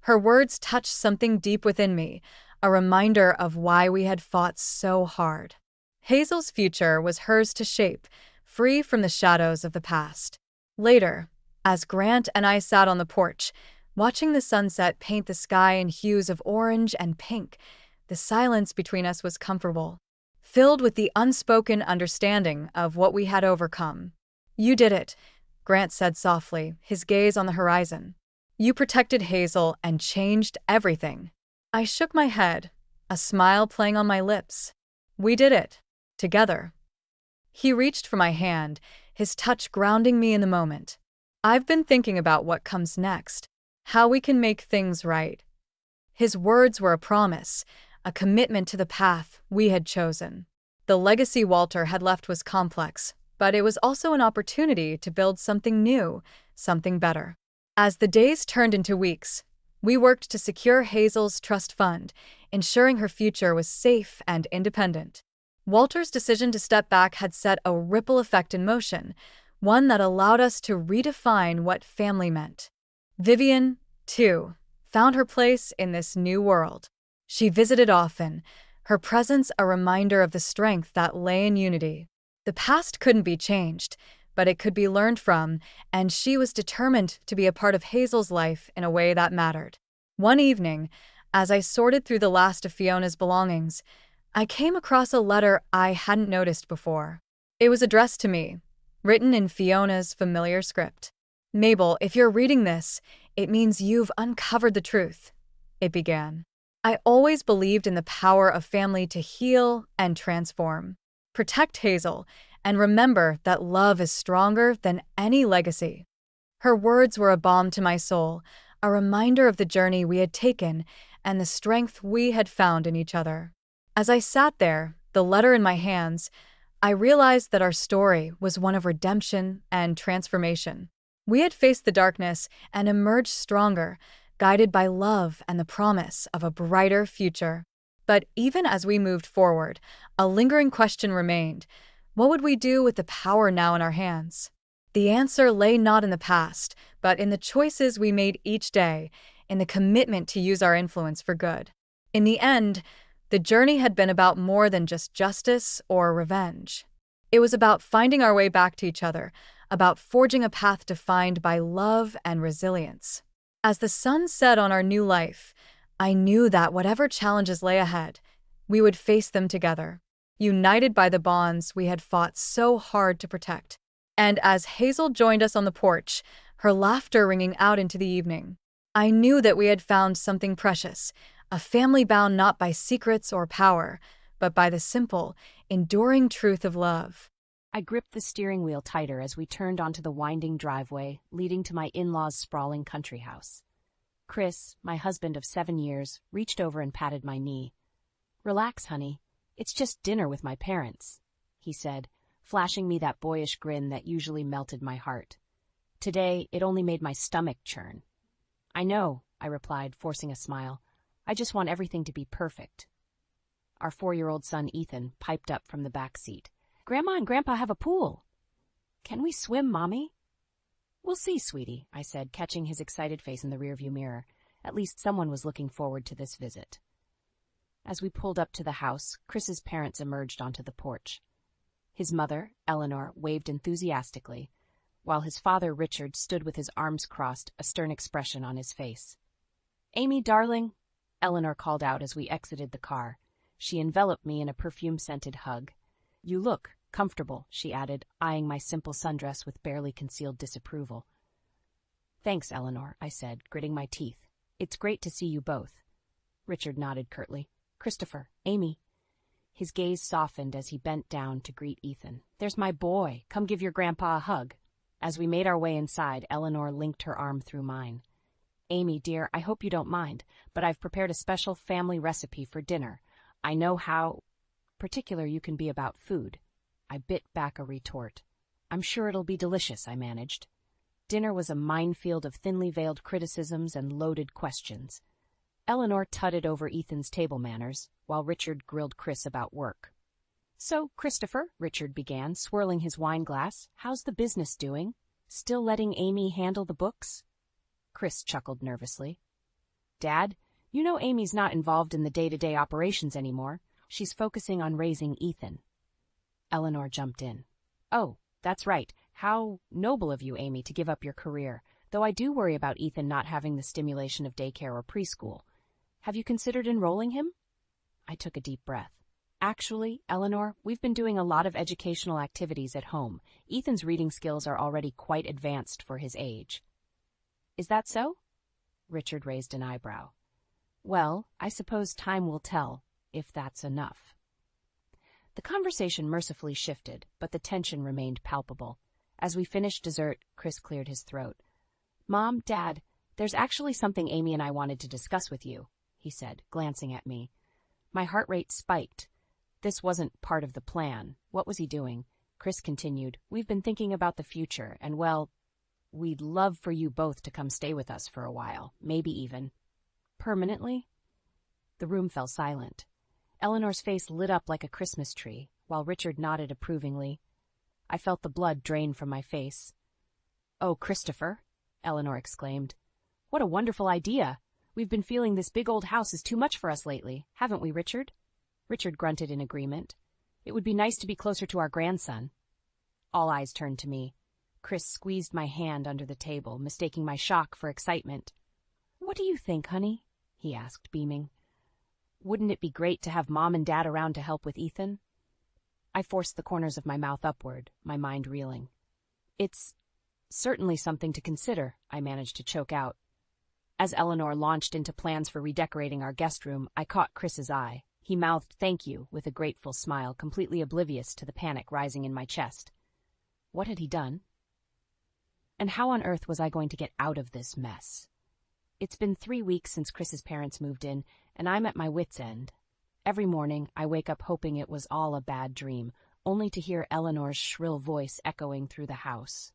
Her words touched something deep within me, a reminder of why we had fought so hard. Hazel's future was hers to shape, free from the shadows of the past. Later, as Grant and I sat on the porch, watching the sunset paint the sky in hues of orange and pink, the silence between us was comfortable, filled with the unspoken understanding of what we had overcome. "You did it," Grant said softly, his gaze on the horizon. "You protected Hazel and changed everything." I shook my head, a smile playing on my lips. "We did it. Together." He reached for my hand, his touch grounding me in the moment. "I've been thinking about what comes next, how we can make things right." His words were a promise, a commitment to the path we had chosen. The legacy Walter had left was complex, but it was also an opportunity to build something new, something better. As the days turned into weeks, we worked to secure Hazel's trust fund, ensuring her future was safe and independent. Walter's decision to step back had set a ripple effect in motion, one that allowed us to redefine what family meant. Vivian, too, found her place in this new world. She visited often, her presence a reminder of the strength that lay in unity. The past couldn't be changed, but it could be learned from, and she was determined to be a part of Hazel's life in a way that mattered. One evening, as I sorted through the last of Fiona's belongings, I came across a letter I hadn't noticed before. It was addressed to me, written in Fiona's familiar script. "Mabel, if you're reading this, it means you've uncovered the truth," it began. "I always believed in the power of family to heal and transform. Protect Hazel, and remember that love is stronger than any legacy." Her words were a balm to my soul, a reminder of the journey we had taken and the strength we had found in each other. As I sat there, the letter in my hands, I realized that our story was one of redemption and transformation. We had faced the darkness and emerged stronger, guided by love and the promise of a brighter future. But even as we moved forward, a lingering question remained. What would we do with the power now in our hands? The answer lay not in the past, but in the choices we made each day, in the commitment to use our influence for good. In the end, the journey had been about more than just justice or revenge. It was about finding our way back to each other, about forging a path defined by love and resilience. As the sun set on our new life, I knew that whatever challenges lay ahead, we would face them together, united by the bonds we had fought so hard to protect. And as Hazel joined us on the porch, her laughter ringing out into the evening, I knew that we had found something precious, a family bound not by secrets or power, but by the simple, enduring truth of love. I gripped the steering wheel tighter as we turned onto the winding driveway leading to my in-laws' sprawling country house. Chris, my husband of 7 years, reached over and patted my knee. "Relax, honey. It's just dinner with my parents," he said, flashing me that boyish grin that usually melted my heart. Today, it only made my stomach churn. "I know," I replied, forcing a smile. "I just want everything to be perfect." Our 4-year-old son, Ethan, piped up from the back seat. "Grandma and Grandpa have a pool." "Can we swim, Mommy?" "We'll see, sweetie," I said, catching his excited face in the rearview mirror. At least someone was looking forward to this visit. As we pulled up to the house, Chris's parents emerged onto the porch. His mother, Eleanor, waved enthusiastically, while his father, Richard, stood with his arms crossed, a stern expression on his face. "Amy, darling," Eleanor called out as we exited the car. She enveloped me in a perfume-scented hug. "You look comfortable," she added, eyeing my simple sundress with barely concealed disapproval. "Thanks, Eleanor," I said, gritting my teeth. "It's great to see you both." Richard nodded curtly. "Christopher, Amy." His gaze softened as he bent down to greet Ethan. "There's my boy. Come give your grandpa a hug." As we made our way inside, Eleanor linked her arm through mine. Amy, dear, I hope you don't mind, but I've prepared a special family recipe for dinner. I know how particular you can be about food. I bit back a retort. I'm sure it'll be delicious, I managed. Dinner was a minefield of thinly veiled criticisms and loaded questions. Eleanor tutted over Ethan's table manners, while Richard grilled Chris about work. So, Christopher, Richard began, swirling his wine glass, how's the business doing? Still letting Amy handle the books? Chris chuckled nervously. Dad, you know Amy's not involved in the day-to-day operations anymore. She's focusing on raising Ethan. Eleanor jumped in. Oh, that's right. How noble of you, Amy, to give up your career, though I do worry about Ethan not having the stimulation of daycare or preschool. Have you considered enrolling him? I took a deep breath. Actually, Eleanor, we've been doing a lot of educational activities at home. Ethan's reading skills are already quite advanced for his age. Is that so? Richard raised an eyebrow. Well, I suppose time will tell, if that's enough. The conversation mercifully shifted, but the tension remained palpable. As we finished dessert, Chris cleared his throat. Mom, Dad, there's actually something Amy and I wanted to discuss with you, he said, glancing at me. My heart rate spiked. This wasn't part of the plan. What was he doing? Chris continued, we've been thinking about the future, and well, we'd love for you both to come stay with us for a while, maybe even permanently? The room fell silent. Eleanor's face lit up like a Christmas tree, while Richard nodded approvingly. I felt the blood drain from my face. Oh, Christopher, Eleanor exclaimed. What a wonderful idea! We've been feeling this big old house is too much for us lately, haven't we, Richard? Richard grunted in agreement. It would be nice to be closer to our grandson. All eyes turned to me. Chris squeezed my hand under the table, mistaking my shock for excitement. What do you think, honey? He asked, beaming. Wouldn't it be great to have Mom and Dad around to help with Ethan? I forced the corners of my mouth upward, my mind reeling. It's certainly something to consider, I managed to choke out. As Eleanor launched into plans for redecorating our guest room, I caught Chris's eye. He mouthed thank you with a grateful smile, completely oblivious to the panic rising in my chest. What had he done? And how on earth was I going to get out of this mess? It's been 3 weeks since Chris's parents moved in, and I'm at my wit's end. Every morning, I wake up hoping it was all a bad dream, only to hear Eleanor's shrill voice echoing through the house.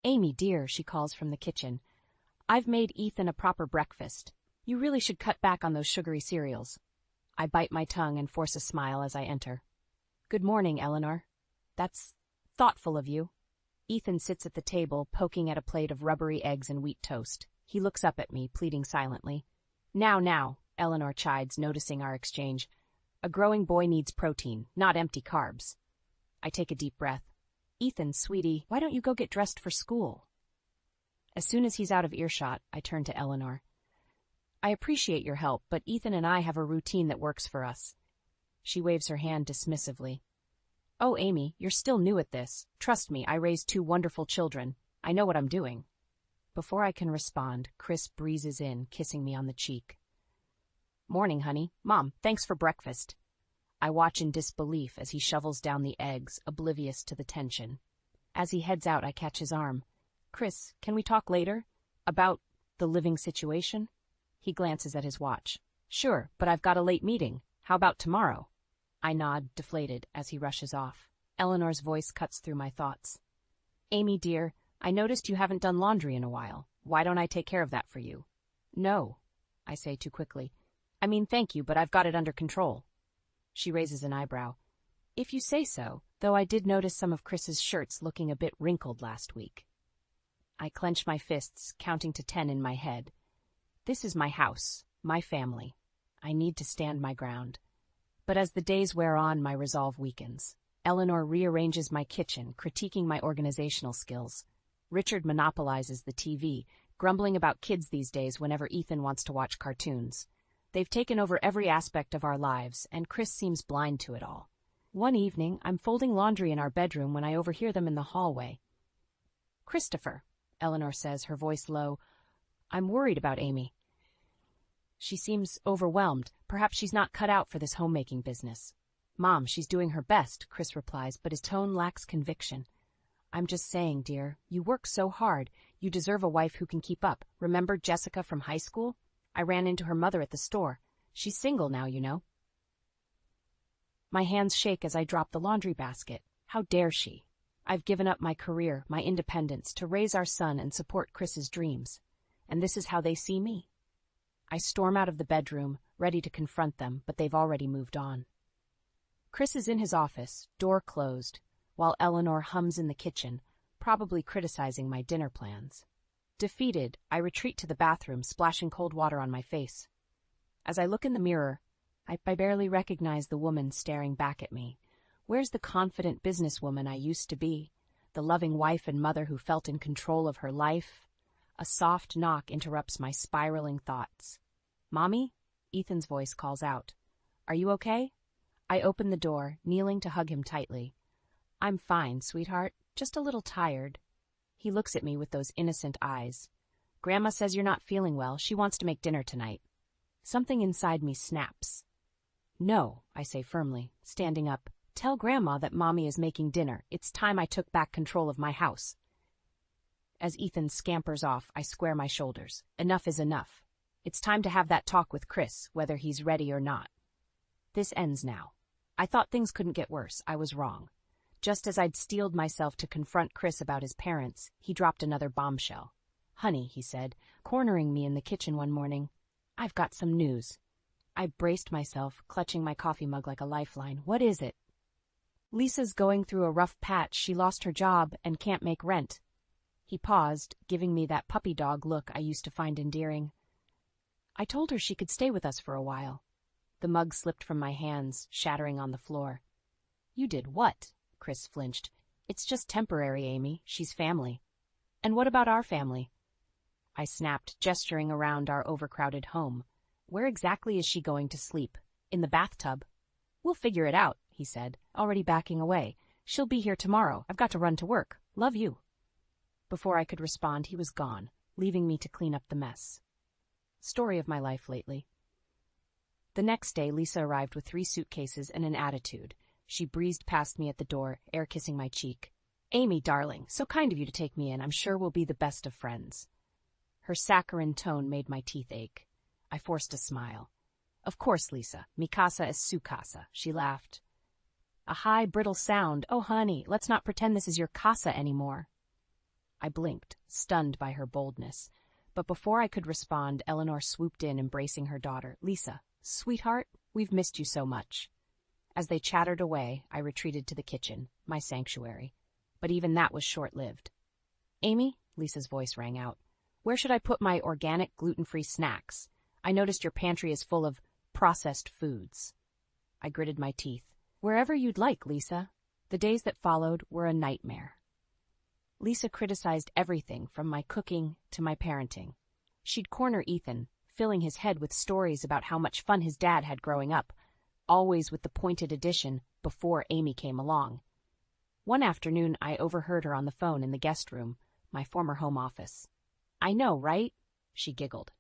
Amy, dear, she calls from the kitchen. I've made Ethan a proper breakfast. You really should cut back on those sugary cereals. I bite my tongue and force a smile as I enter. Good morning, Eleanor. That's thoughtful of you. Ethan sits at the table, poking at a plate of rubbery eggs and wheat toast. He looks up at me, pleading silently. Now, Eleanor chides, noticing our exchange. A growing boy needs protein, not empty carbs. I take a deep breath. Ethan, sweetie, why don't you go get dressed for school? As soon as he's out of earshot, I turn to Eleanor. I appreciate your help, but Ethan and I have a routine that works for us. She waves her hand dismissively. Oh, Amy, you're still new at this. Trust me, I raised 2 wonderful children. I know what I'm doing. Before I can respond, Chris breezes in, kissing me on the cheek. Morning, honey. Mom, thanks for breakfast. I watch in disbelief as he shovels down the eggs, oblivious to the tension. As he heads out, I catch his arm. Chris, can we talk later? About the living situation? He glances at his watch. Sure, but I've got a late meeting. How about tomorrow? I nod, deflated, as he rushes off. Eleanor's voice cuts through my thoughts. Amy, dear, I noticed you haven't done laundry in a while. Why don't I take care of that for you? No, I say too quickly. I mean, thank you, but I've got it under control. She raises an eyebrow. If you say so, though I did notice some of Chris's shirts looking a bit wrinkled last week. I clench my fists, counting to 10 in my head. This is my house, my family. I need to stand my ground. But as the days wear on, my resolve weakens. Eleanor rearranges my kitchen, critiquing my organizational skills. Richard monopolizes the TV, grumbling about kids these days whenever Ethan wants to watch cartoons. They've taken over every aspect of our lives, and Chris seems blind to it all. One evening, I'm folding laundry in our bedroom when I overhear them in the hallway. Christopher, Eleanor says, her voice low, I'm worried about Amy. She seems overwhelmed. Perhaps she's not cut out for this homemaking business. Mom, she's doing her best, Chris replies, but his tone lacks conviction. I'm just saying, dear, you work so hard. You deserve a wife who can keep up. Remember Jessica from high school? I ran into her mother at the store. She's single now, you know. My hands shake as I drop the laundry basket. How dare she? I've given up my career, my independence, to raise our son and support Chris's dreams. And this is how they see me. I storm out of the bedroom, ready to confront them, but they've already moved on. Chris is in his office, door closed, while Eleanor hums in the kitchen, probably criticizing my dinner plans. Defeated, I retreat to the bathroom, splashing cold water on my face. As I look in the mirror, I barely recognize the woman staring back at me. Where's the confident businesswoman I used to be? The loving wife and mother who felt in control of her life? A soft knock interrupts my spiraling thoughts. "Mommy?" Ethan's voice calls out. "Are you okay?" I open the door, kneeling to hug him tightly. "I'm fine, sweetheart. Just a little tired." He looks at me with those innocent eyes. "Grandma says you're not feeling well. She wants to make dinner tonight." Something inside me snaps. "No," I say firmly, standing up. "Tell Grandma that Mommy is making dinner. It's time I took back control of my house." As Ethan scampers off, I square my shoulders. Enough is enough. It's time to have that talk with Chris, whether he's ready or not. This ends now. I thought things couldn't get worse. I was wrong. Just as I'd steeled myself to confront Chris about his parents, he dropped another bombshell. "Honey," he said, cornering me in the kitchen one morning, "I've got some news." I braced myself, clutching my coffee mug like a lifeline. "What is it?" "Lisa's going through a rough patch. She lost her job and can't make rent." He paused, giving me that puppy dog look I used to find endearing. "I told her she could stay with us for a while." The mug slipped from my hands, shattering on the floor. "You did what?" Chris flinched. "It's just temporary, Amy. She's family." "And what about our family?" I snapped, gesturing around our overcrowded home. "Where exactly is she going to sleep? In the bathtub?" "We'll figure it out," he said, already backing away. "She'll be here tomorrow. I've got to run to work. Love you." Before I could respond, he was gone, leaving me to clean up the mess. Story of my life lately. The next day, Lisa arrived with 3 suitcases and an attitude. She breezed past me at the door, air-kissing my cheek. "Amy, darling, so kind of you to take me in. I'm sure we'll be the best of friends." Her saccharine tone made my teeth ache. I forced a smile. "Of course, Lisa. Mi casa es su casa," she laughed. A high, brittle sound. "Oh, honey, let's not pretend this is your casa anymore." I blinked, stunned by her boldness. But before I could respond, Eleanor swooped in, embracing her daughter. "Lisa, sweetheart, we've missed you so much." As they chattered away, I retreated to the kitchen, my sanctuary. But even that was short-lived. "Amy," Lisa's voice rang out, "where should I put my organic, gluten-free snacks? I noticed your pantry is full of processed foods." I gritted my teeth. "Wherever you'd like, Lisa." The days that followed were a nightmare. Lisa criticized everything from my cooking to my parenting. She'd corner Ethan, filling his head with stories about how much fun his dad had growing up, always with the pointed addition, "before Amy came along." One afternoon, I overheard her on the phone in the guest room, my former home office. "I know, right?" she giggled.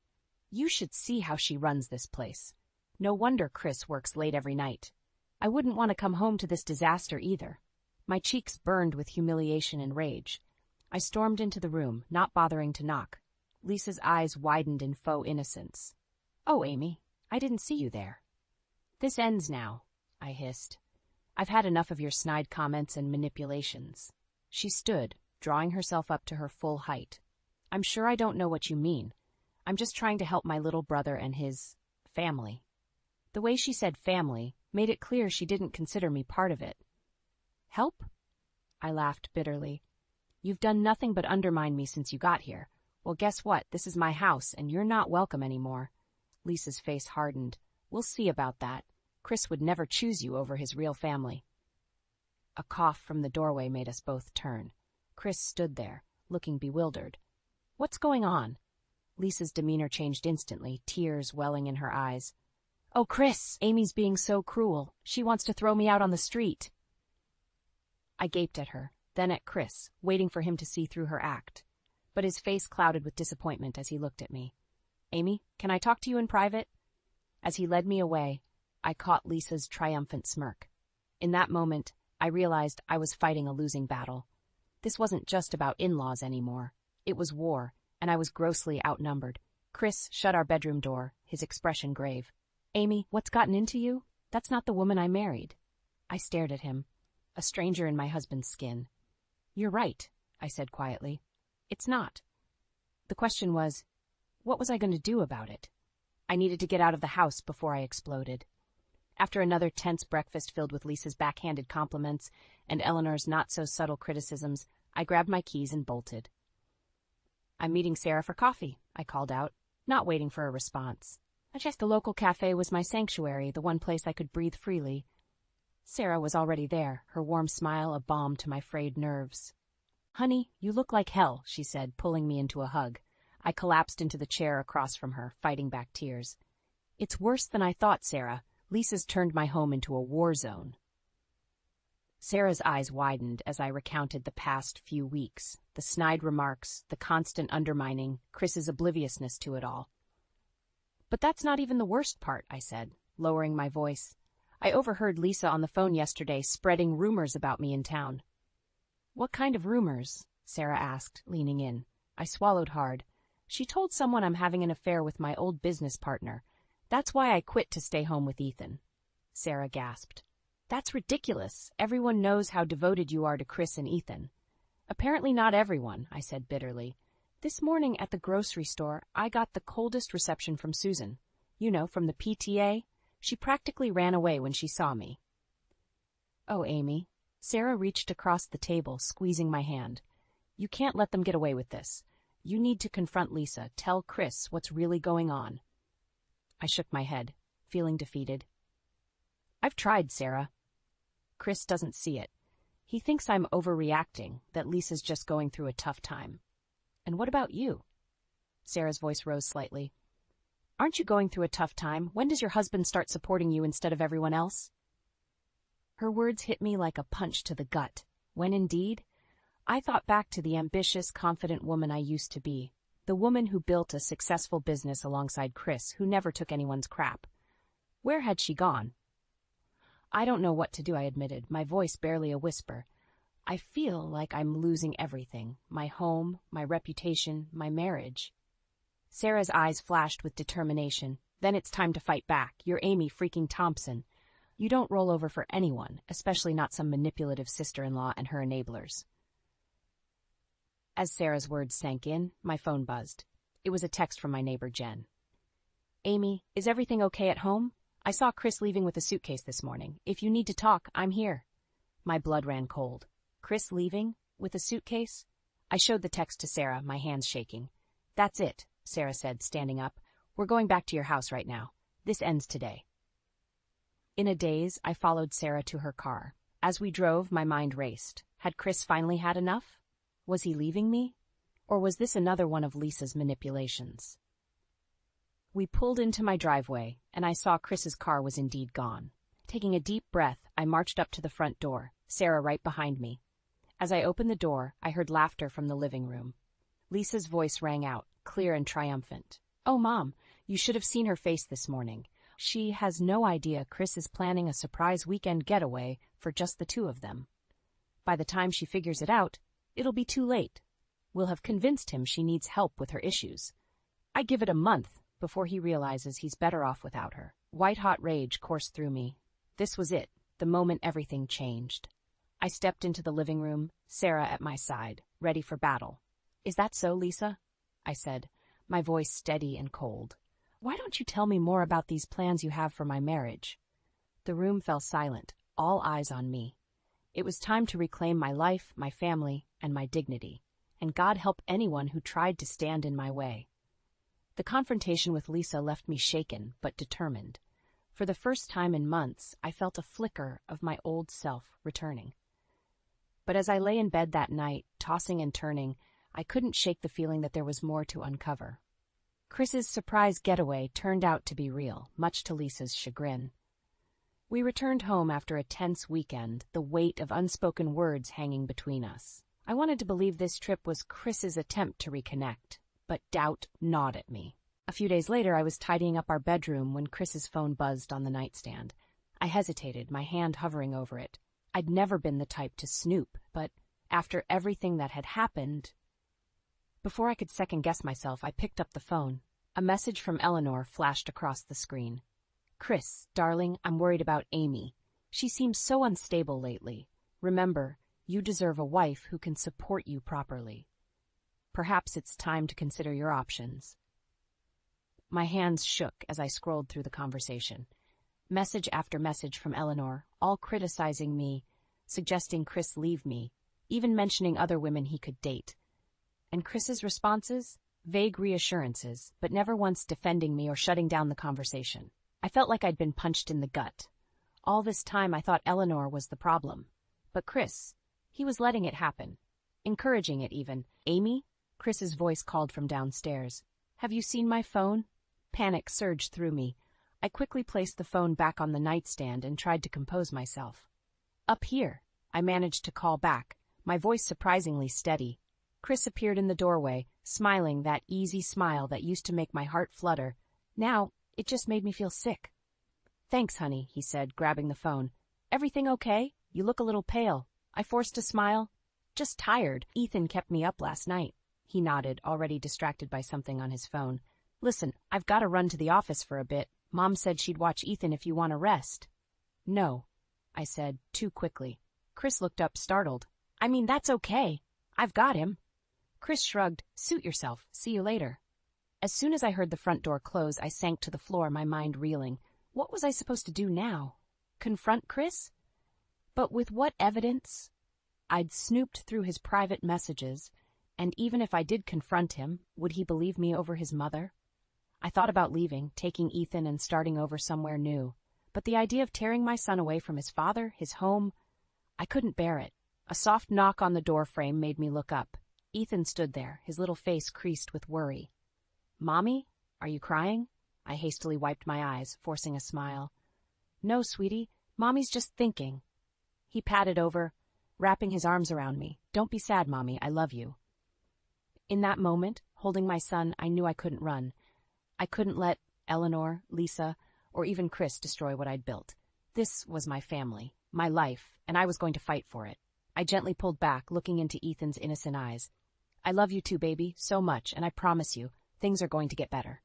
"You should see how she runs this place. No wonder Chris works late every night. I wouldn't want to come home to this disaster either." My cheeks burned with humiliation and rage. I stormed into the room, not bothering to knock. Lisa's eyes widened in faux innocence. "Oh, Amy, I didn't see you there." "This ends now," I hissed. "I've had enough of your snide comments and manipulations." She stood, drawing herself up to her full height. "I'm sure I don't know what you mean. I'm just trying to help my little brother and his family." The way she said family made it clear she didn't consider me part of it. "Help?" I laughed bitterly. "You've done nothing but undermine me since you got here. Well, guess what? This is my house, and you're not welcome anymore." Lisa's face hardened. "We'll see about that. Chris would never choose you over his real family." A cough from the doorway made us both turn. Chris stood there, looking bewildered. "What's going on?" Lisa's demeanor changed instantly, tears welling in her eyes. "Oh, Chris, Amy's being so cruel. She wants to throw me out on the street." I gaped at her, then at Chris, waiting for him to see through her act. But his face clouded with disappointment as he looked at me. "Amy, can I talk to you in private?" As he led me away, I caught Lisa's triumphant smirk. In that moment, I realized I was fighting a losing battle. This wasn't just about in-laws anymore. It was war, and I was grossly outnumbered. Chris shut our bedroom door, his expression grave. "Amy, what's gotten into you? That's not the woman I married." I stared at him, a stranger in my husband's skin. "You're right," I said quietly. "It's not." The question was, what was I going to do about it? I needed to get out of the house before I exploded. After another tense breakfast filled with Lisa's backhanded compliments and Eleanor's not-so-subtle criticisms, I grabbed my keys and bolted. "I'm meeting Sarah for coffee," I called out, not waiting for a response. The local cafe was my sanctuary, the one place I could breathe freely. Sarah was already there, her warm smile a balm to my frayed nerves. "Honey, you look like hell," she said, pulling me into a hug. I collapsed into the chair across from her, fighting back tears. "It's worse than I thought, Sarah. Lisa's turned my home into a war zone." Sarah's eyes widened as I recounted the past few weeks, the snide remarks, the constant undermining, Chris's obliviousness to it all. "But that's not even the worst part," I said, lowering my voice. "I overheard Lisa on the phone yesterday spreading rumors about me in town." "What kind of rumors?" Sarah asked, leaning in. I swallowed hard. "She told someone I'm having an affair with my old business partner. That's why I quit to stay home with Ethan." Sarah gasped. "That's ridiculous. Everyone knows how devoted you are to Chris and Ethan." "Apparently not everyone," I said bitterly. "This morning at the grocery store, I got the coldest reception from Susan. You know, from the PTA. She practically ran away when she saw me." "Oh, Amy." Sarah reached across the table, squeezing my hand. "You can't let them get away with this. You need to confront Lisa, tell Chris what's really going on." I shook my head, feeling defeated. "I've tried, Sarah." "Chris doesn't see it. He thinks I'm overreacting, that Lisa's just going through a tough time." "And what about you?" Sarah's voice rose slightly. "Aren't you going through a tough time? When does your husband start supporting you instead of everyone else?" Her words hit me like a punch to the gut. When indeed? I thought back to the ambitious, confident woman I used to be. The woman who built a successful business alongside Chris, who never took anyone's crap. Where had she gone? "I don't know what to do," I admitted, my voice barely a whisper. "I feel like I'm losing everything. My home, my reputation, my marriage." Sarah's eyes flashed with determination. "Then it's time to fight back. You're Amy freaking Thompson. You don't roll over for anyone, especially not some manipulative sister-in-law and her enablers." As Sarah's words sank in, my phone buzzed. It was a text from my neighbor, Jen. "Amy, is everything okay at home? I saw Chris leaving with a suitcase this morning. If you need to talk, I'm here." My blood ran cold. Chris leaving? With a suitcase? I showed the text to Sarah, my hands shaking. "That's it," Sarah said, standing up. "We're going back to your house right now. This ends today." In a daze, I followed Sarah to her car. As we drove, my mind raced. Had Chris finally had enough? Was he leaving me? Or was this another one of Lisa's manipulations? We pulled into my driveway, and I saw Chris's car was indeed gone. Taking a deep breath, I marched up to the front door, Sarah right behind me. As I opened the door, I heard laughter from the living room. Lisa's voice rang out, clear and triumphant. "Oh, Mom, you should have seen her face this morning. She has no idea Chris is planning a surprise weekend getaway for just the two of them. By the time she figures it out, it'll be too late. We'll have convinced him she needs help with her issues. I give it a month before he realizes he's better off without her." White-hot rage coursed through me. This was it, the moment everything changed. I stepped into the living room, Sarah at my side, ready for battle. "Is that so, Lisa?" I said, my voice steady and cold. "Why don't you tell me more about these plans you have for my marriage?" The room fell silent, all eyes on me. It was time to reclaim my life, my family, and my dignity, and God help anyone who tried to stand in my way. The confrontation with Lisa left me shaken, but determined. For the first time in months, I felt a flicker of my old self returning. But as I lay in bed that night, tossing and turning, I couldn't shake the feeling that there was more to uncover. Chris's surprise getaway turned out to be real, much to Lisa's chagrin. We returned home after a tense weekend, the weight of unspoken words hanging between us. I wanted to believe this trip was Chris's attempt to reconnect, but doubt gnawed at me. A few days later, I was tidying up our bedroom when Chris's phone buzzed on the nightstand. I hesitated, my hand hovering over it. I'd never been the type to snoop, but after everything that had happened. Before I could second-guess myself, I picked up the phone. A message from Eleanor flashed across the screen. "Chris, darling, I'm worried about Amy. She seems so unstable lately. Remember, you deserve a wife who can support you properly. Perhaps it's time to consider your options." My hands shook as I scrolled through the conversation. Message after message from Eleanor, all criticizing me, suggesting Chris leave me, even mentioning other women he could date. And Chris's responses? Vague reassurances, but never once defending me or shutting down the conversation. I felt like I'd been punched in the gut. All this time I thought Eleanor was the problem. But Chris, he was letting it happen. Encouraging it even. "Amy?" Chris's voice called from downstairs. "Have you seen my phone?" Panic surged through me. I quickly placed the phone back on the nightstand and tried to compose myself. "Up here," I managed to call back, my voice surprisingly steady. Chris appeared in the doorway, smiling that easy smile that used to make my heart flutter. Now, it just made me feel sick. "Thanks, honey," he said, grabbing the phone. "Everything okay? You look a little pale." I forced a smile. "Just tired. Ethan kept me up last night." He nodded, already distracted by something on his phone. "Listen, I've got to run to the office for a bit. Mom said she'd watch Ethan if you want to rest." "No," I said, too quickly. Chris looked up, startled. "I mean, that's okay. I've got him." Chris shrugged. "Suit yourself. See you later." As soon as I heard the front door close, I sank to the floor, my mind reeling. What was I supposed to do now? Confront Chris? But with what evidence? I'd snooped through his private messages, and even if I did confront him, would he believe me over his mother? I thought about leaving, taking Ethan and starting over somewhere new. But the idea of tearing my son away from his father, his home, I couldn't bear it. A soft knock on the door frame made me look up. Ethan stood there, his little face creased with worry. "Mommy, are you crying?" I hastily wiped my eyes, forcing a smile. "No, sweetie, Mommy's just thinking." He patted over, wrapping his arms around me. "Don't be sad, Mommy, I love you." In that moment, holding my son, I knew I couldn't run. I couldn't let Eleanor, Lisa, or even Chris destroy what I'd built. This was my family, my life, and I was going to fight for it. I gently pulled back, looking into Ethan's innocent eyes. "I love you too, baby, so much, and I promise you, things are going to get better."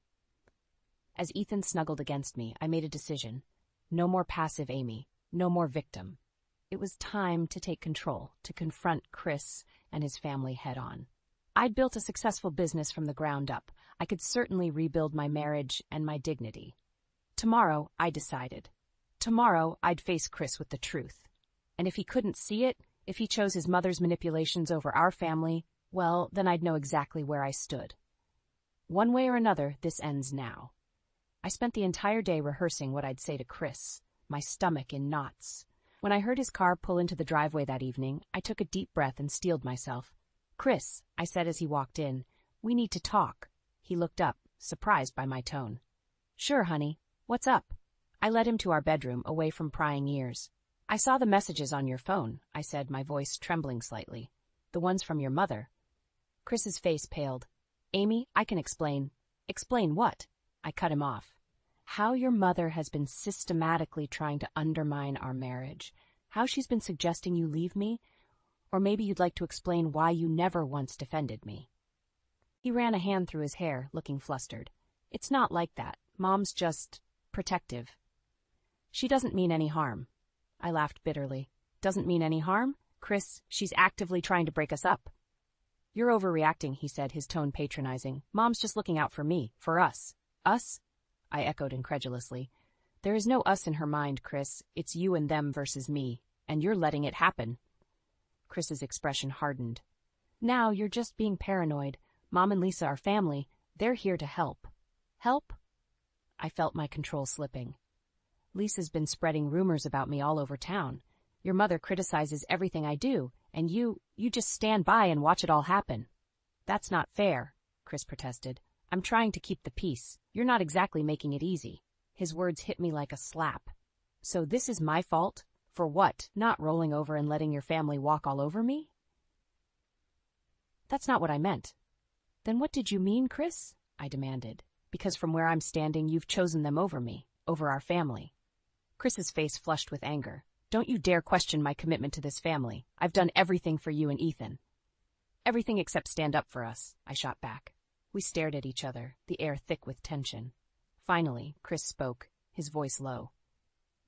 As Ethan snuggled against me, I made a decision. No more passive Amy, no more victim. It was time to take control, to confront Chris and his family head-on. I'd built a successful business from the ground up. I could certainly rebuild my marriage and my dignity. Tomorrow, I decided. Tomorrow, I'd face Chris with the truth. And if he couldn't see it, if he chose his mother's manipulations over our family, well, then I'd know exactly where I stood. One way or another, this ends now. I spent the entire day rehearsing what I'd say to Chris, my stomach in knots. When I heard his car pull into the driveway that evening, I took a deep breath and steeled myself. "Chris," I said as he walked in, "we need to talk." He looked up, surprised by my tone. "Sure, honey. What's up?" I led him to our bedroom, away from prying ears. "I saw the messages on your phone," I said, my voice trembling slightly. "The ones from your mother." Chris's face paled. "Amy, I can explain." "Explain what?" I cut him off. "How your mother has been systematically trying to undermine our marriage. How she's been suggesting you leave me. Or maybe you'd like to explain why you never once defended me." He ran a hand through his hair, looking flustered. "It's not like that. Mom's just protective." "She doesn't mean any harm." I laughed bitterly. "Doesn't mean any harm? Chris, she's actively trying to break us up." "You're overreacting," he said, his tone patronizing. "Mom's just looking out for me, for us." "Us?" I echoed incredulously. "There is no us in her mind, Chris. It's you and them versus me, and you're letting it happen." Chris's expression hardened. "Now you're just being paranoid. Mom and Lisa are family. They're here to help." "Help?" I felt my control slipping. "Lisa's been spreading rumors about me all over town. Your mother criticizes everything I do, and you just stand by and watch it all happen." "That's not fair," Chris protested. "I'm trying to keep the peace. You're not exactly making it easy." His words hit me like a slap. "So this is my fault? For what? Not rolling over and letting your family walk all over me?" "That's not what I meant." "Then what did you mean, Chris?" I demanded. "Because from where I'm standing, you've chosen them over me, over our family." Chris's face flushed with anger. Don't you dare question my commitment to this family. I've done everything for you and Ethan. Everything except stand up for us, I shot back. We stared at each other, the air thick with tension. Finally, Chris spoke, his voice low.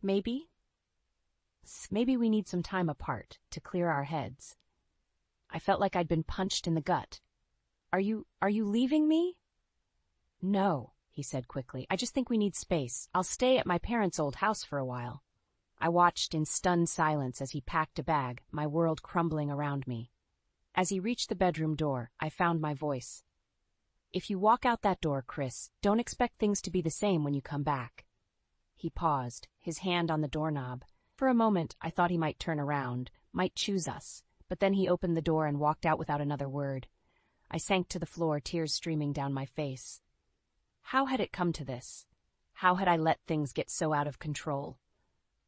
Maybe we need some time apart to clear our heads. I felt like I'd been punched in the gut. Are you leaving me? No, he said quickly. I just think we need space. I'll stay at my parents' old house for a while. I watched in stunned silence as he packed a bag, my world crumbling around me. As he reached the bedroom door, I found my voice. If you walk out that door, Chris, don't expect things to be the same when you come back. He paused, his hand on the doorknob. For a moment, I thought he might turn around, might choose us, but then he opened the door and walked out without another word. I sank to the floor, tears streaming down my face. How had it come to this? How had I let things get so out of control?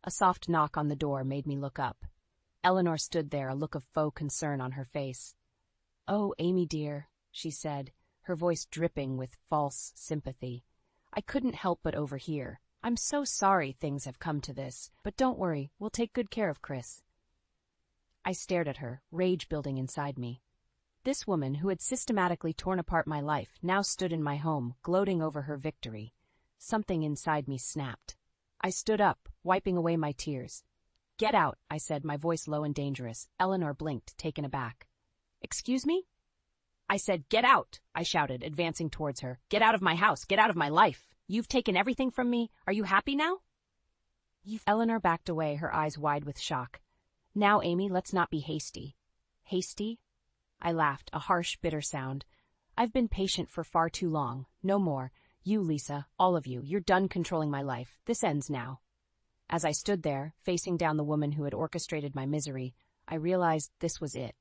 A soft knock on the door made me look up. Eleanor stood there, a look of faux concern on her face. "Oh, Amy dear," she said, her voice dripping with false sympathy. "I couldn't help but overhear. I'm so sorry things have come to this, but don't worry, we'll take good care of Chris." I stared at her, rage building inside me. This woman, who had systematically torn apart my life, now stood in my home, gloating over her victory. Something inside me snapped. I stood up, wiping away my tears. "Get out," I said, my voice low and dangerous. Eleanor blinked, taken aback. "Excuse me?" I said, "Get out," I shouted, advancing towards her. "Get out of my house. Get out of my life. You've taken everything from me. Are you happy now?" Eleanor backed away, her eyes wide with shock. "Now, Amy, let's not be hasty." Hasty? I laughed, a harsh, bitter sound. "I've been patient for far too long. No more. You, Lisa, all of you, you're done controlling my life. This ends now." As I stood there, facing down the woman who had orchestrated my misery, I realized this was it.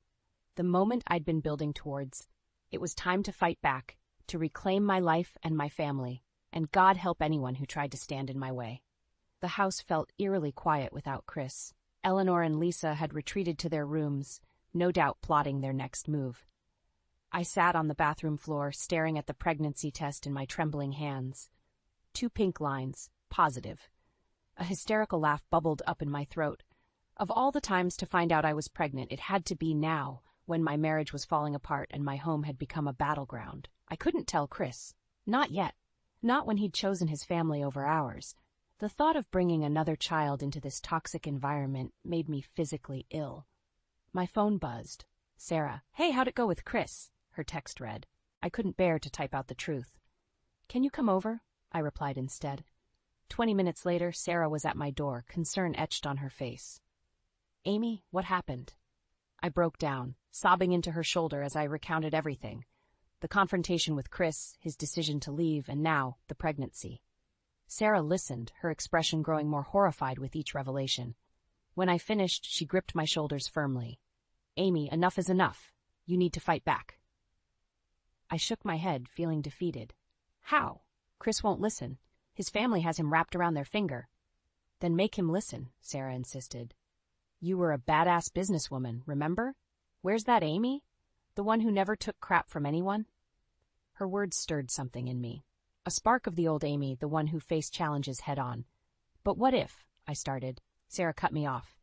The moment I'd been building towards. It was time to fight back, to reclaim my life and my family, and God help anyone who tried to stand in my way. The house felt eerily quiet without Chris. Eleanor and Lisa had retreated to their rooms, no doubt plotting their next move. I sat on the bathroom floor, staring at the pregnancy test in my trembling hands. 2 pink lines, positive. A hysterical laugh bubbled up in my throat. Of all the times to find out I was pregnant, it had to be now, when my marriage was falling apart and my home had become a battleground. I couldn't tell Chris. Not yet. Not when he'd chosen his family over ours. The thought of bringing another child into this toxic environment made me physically ill. My phone buzzed. "Sarah, hey, how'd it go with Chris?" her text read. I couldn't bear to type out the truth. "Can you come over?" I replied instead. 20 minutes later, Sarah was at my door, concern etched on her face. "Amy, what happened?" I broke down, sobbing into her shoulder as I recounted everything. The confrontation with Chris, his decision to leave, and now, the pregnancy. Sarah listened, her expression growing more horrified with each revelation. When I finished, she gripped my shoulders firmly. "Amy, enough is enough. You need to fight back." I shook my head, feeling defeated. "How? Chris won't listen. His family has him wrapped around their finger." "Then make him listen," Sarah insisted. "You were a badass businesswoman, remember? Where's that Amy? The one who never took crap from anyone?" Her words stirred something in me. A spark of the old Amy, the one who faced challenges head-on. "But what if?" I started. Sarah cut me off.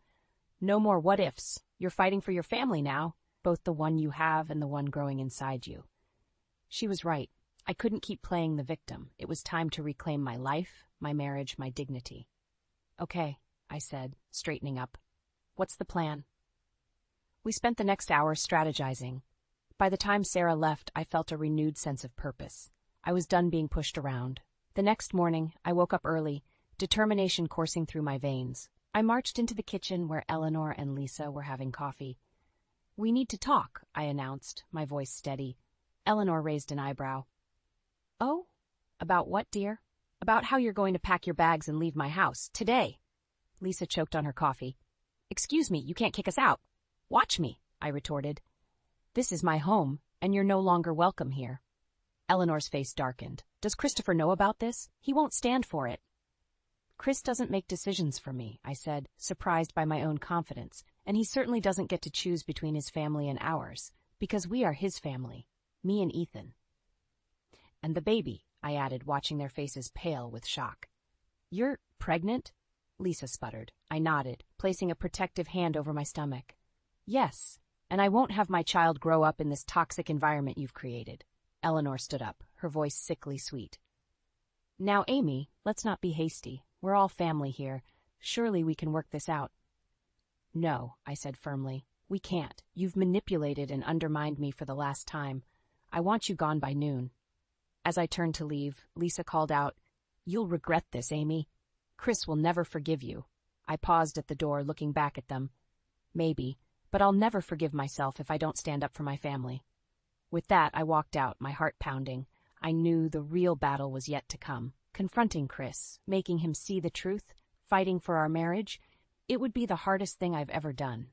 "No more what ifs. You're fighting for your family now, both the one you have and the one growing inside you." She was right. I couldn't keep playing the victim. It was time to reclaim my life, my marriage, my dignity. "Okay," I said, straightening up. "What's the plan?" We spent the next hour strategizing. By the time Sarah left, I felt a renewed sense of purpose. I was done being pushed around. The next morning, I woke up early, determination coursing through my veins. I marched into the kitchen where Eleanor and Lisa were having coffee. "We need to talk," I announced, my voice steady. Eleanor raised an eyebrow. "Oh? About what, dear?" "About how you're going to pack your bags and leave my house, today." Lisa choked on her coffee. "Excuse me, you can't kick us out." "Watch me," I retorted. "This is my home, and you're no longer welcome here." Eleanor's face darkened. "Does Christopher know about this? He won't stand for it." "Chris doesn't make decisions for me," I said, surprised by my own confidence, "and he certainly doesn't get to choose between his family and ours, because we are his family, me and Ethan." "And the baby," I added, watching their faces pale with shock. "You're pregnant?" Lisa sputtered. I nodded, placing a protective hand over my stomach. Yes, and I won't have my child grow up in this toxic environment you've created. Eleanor stood up, her voice sickly sweet. Now, Amy, let's not be hasty. We're all family here. Surely we can work this out. No, I said firmly. We can't. You've manipulated and undermined me for the last time. I want you gone by noon. As I turned to leave, Lisa called out, You'll regret this, Amy. Chris will never forgive you. I paused at the door, looking back at them. Maybe, but I'll never forgive myself if I don't stand up for my family. With that, I walked out, my heart pounding. I knew the real battle was yet to come. Confronting Chris, making him see the truth, fighting for our marriage, it would be the hardest thing I've ever done.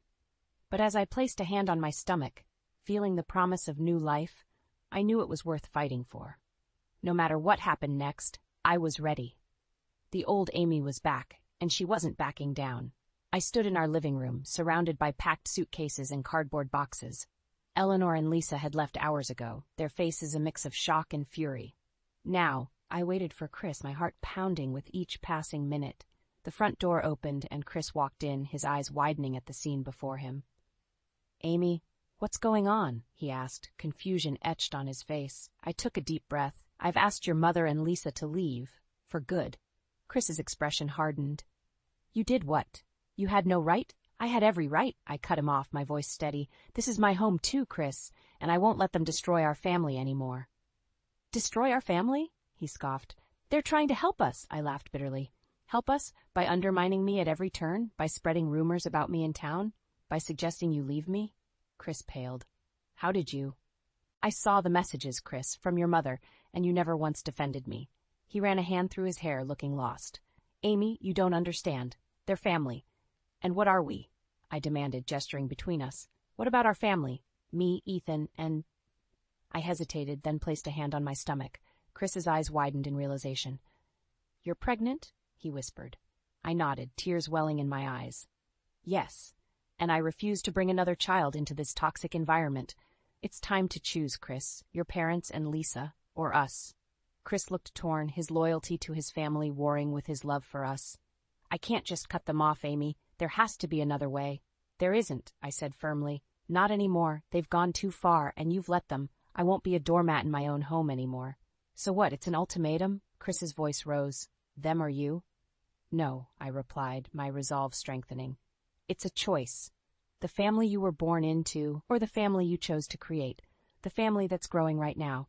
But as I placed a hand on my stomach, feeling the promise of new life, I knew it was worth fighting for. No matter what happened next, I was ready. The old Amy was back, and she wasn't backing down. I stood in our living room, surrounded by packed suitcases and cardboard boxes. Eleanor and Lisa had left hours ago, their faces a mix of shock and fury. Now, I waited for Chris, my heart pounding with each passing minute. The front door opened, and Chris walked in, his eyes widening at the scene before him. Amy, what's going on? He asked, confusion etched on his face. I took a deep breath. I've asked your mother and Lisa to leave. For good. Chris's expression hardened. You did what? You had no right? I had every right. I cut him off, my voice steady. This is my home too, Chris, and I won't let them destroy our family anymore. Destroy our family? He scoffed. They're trying to help us, I laughed bitterly. Help us? By undermining me at every turn? By spreading rumors about me in town? By suggesting you leave me? Chris paled. How did you? I saw the messages, Chris, from your mother, and you never once defended me. He ran a hand through his hair, looking lost. Amy, you don't understand. They're family. And what are we? I demanded, gesturing between us. What about our family? Me, Ethan, and... I hesitated, then placed a hand on my stomach. Chris's eyes widened in realization. You're pregnant? He whispered. I nodded, tears welling in my eyes. Yes, and I refuse to bring another child into this toxic environment. It's time to choose, Chris, your parents and Lisa, or us. Chris looked torn, his loyalty to his family warring with his love for us. I can't just cut them off, Amy. There has to be another way. There isn't, I said firmly. Not anymore. They've gone too far, and you've let them. I won't be a doormat in my own home anymore. So what, it's an ultimatum? Chris's voice rose. Them or you? No, I replied, my resolve strengthening. It's a choice. The family you were born into, or the family you chose to create. The family that's growing right now.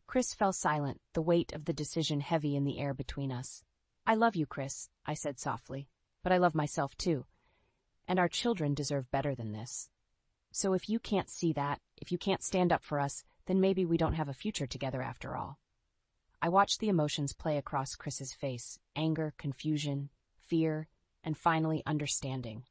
Chris fell silent, the weight of the decision heavy in the air between us. I love you, Chris, I said softly, but I love myself too. And our children deserve better than this. So if you can't see that, if you can't stand up for us, then maybe we don't have a future together after all. I watched the emotions play across Chris's face, anger, confusion, fear, and finally understanding.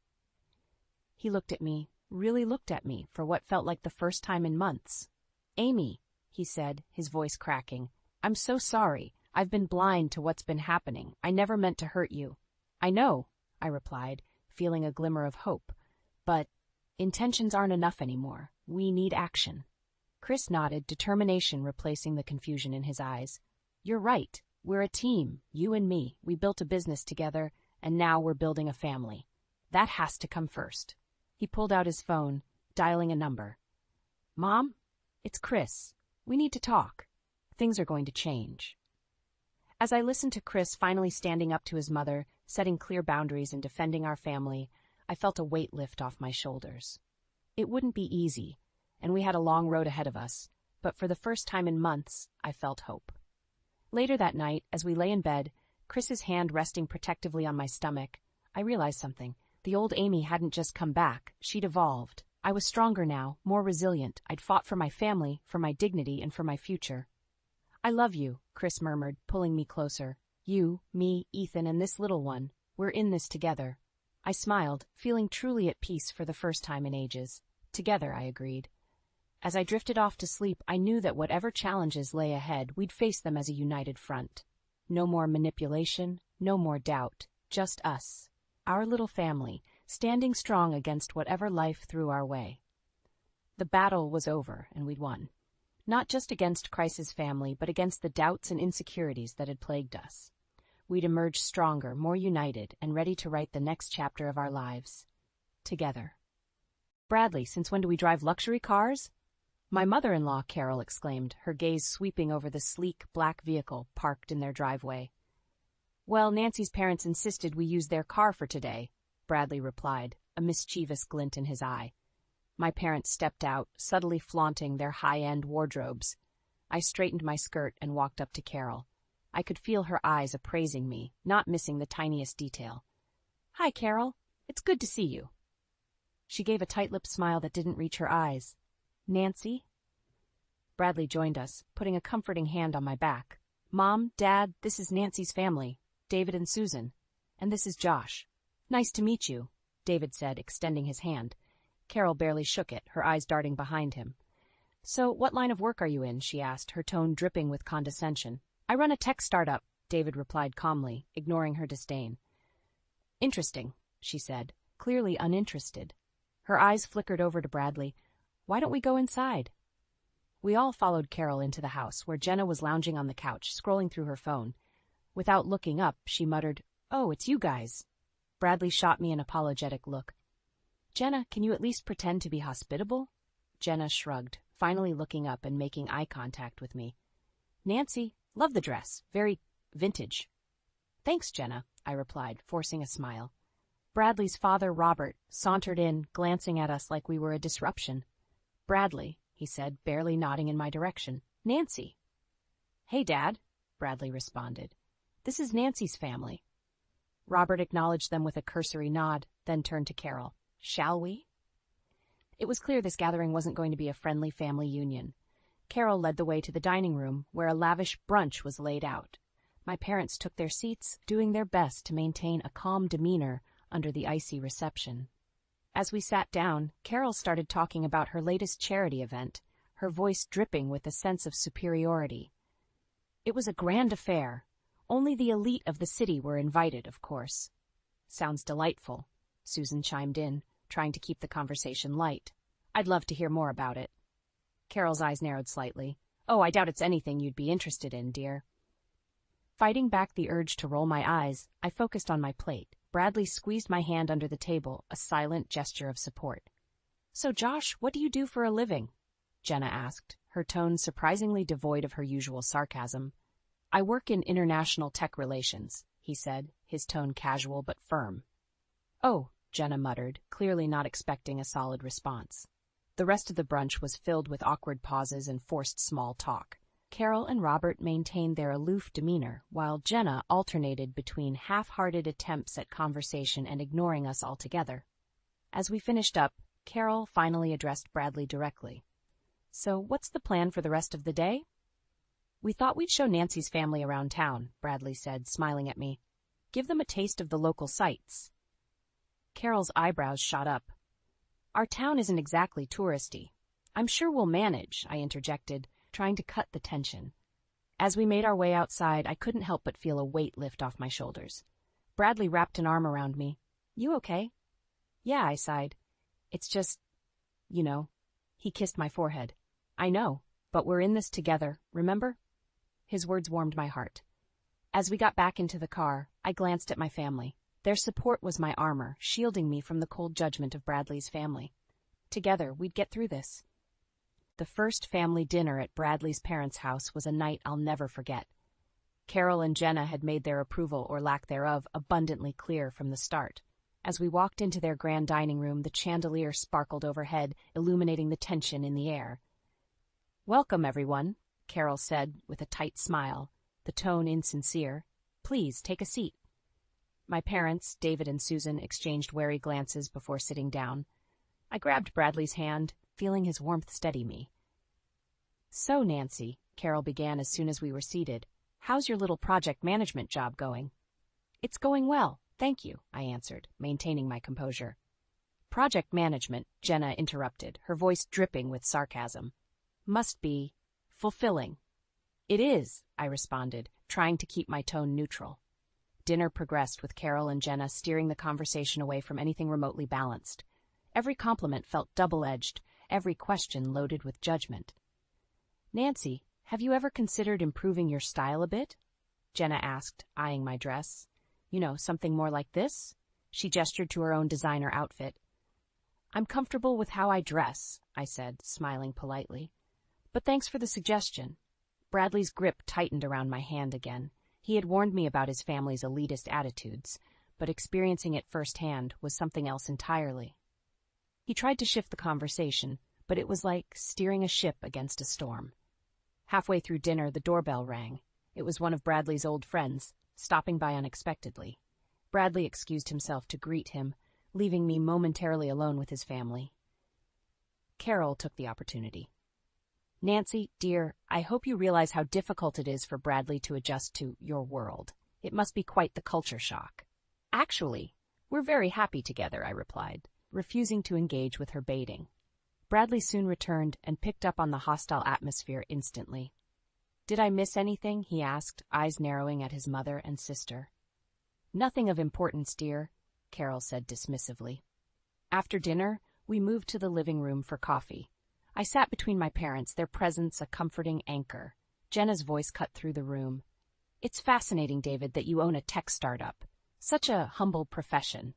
He looked at me, really looked at me, for what felt like the first time in months. Amy, he said, his voice cracking, I'm so sorry. I've been blind to what's been happening. I never meant to hurt you. I know, I replied, feeling a glimmer of hope. But intentions aren't enough anymore. We need action. Chris nodded, determination replacing the confusion in his eyes. You're right. We're a team, you and me. We built a business together, and now we're building a family. That has to come first. He pulled out his phone, dialing a number. Mom? It's Chris. We need to talk. Things are going to change. As I listened to Chris finally standing up to his mother, setting clear boundaries and defending our family, I felt a weight lift off my shoulders. It wouldn't be easy, and we had a long road ahead of us, but for the first time in months, I felt hope. Later that night, as we lay in bed, Chris's hand resting protectively on my stomach, I realized something. The old Amy hadn't just come back, she'd evolved. I was stronger now, more resilient. I'd fought for my family, for my dignity, and for my future. I love you, Chris murmured, pulling me closer. You, me, Ethan, and this little one. We're in this together. I smiled, feeling truly at peace for the first time in ages. Together, I agreed. As I drifted off to sleep, I knew that whatever challenges lay ahead, we'd face them as a united front. No more manipulation, no more doubt, just us. Our little family, standing strong against whatever life threw our way. The battle was over, and we'd won. Not just against Chris's family, but against the doubts and insecurities that had plagued us. we'd emerge stronger, more united, and ready to write the next chapter of our lives. Together. Bradley, since when do we drive luxury cars? My mother-in-law, Carol exclaimed, her gaze sweeping over the sleek, black vehicle parked in their driveway. Well, Nancy's parents insisted we use their car for today, Bradley replied, a mischievous glint in his eye. My parents stepped out, subtly flaunting their high-end wardrobes. I straightened my skirt and walked up to Carol. I could feel her eyes appraising me, not missing the tiniest detail. Hi, Carol. It's good to see you. She gave a tight-lipped smile that didn't reach her eyes. Nancy? Bradley joined us, putting a comforting hand on my back. Mom, Dad, this is Nancy's family, David and Susan. And this is Josh. Nice to meet you, David said, extending his hand. Carol barely shook it, her eyes darting behind him. So, what line of work are you in? She asked, her tone dripping with condescension. I run a tech startup, David replied calmly, ignoring her disdain. Interesting, she said, clearly uninterested. Her eyes flickered over to Bradley. Why don't we go inside? We all followed Carol into the house, where Jenna was lounging on the couch, scrolling through her phone. Without looking up, she muttered, Oh, it's you guys. Bradley shot me an apologetic look. Jenna, can you at least pretend to be hospitable? Jenna shrugged, finally looking up and making eye contact with me. Nancy, love the dress. Very vintage. Thanks, Jenna, I replied, forcing a smile. Bradley's father, Robert, sauntered in, glancing at us like we were a disruption. Bradley, he said, barely nodding in my direction. Nancy. Hey, Dad, Bradley responded. This is Nancy's family. Robert acknowledged them with a cursory nod, then turned to Carol. Shall we? It was clear this gathering wasn't going to be a friendly family union. Carol led the way to the dining room, where a lavish brunch was laid out. My parents took their seats, doing their best to maintain a calm demeanor under the icy reception. As we sat down, Carol started talking about her latest charity event, her voice dripping with a sense of superiority. It was a grand affair. Only the elite of the city were invited, of course. Sounds delightful, Susan chimed in, trying to keep the conversation light. I'd love to hear more about it. Carol's eyes narrowed slightly. Oh, I doubt it's anything you'd be interested in, dear. Fighting back the urge to roll my eyes, I focused on my plate. Bradley squeezed my hand under the table, a silent gesture of support. So, Josh, what do you do for a living? Jenna asked, her tone surprisingly devoid of her usual sarcasm. I work in international tech relations, he said, his tone casual but firm. Oh, Jenna muttered, clearly not expecting a solid response. The rest of the brunch was filled with awkward pauses and forced small talk. Carol and Robert maintained their aloof demeanor, while Jenna alternated between half-hearted attempts at conversation and ignoring us altogether. As we finished up, Carol finally addressed Bradley directly. So, what's the plan for the rest of the day? We thought we'd show Nancy's family around town, Bradley said, smiling at me. Give them a taste of the local sights. Carol's eyebrows shot up. Our town isn't exactly touristy. I'm sure we'll manage, I interjected, trying to cut the tension. As we made our way outside, I couldn't help but feel a weight lift off my shoulders. Bradley wrapped an arm around me. You okay? Yeah, I sighed. It's just, He kissed my forehead. I know, but we're in this together, remember? His words warmed my heart. As we got back into the car, I glanced at my family. Their support was my armor, shielding me from the cold judgment of Bradley's family. Together, we'd get through this. The first family dinner at Bradley's parents' house was a night I'll never forget. Carol and Jenna had made their approval or lack thereof abundantly clear from the start. As we walked into their grand dining room, the chandelier sparkled overhead, illuminating the tension in the air. Welcome, everyone, Carol said with a tight smile, the tone insincere. Please, take a seat. My parents, David and Susan, exchanged wary glances before sitting down. I grabbed Bradley's hand, feeling his warmth steady me. So, Nancy, Carol began as soon as we were seated, how's your little project management job going? It's going well, thank you, I answered, maintaining my composure. Project management, Jenna interrupted, her voice dripping with sarcasm. Must be fulfilling. It is, I responded, trying to keep my tone neutral. Dinner progressed with Carol and Jenna steering the conversation away from anything remotely balanced. Every compliment felt double-edged, every question loaded with judgment. Nancy, have you ever considered improving your style a bit? Jenna asked, eyeing my dress. You know, something more like this? She gestured to her own designer outfit. I'm comfortable with how I dress, I said, smiling politely. But thanks for the suggestion. Bradley's grip tightened around my hand again. He had warned me about his family's elitist attitudes, but experiencing it firsthand was something else entirely. He tried to shift the conversation, but it was like steering a ship against a storm. Halfway through dinner, the doorbell rang. It was one of Bradley's old friends, stopping by unexpectedly. Bradley excused himself to greet him, leaving me momentarily alone with his family. Carol took the opportunity. Nancy, dear, I hope you realize how difficult it is for Bradley to adjust to your world. It must be quite the culture shock. Actually, we're very happy together, I replied, refusing to engage with her baiting. Bradley soon returned and picked up on the hostile atmosphere instantly. Did I miss anything? He asked, eyes narrowing at his mother and sister. Nothing of importance, dear, Carol said dismissively. After dinner, we moved to the living room for coffee. I sat between my parents, their presence a comforting anchor. Jenna's voice cut through the room. It's fascinating, David, that you own a tech startup. Such a humble profession.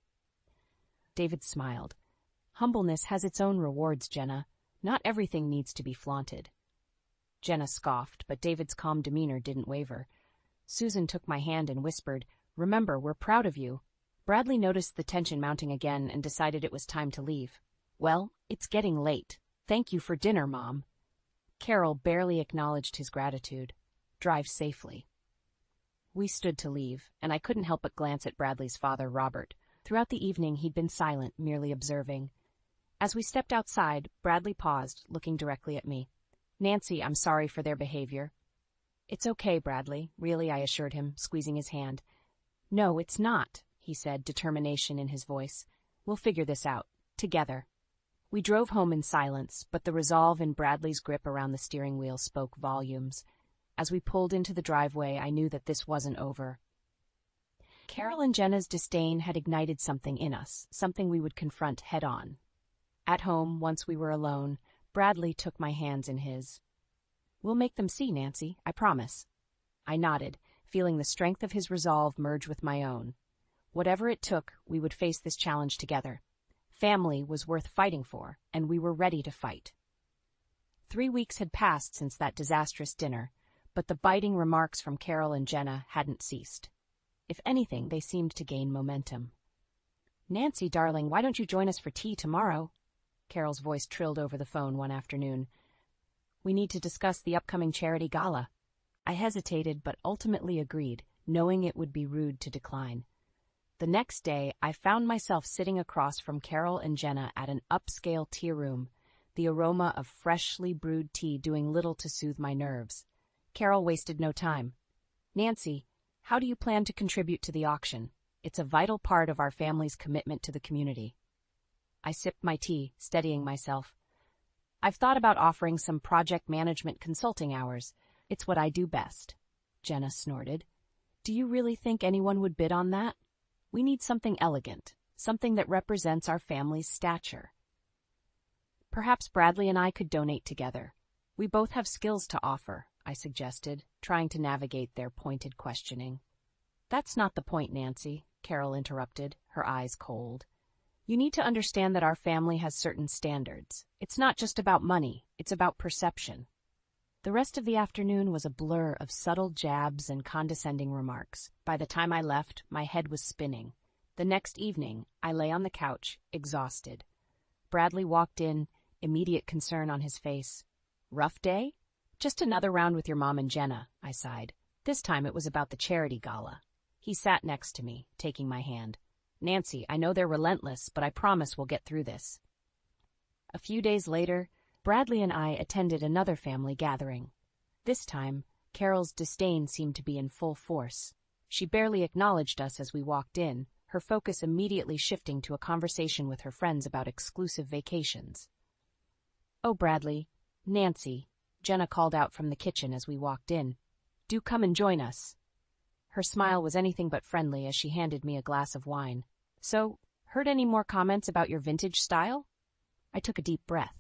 David smiled. Humbleness has its own rewards, Jenna. Not everything needs to be flaunted. Jenna scoffed, but David's calm demeanor didn't waver. Susan took my hand and whispered, Remember, we're proud of you. Bradley noticed the tension mounting again and decided it was time to leave. Well, it's getting late. Thank you for dinner, Mom. Carol barely acknowledged his gratitude. Drive safely. We stood to leave, and I couldn't help but glance at Bradley's father, Robert. Throughout the evening, he'd been silent, merely observing. As we stepped outside, Bradley paused, looking directly at me. Nancy, I'm sorry for their behavior. It's okay, Bradley, really, I assured him, squeezing his hand. No, it's not, he said, determination in his voice. We'll figure this out. Together. We drove home in silence, but the resolve in Bradley's grip around the steering wheel spoke volumes. As we pulled into the driveway, I knew that this wasn't over. Carol and Jenna's disdain had ignited something in us, something we would confront head-on. At home, once we were alone, Bradley took my hands in his. We'll make them see, Nancy, I promise. I nodded, feeling the strength of his resolve merge with my own. Whatever it took, we would face this challenge together. Family was worth fighting for, and we were ready to fight. 3 weeks had passed since that disastrous dinner, but the biting remarks from Carol and Jenna hadn't ceased. If anything, they seemed to gain momentum. Nancy, darling, why don't you join us for tea tomorrow? Carol's voice trilled over the phone one afternoon. We need to discuss the upcoming charity gala. I hesitated, but ultimately agreed, knowing it would be rude to decline. The next day, I found myself sitting across from Carol and Jenna at an upscale tea room, the aroma of freshly brewed tea doing little to soothe my nerves. Carol wasted no time. Nancy, how do you plan to contribute to the auction? It's a vital part of our family's commitment to the community. I sipped my tea, steadying myself. I've thought about offering some project management consulting hours. It's what I do best. Jenna snorted. Do you really think anyone would bid on that? We need something elegant, something that represents our family's stature. Perhaps Bradley and I could donate together. We both have skills to offer, I suggested, trying to navigate their pointed questioning. That's not the point, Nancy, Carol interrupted, her eyes cold. You need to understand that our family has certain standards. It's not just about money, it's about perception. The rest of the afternoon was a blur of subtle jabs and condescending remarks. By the time I left, my head was spinning. The next evening, I lay on the couch, exhausted. Bradley walked in, immediate concern on his face. Rough day? Just another round with your mom and Jenna, I sighed. This time it was about the charity gala. He sat next to me, taking my hand. Nancy, I know they're relentless, but I promise we'll get through this. A few days later, Bradley and I attended another family gathering. This time, Carol's disdain seemed to be in full force. She barely acknowledged us as we walked in, her focus immediately shifting to a conversation with her friends about exclusive vacations. Oh, Bradley, Nancy, Jenna called out from the kitchen as we walked in. Do come and join us. Her smile was anything but friendly as she handed me a glass of wine. So, heard any more comments about your vintage style? I took a deep breath.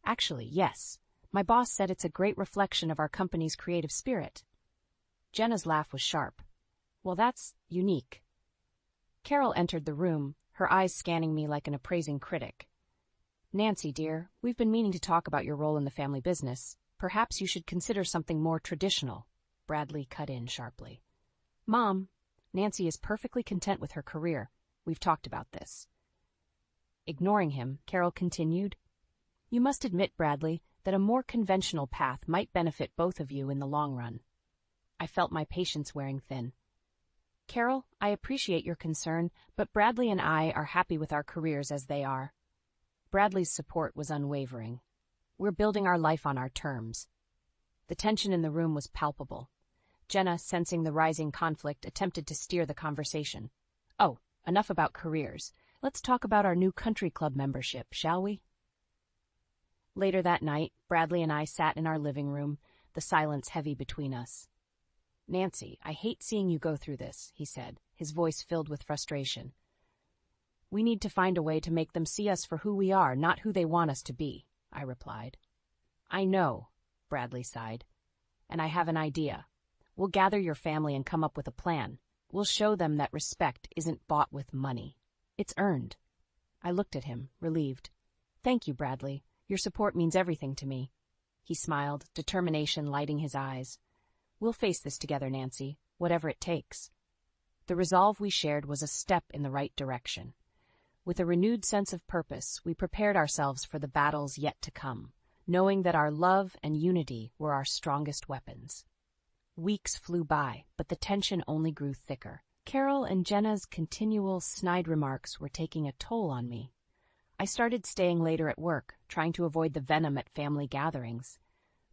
Actually, yes. My boss said it's a great reflection of our company's creative spirit. Jenna's laugh was sharp. Well, that's unique. Carol entered the room, her eyes scanning me like an appraising critic. Nancy, dear, we've been meaning to talk about your role in the family business. Perhaps you should consider something more traditional. Bradley cut in sharply. Mom, Nancy is perfectly content with her career. We've talked about this. Ignoring him, Carol continued, You must admit, Bradley, that a more conventional path might benefit both of you in the long run. I felt my patience wearing thin. Carol, I appreciate your concern, but Bradley and I are happy with our careers as they are. Bradley's support was unwavering. We're building our life on our terms. The tension in the room was palpable. Jenna, sensing the rising conflict, attempted to steer the conversation. Oh, enough about careers. Let's talk about our new country club membership, shall we? Later that night, Bradley and I sat in our living room, the silence heavy between us. Nancy, I hate seeing you go through this, he said, his voice filled with frustration. We need to find a way to make them see us for who we are, not who they want us to be, I replied. I know, Bradley sighed, and I have an idea. We'll gather your family and come up with a plan. We'll show them that respect isn't bought with money. It's earned. I looked at him, relieved. Thank you, Bradley. Your support means everything to me. He smiled, determination lighting his eyes. We'll face this together, Nancy, whatever it takes. The resolve we shared was a step in the right direction. With a renewed sense of purpose, we prepared ourselves for the battles yet to come, knowing that our love and unity were our strongest weapons. Weeks flew by, but the tension only grew thicker. Carol and Jenna's continual snide remarks were taking a toll on me. I started staying later at work, trying to avoid the venom at family gatherings.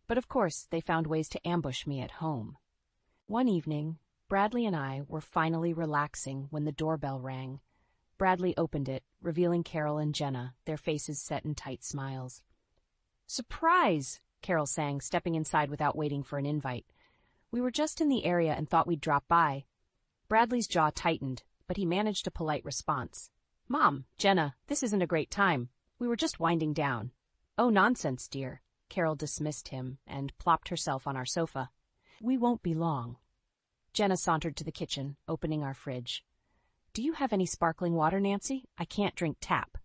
But of course, they found ways to ambush me at home. One evening, Bradley and I were finally relaxing when the doorbell rang. Bradley opened it, revealing Carol and Jenna, their faces set in tight smiles. Surprise! Carol sang, stepping inside without waiting for an invite. We were just in the area and thought we'd drop by. Bradley's jaw tightened, but he managed a polite response. Mom, Jenna, this isn't a great time. We were just winding down. Oh, nonsense, dear. Carol dismissed him and plopped herself on our sofa. We won't be long. Jenna sauntered to the kitchen, opening our fridge. Do you have any sparkling water, Nancy? I can't drink tap.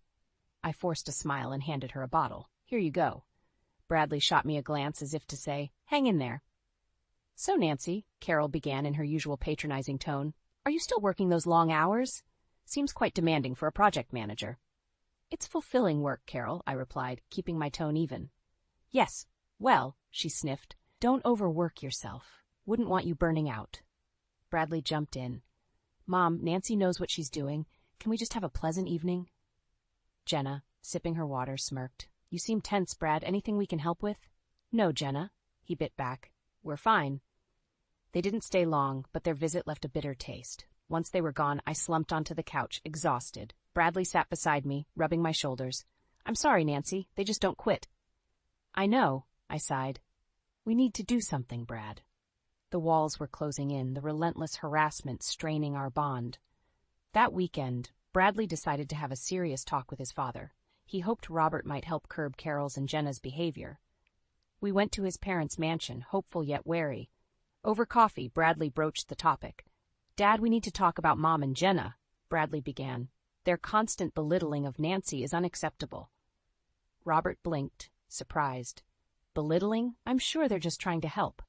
I forced a smile and handed her a bottle. Here you go. Bradley shot me a glance as if to say, hang in there. So, Nancy, Carol began in her usual patronizing tone, are you still working those long hours? Seems quite demanding for a project manager. It's fulfilling work, Carol, I replied, keeping my tone even. Yes, well, she sniffed, don't overwork yourself. Wouldn't want you burning out. Bradley jumped in. Mom, Nancy knows what she's doing. Can we just have a pleasant evening? Jenna, sipping her water, smirked. You seem tense, Brad. Anything we can help with? No, Jenna, he bit back. We're fine. They didn't stay long, but their visit left a bitter taste. Once they were gone, I slumped onto the couch, exhausted. Bradley sat beside me, rubbing my shoulders. I'm sorry, Nancy. They just don't quit. I know, I sighed. We need to do something, Brad. The walls were closing in, the relentless harassment straining our bond. That weekend, Bradley decided to have a serious talk with his father. He hoped Robert might help curb Carol's and Jenna's behavior. We went to his parents' mansion, hopeful yet wary. Over coffee, Bradley broached the topic. Dad, we need to talk about Mom and Jenna, Bradley began. Their constant belittling of Nancy is unacceptable. Robert blinked, surprised. Belittling? I'm sure they're just trying to help.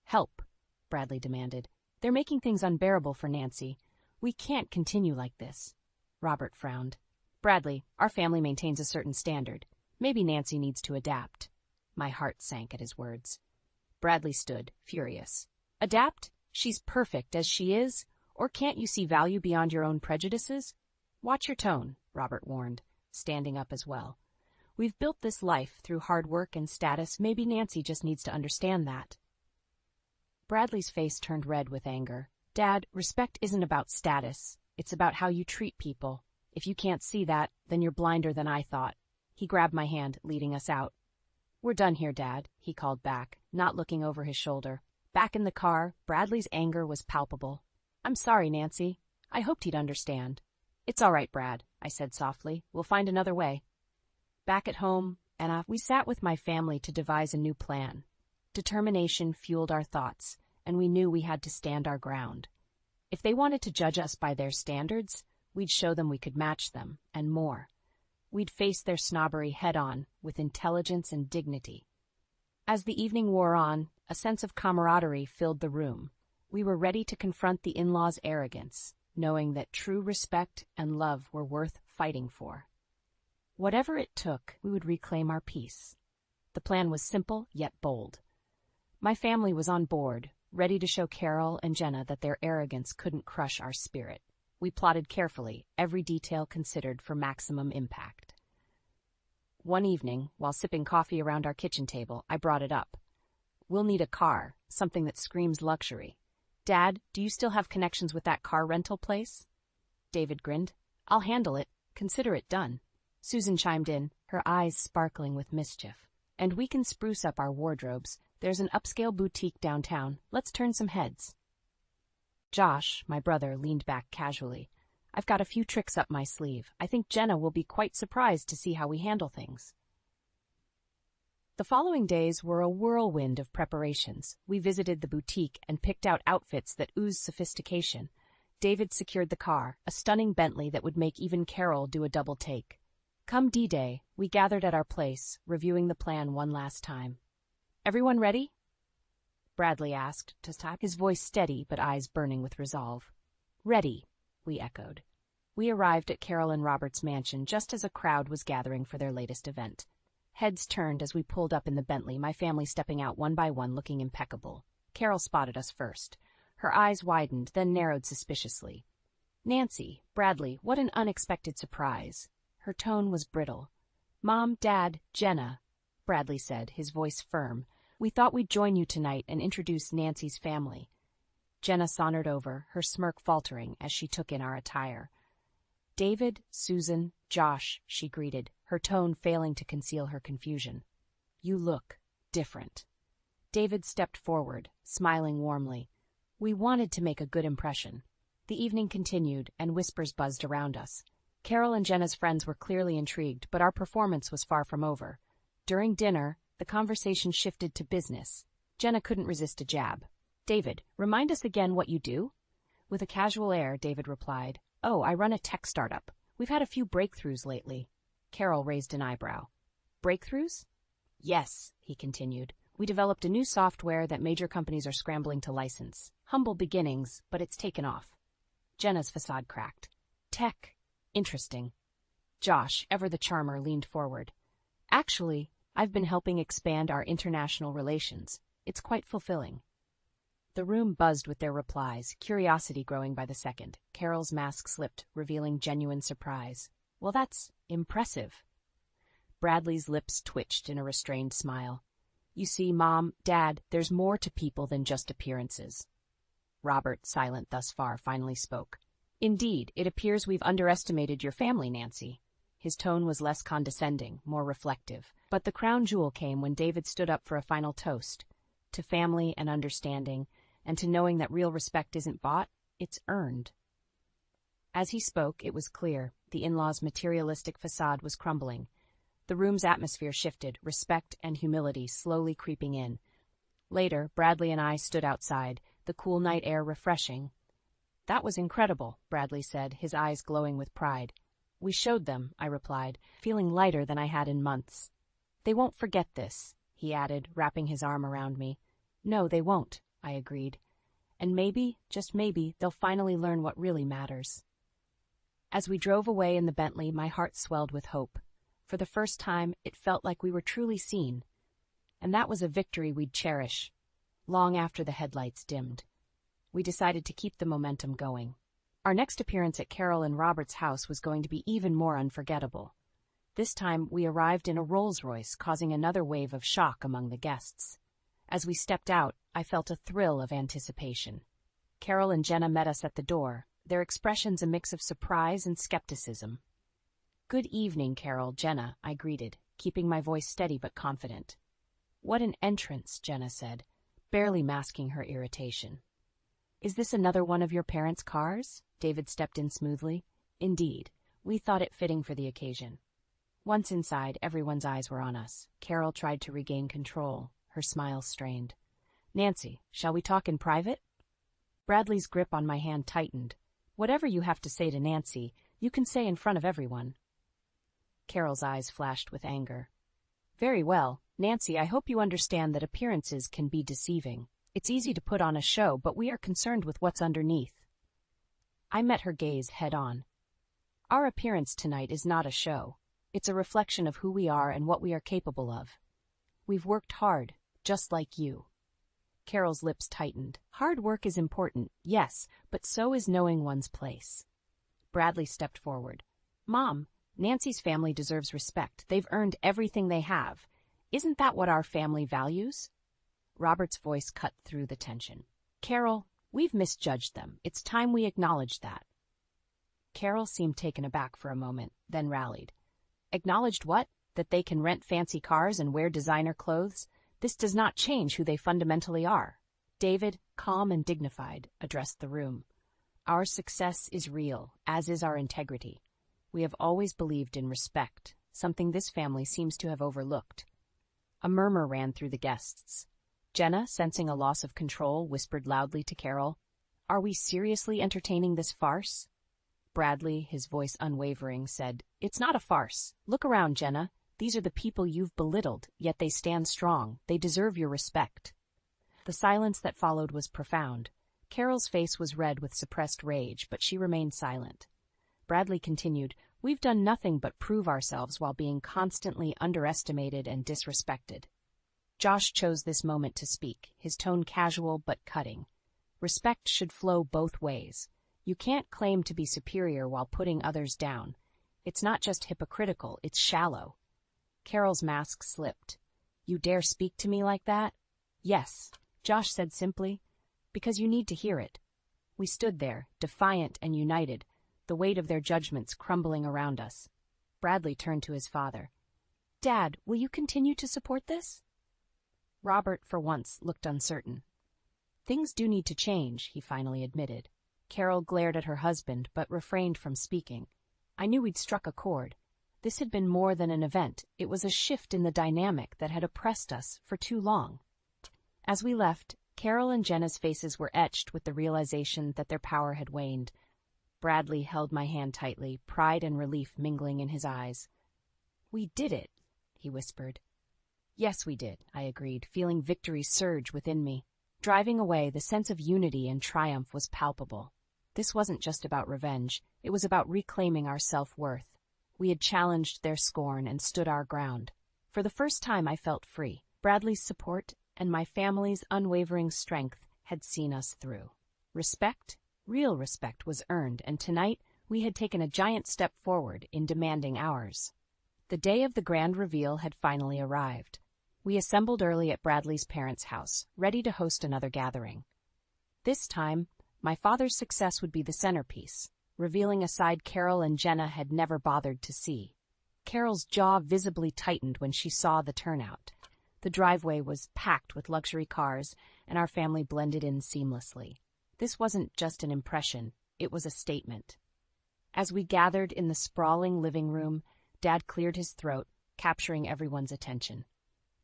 Help, Bradley demanded. They're making things unbearable for Nancy. We can't continue like this. Robert frowned. Bradley, our family maintains a certain standard. Maybe Nancy needs to adapt. My heart sank at his words. Bradley stood, furious. Adapt? She's perfect as she is? Or can't you see value beyond your own prejudices? Watch your tone, Robert warned, standing up as well. We've built this life through hard work and status. Maybe Nancy just needs to understand that. Bradley's face turned red with anger. Dad, respect isn't about status. It's about how you treat people. If you can't see that, then you're blinder than I thought. He grabbed my hand, leading us out. We're done here, Dad, he called back, not looking over his shoulder. Back in the car, Bradley's anger was palpable. I'm sorry, Nancy. I hoped he'd understand. It's all right, Brad, I said softly. We'll find another way. Back at home, we sat with my family to devise a new plan. Determination fueled our thoughts, and we knew we had to stand our ground. If they wanted to judge us by their standards, we'd show them we could match them, and more. We'd face their snobbery head-on, with intelligence and dignity. As the evening wore on, a sense of camaraderie filled the room. We were ready to confront the in-laws' arrogance, knowing that true respect and love were worth fighting for. Whatever it took, we would reclaim our peace. The plan was simple yet bold. My family was on board, ready to show Carol and Jenna that their arrogance couldn't crush our spirit. We plotted carefully, every detail considered for maximum impact. One evening, while sipping coffee around our kitchen table, I brought it up. We'll need a car, something that screams luxury. Dad, do you still have connections with that car rental place? David grinned. I'll handle it. Consider it done. Susan chimed in, her eyes sparkling with mischief. And we can spruce up our wardrobes. There's an upscale boutique downtown. Let's turn some heads. Josh, my brother, leaned back casually. I've got a few tricks up my sleeve. I think Jenna will be quite surprised to see how we handle things. The following days were a whirlwind of preparations. We visited the boutique and picked out outfits that oozed sophistication. David secured the car, a stunning Bentley that would make even Carol do a double take. Come D-Day, we gathered at our place, reviewing the plan one last time. Everyone ready? Bradley asked, his voice steady but eyes burning with resolve. Ready, we echoed. We arrived at Carol and Robert's mansion just as a crowd was gathering for their latest event. Heads turned as we pulled up in the Bentley, my family stepping out one by one looking impeccable. Carol spotted us first. Her eyes widened, then narrowed suspiciously. Nancy, Bradley, what an unexpected surprise. Her tone was brittle. Mom, Dad, Jenna, Bradley said, his voice firm. We thought we'd join you tonight and introduce Nancy's family. Jenna sauntered over, her smirk faltering as she took in our attire. David, Susan, Josh, she greeted, her tone failing to conceal her confusion. You look different. David stepped forward, smiling warmly. We wanted to make a good impression. The evening continued, and whispers buzzed around us. Carol and Jenna's friends were clearly intrigued, but our performance was far from over. During dinner, the conversation shifted to business. Jenna couldn't resist a jab. David, remind us again what you do? With a casual air, David replied, Oh, I run a tech startup. We've had a few breakthroughs lately. Carol raised an eyebrow. Breakthroughs? Yes, he continued. We developed a new software that major companies are scrambling to license. Humble beginnings, but it's taken off. Jenna's facade cracked. Tech. Interesting. Josh, ever the charmer, leaned forward. Actually, I've been helping expand our international relations. It's quite fulfilling. The room buzzed with their replies, curiosity growing by the second. Carol's mask slipped, revealing genuine surprise. Well, that's impressive. Bradley's lips twitched in a restrained smile. You see, Mom, Dad, there's more to people than just appearances. Robert, silent thus far, finally spoke. Indeed, it appears we've underestimated your family, Nancy. His tone was less condescending, more reflective. But the crown jewel came when David stood up for a final toast. To family and understanding, and to knowing that real respect isn't bought, it's earned. As he spoke, it was clear. The in-laws' materialistic facade was crumbling. The room's atmosphere shifted, respect and humility slowly creeping in. Later, Bradley and I stood outside, the cool night air refreshing. That was incredible, Bradley said, his eyes glowing with pride. We showed them, I replied, feeling lighter than I had in months. They won't forget this, he added, wrapping his arm around me. No, they won't, I agreed. And maybe, just maybe, they'll finally learn what really matters. As we drove away in the Bentley, my heart swelled with hope. For the first time, it felt like we were truly seen. And that was a victory we'd cherish, long after the headlights dimmed. We decided to keep the momentum going. Our next appearance at Carol and Robert's house was going to be even more unforgettable. This time, we arrived in a Rolls-Royce, causing another wave of shock among the guests. As we stepped out, I felt a thrill of anticipation. Carol and Jenna met us at the door, their expressions a mix of surprise and skepticism. Good evening, Carol, Jenna, I greeted, keeping my voice steady but confident. What an entrance, Jenna said, barely masking her irritation. Is this another one of your parents' cars? David stepped in smoothly. Indeed, we thought it fitting for the occasion. Once inside, everyone's eyes were on us. Carol tried to regain control, her smile strained. Nancy, shall we talk in private? Bradley's grip on my hand tightened. Whatever you have to say to Nancy, you can say in front of everyone. Carol's eyes flashed with anger. Very well, Nancy, I hope you understand that appearances can be deceiving. It's easy to put on a show, but we are concerned with what's underneath. I met her gaze head on. Our appearance tonight is not a show. It's a reflection of who we are and what we are capable of. We've worked hard, just like you. Carol's lips tightened. Hard work is important, yes, but so is knowing one's place. Bradley stepped forward. Mom, Nancy's family deserves respect. They've earned everything they have. Isn't that what our family values? Robert's voice cut through the tension. Carol, we've misjudged them. It's time we acknowledge that. Carol seemed taken aback for a moment, then rallied. Acknowledged what? That they can rent fancy cars and wear designer clothes? This does not change who they fundamentally are. David, calm and dignified, addressed the room. Our success is real, as is our integrity. We have always believed in respect, something this family seems to have overlooked. A murmur ran through the guests. Jenna, sensing a loss of control, whispered loudly to Carol, Are we seriously entertaining this farce? Bradley, his voice unwavering, said, It's not a farce. Look around, Jenna. These are the people you've belittled, yet they stand strong. They deserve your respect. The silence that followed was profound. Carol's face was red with suppressed rage, but she remained silent. Bradley continued, We've done nothing but prove ourselves while being constantly underestimated and disrespected. Josh chose this moment to speak, his tone casual but cutting. Respect should flow both ways. You can't claim to be superior while putting others down. It's not just hypocritical, it's shallow. Carol's mask slipped. You dare speak to me like that? Yes, Josh said simply, because you need to hear it. We stood there, defiant and united, the weight of their judgments crumbling around us. Bradley turned to his father. Dad, will you continue to support this? Robert, for once, looked uncertain. Things do need to change, he finally admitted. Carol glared at her husband, but refrained from speaking. I knew we'd struck a chord. This had been more than an event. It was a shift in the dynamic that had oppressed us for too long. As we left, Carol and Jenna's faces were etched with the realization that their power had waned. Bradley held my hand tightly, pride and relief mingling in his eyes. We did it, he whispered. Yes, we did, I agreed, feeling victory surge within me. Driving away, the sense of unity and triumph was palpable. This wasn't just about revenge. It was about reclaiming our self-worth. We had challenged their scorn and stood our ground. For the first time, I felt free. Bradley's support and my family's unwavering strength had seen us through. Respect, real respect, was earned, and tonight we had taken a giant step forward in demanding ours. The day of the grand reveal had finally arrived. We assembled early at Bradley's parents' house, ready to host another gathering. This time, my father's success would be the centerpiece, revealing a side Carol and Jenna had never bothered to see. Carol's jaw visibly tightened when she saw the turnout. The driveway was packed with luxury cars, and our family blended in seamlessly. This wasn't just an impression, it was a statement. As we gathered in the sprawling living room, Dad cleared his throat, capturing everyone's attention.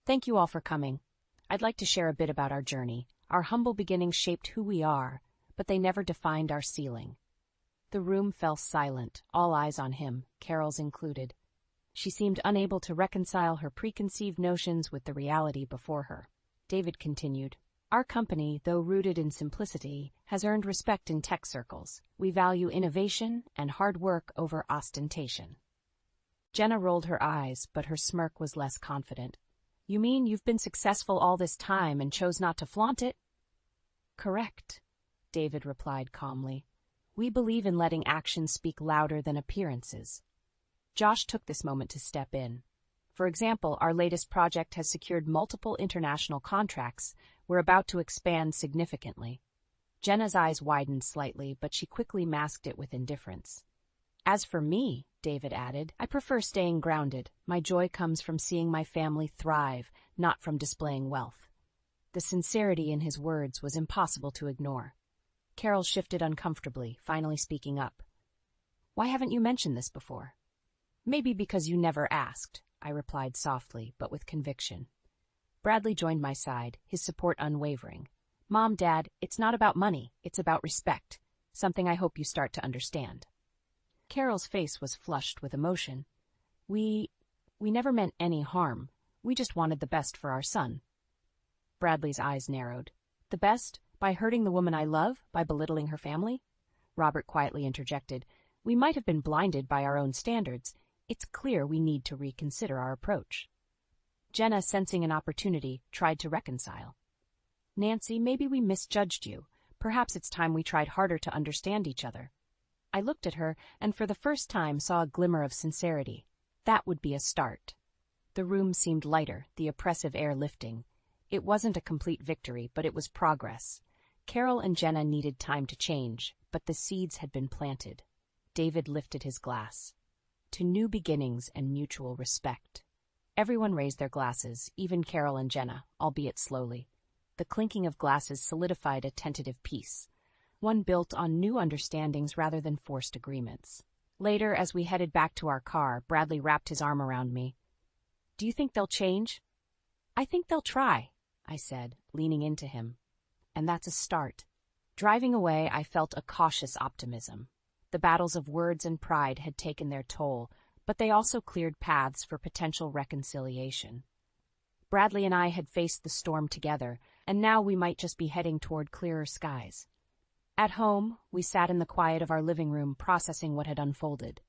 Thank you all for coming. I'd like to share a bit about our journey. Our humble beginnings shaped who we are, but they never defined our ceiling. The room fell silent, all eyes on him, Carol's included. She seemed unable to reconcile her preconceived notions with the reality before her. David continued, Our company, though rooted in simplicity, has earned respect in tech circles. We value innovation and hard work over ostentation. Jenna rolled her eyes, but her smirk was less confident. You mean you've been successful all this time and chose not to flaunt it? Correct, David replied calmly. We believe in letting actions speak louder than appearances. Josh took this moment to step in. For example, our latest project has secured multiple international contracts. We're about to expand significantly. Jenna's eyes widened slightly, but she quickly masked it with indifference. As for me, David added, I prefer staying grounded. My joy comes from seeing my family thrive, not from displaying wealth. The sincerity in his words was impossible to ignore. Carol shifted uncomfortably, finally speaking up. Why haven't you mentioned this before? Maybe because you never asked, I replied softly, but with conviction. Bradley joined my side, his support unwavering. Mom, Dad, it's not about money, it's about respect. Something I hope you start to understand. Carol's face was flushed with emotion. We never meant any harm. We just wanted the best for our son. Bradley's eyes narrowed. The best? By hurting the woman I love? By belittling her family? Robert quietly interjected. We might have been blinded by our own standards. It's clear we need to reconsider our approach. Jenna, sensing an opportunity, tried to reconcile. Nancy, maybe we misjudged you. Perhaps it's time we tried harder to understand each other. I looked at her and for the first time saw a glimmer of sincerity. That would be a start. The room seemed lighter, the oppressive air lifting. It wasn't a complete victory, but it was progress. Carol and Jenna needed time to change, but the seeds had been planted. David lifted his glass. To new beginnings and mutual respect. Everyone raised their glasses, even Carol and Jenna, albeit slowly. The clinking of glasses solidified a tentative peace, one built on new understandings rather than forced agreements. Later, as we headed back to our car, Bradley wrapped his arm around me. Do you think they'll change? I think they'll try, I said, leaning into him. And that's a start. Driving away, I felt a cautious optimism. The battles of words and pride had taken their toll, but they also cleared paths for potential reconciliation. Bradley and I had faced the storm together, and now we might just be heading toward clearer skies. At home, we sat in the quiet of our living room processing what had unfolded.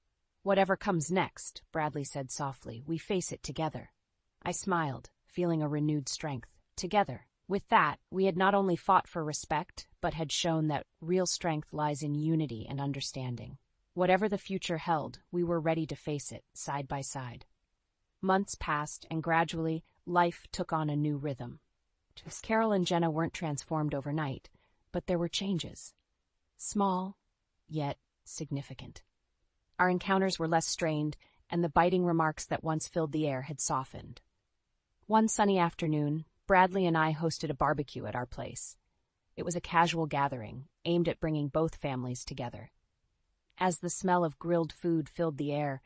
Whatever comes next, Bradley said softly, we face it together. I smiled, feeling a renewed strength. Together. With that, we had not only fought for respect, but had shown that real strength lies in unity and understanding. Whatever the future held, we were ready to face it, side by side. Months passed, and gradually, life took on a new rhythm. Carol and Jenna weren't transformed overnight, but there were changes. Small, yet significant. Our encounters were less strained, and the biting remarks that once filled the air had softened. One sunny afternoon, Bradley and I hosted a barbecue at our place. It was a casual gathering, aimed at bringing both families together. As the smell of grilled food filled the air,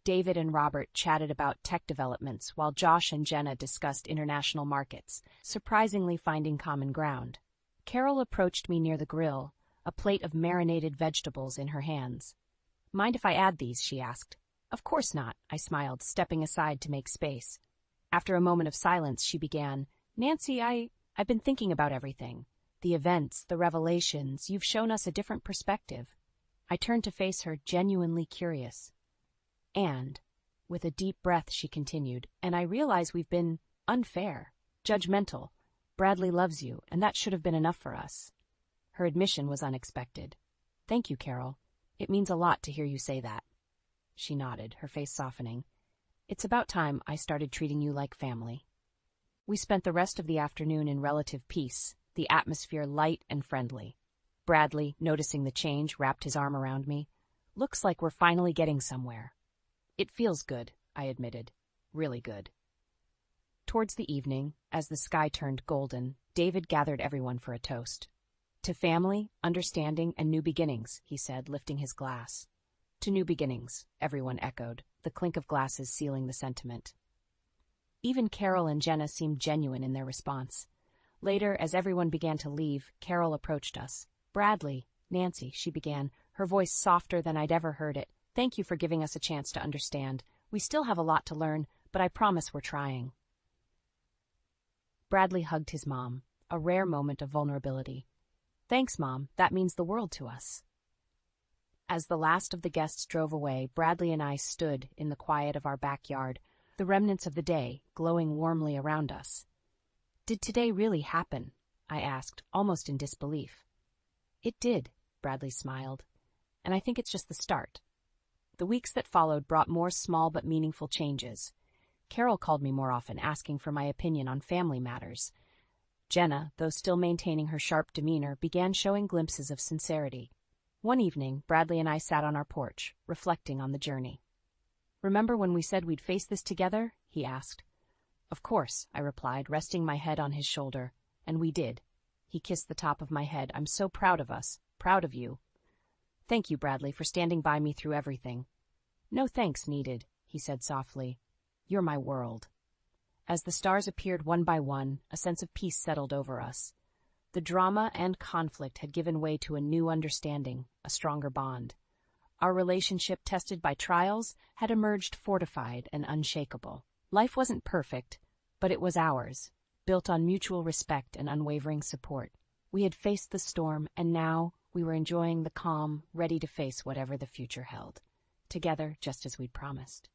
David and Robert chatted about tech developments while Josh and Jenna discussed international markets, surprisingly finding common ground. Carol approached me near the grill, a plate of marinated vegetables in her hands. Mind if I add these? She asked. Of course not, I smiled, stepping aside to make space. After a moment of silence, she began, Nancy, I've been thinking about everything. The events, the revelations, you've shown us a different perspective. I turned to face her, genuinely curious. And, with a deep breath, she continued, and I realize we've been unfair, judgmental. Bradley loves you, and that should have been enough for us. Her admission was unexpected. Thank you, Carol. It means a lot to hear you say that. She nodded, her face softening. It's about time I started treating you like family. We spent the rest of the afternoon in relative peace, the atmosphere light and friendly. Bradley, noticing the change, wrapped his arm around me. Looks like we're finally getting somewhere. It feels good, I admitted. Really good. Towards the evening, as the sky turned golden, David gathered everyone for a toast. To family, understanding, and new beginnings, he said, lifting his glass. To new beginnings, everyone echoed, the clink of glasses sealing the sentiment. Even Carol and Jenna seemed genuine in their response. Later, as everyone began to leave, Carol approached us. Bradley, Nancy, she began, her voice softer than I'd ever heard it. Thank you for giving us a chance to understand. We still have a lot to learn, but I promise we're trying. Bradley hugged his mom, a rare moment of vulnerability. Thanks, Mom. That means the world to us. As the last of the guests drove away, Bradley and I stood in the quiet of our backyard, the remnants of the day glowing warmly around us. Did today really happen? I asked, almost in disbelief. It did, Bradley smiled, and I think it's just the start. The weeks that followed brought more small but meaningful changes. Carol called me more often, asking for my opinion on family matters. Jenna, though still maintaining her sharp demeanor, began showing glimpses of sincerity. One evening, Bradley and I sat on our porch, reflecting on the journey. Remember when we said we'd face this together? He asked. Of course, I replied, resting my head on his shoulder. And we did. He kissed the top of my head. I'm so proud of us. Proud of you. Thank you, Bradley, for standing by me through everything. No thanks needed, he said softly. You're my world. As the stars appeared one by one, a sense of peace settled over us. The drama and conflict had given way to a new understanding, a stronger bond. Our relationship, tested by trials, had emerged fortified and unshakable. Life wasn't perfect, but it was ours, built on mutual respect and unwavering support. We had faced the storm, and now we were enjoying the calm, ready to face whatever the future held. Together, just as we'd promised.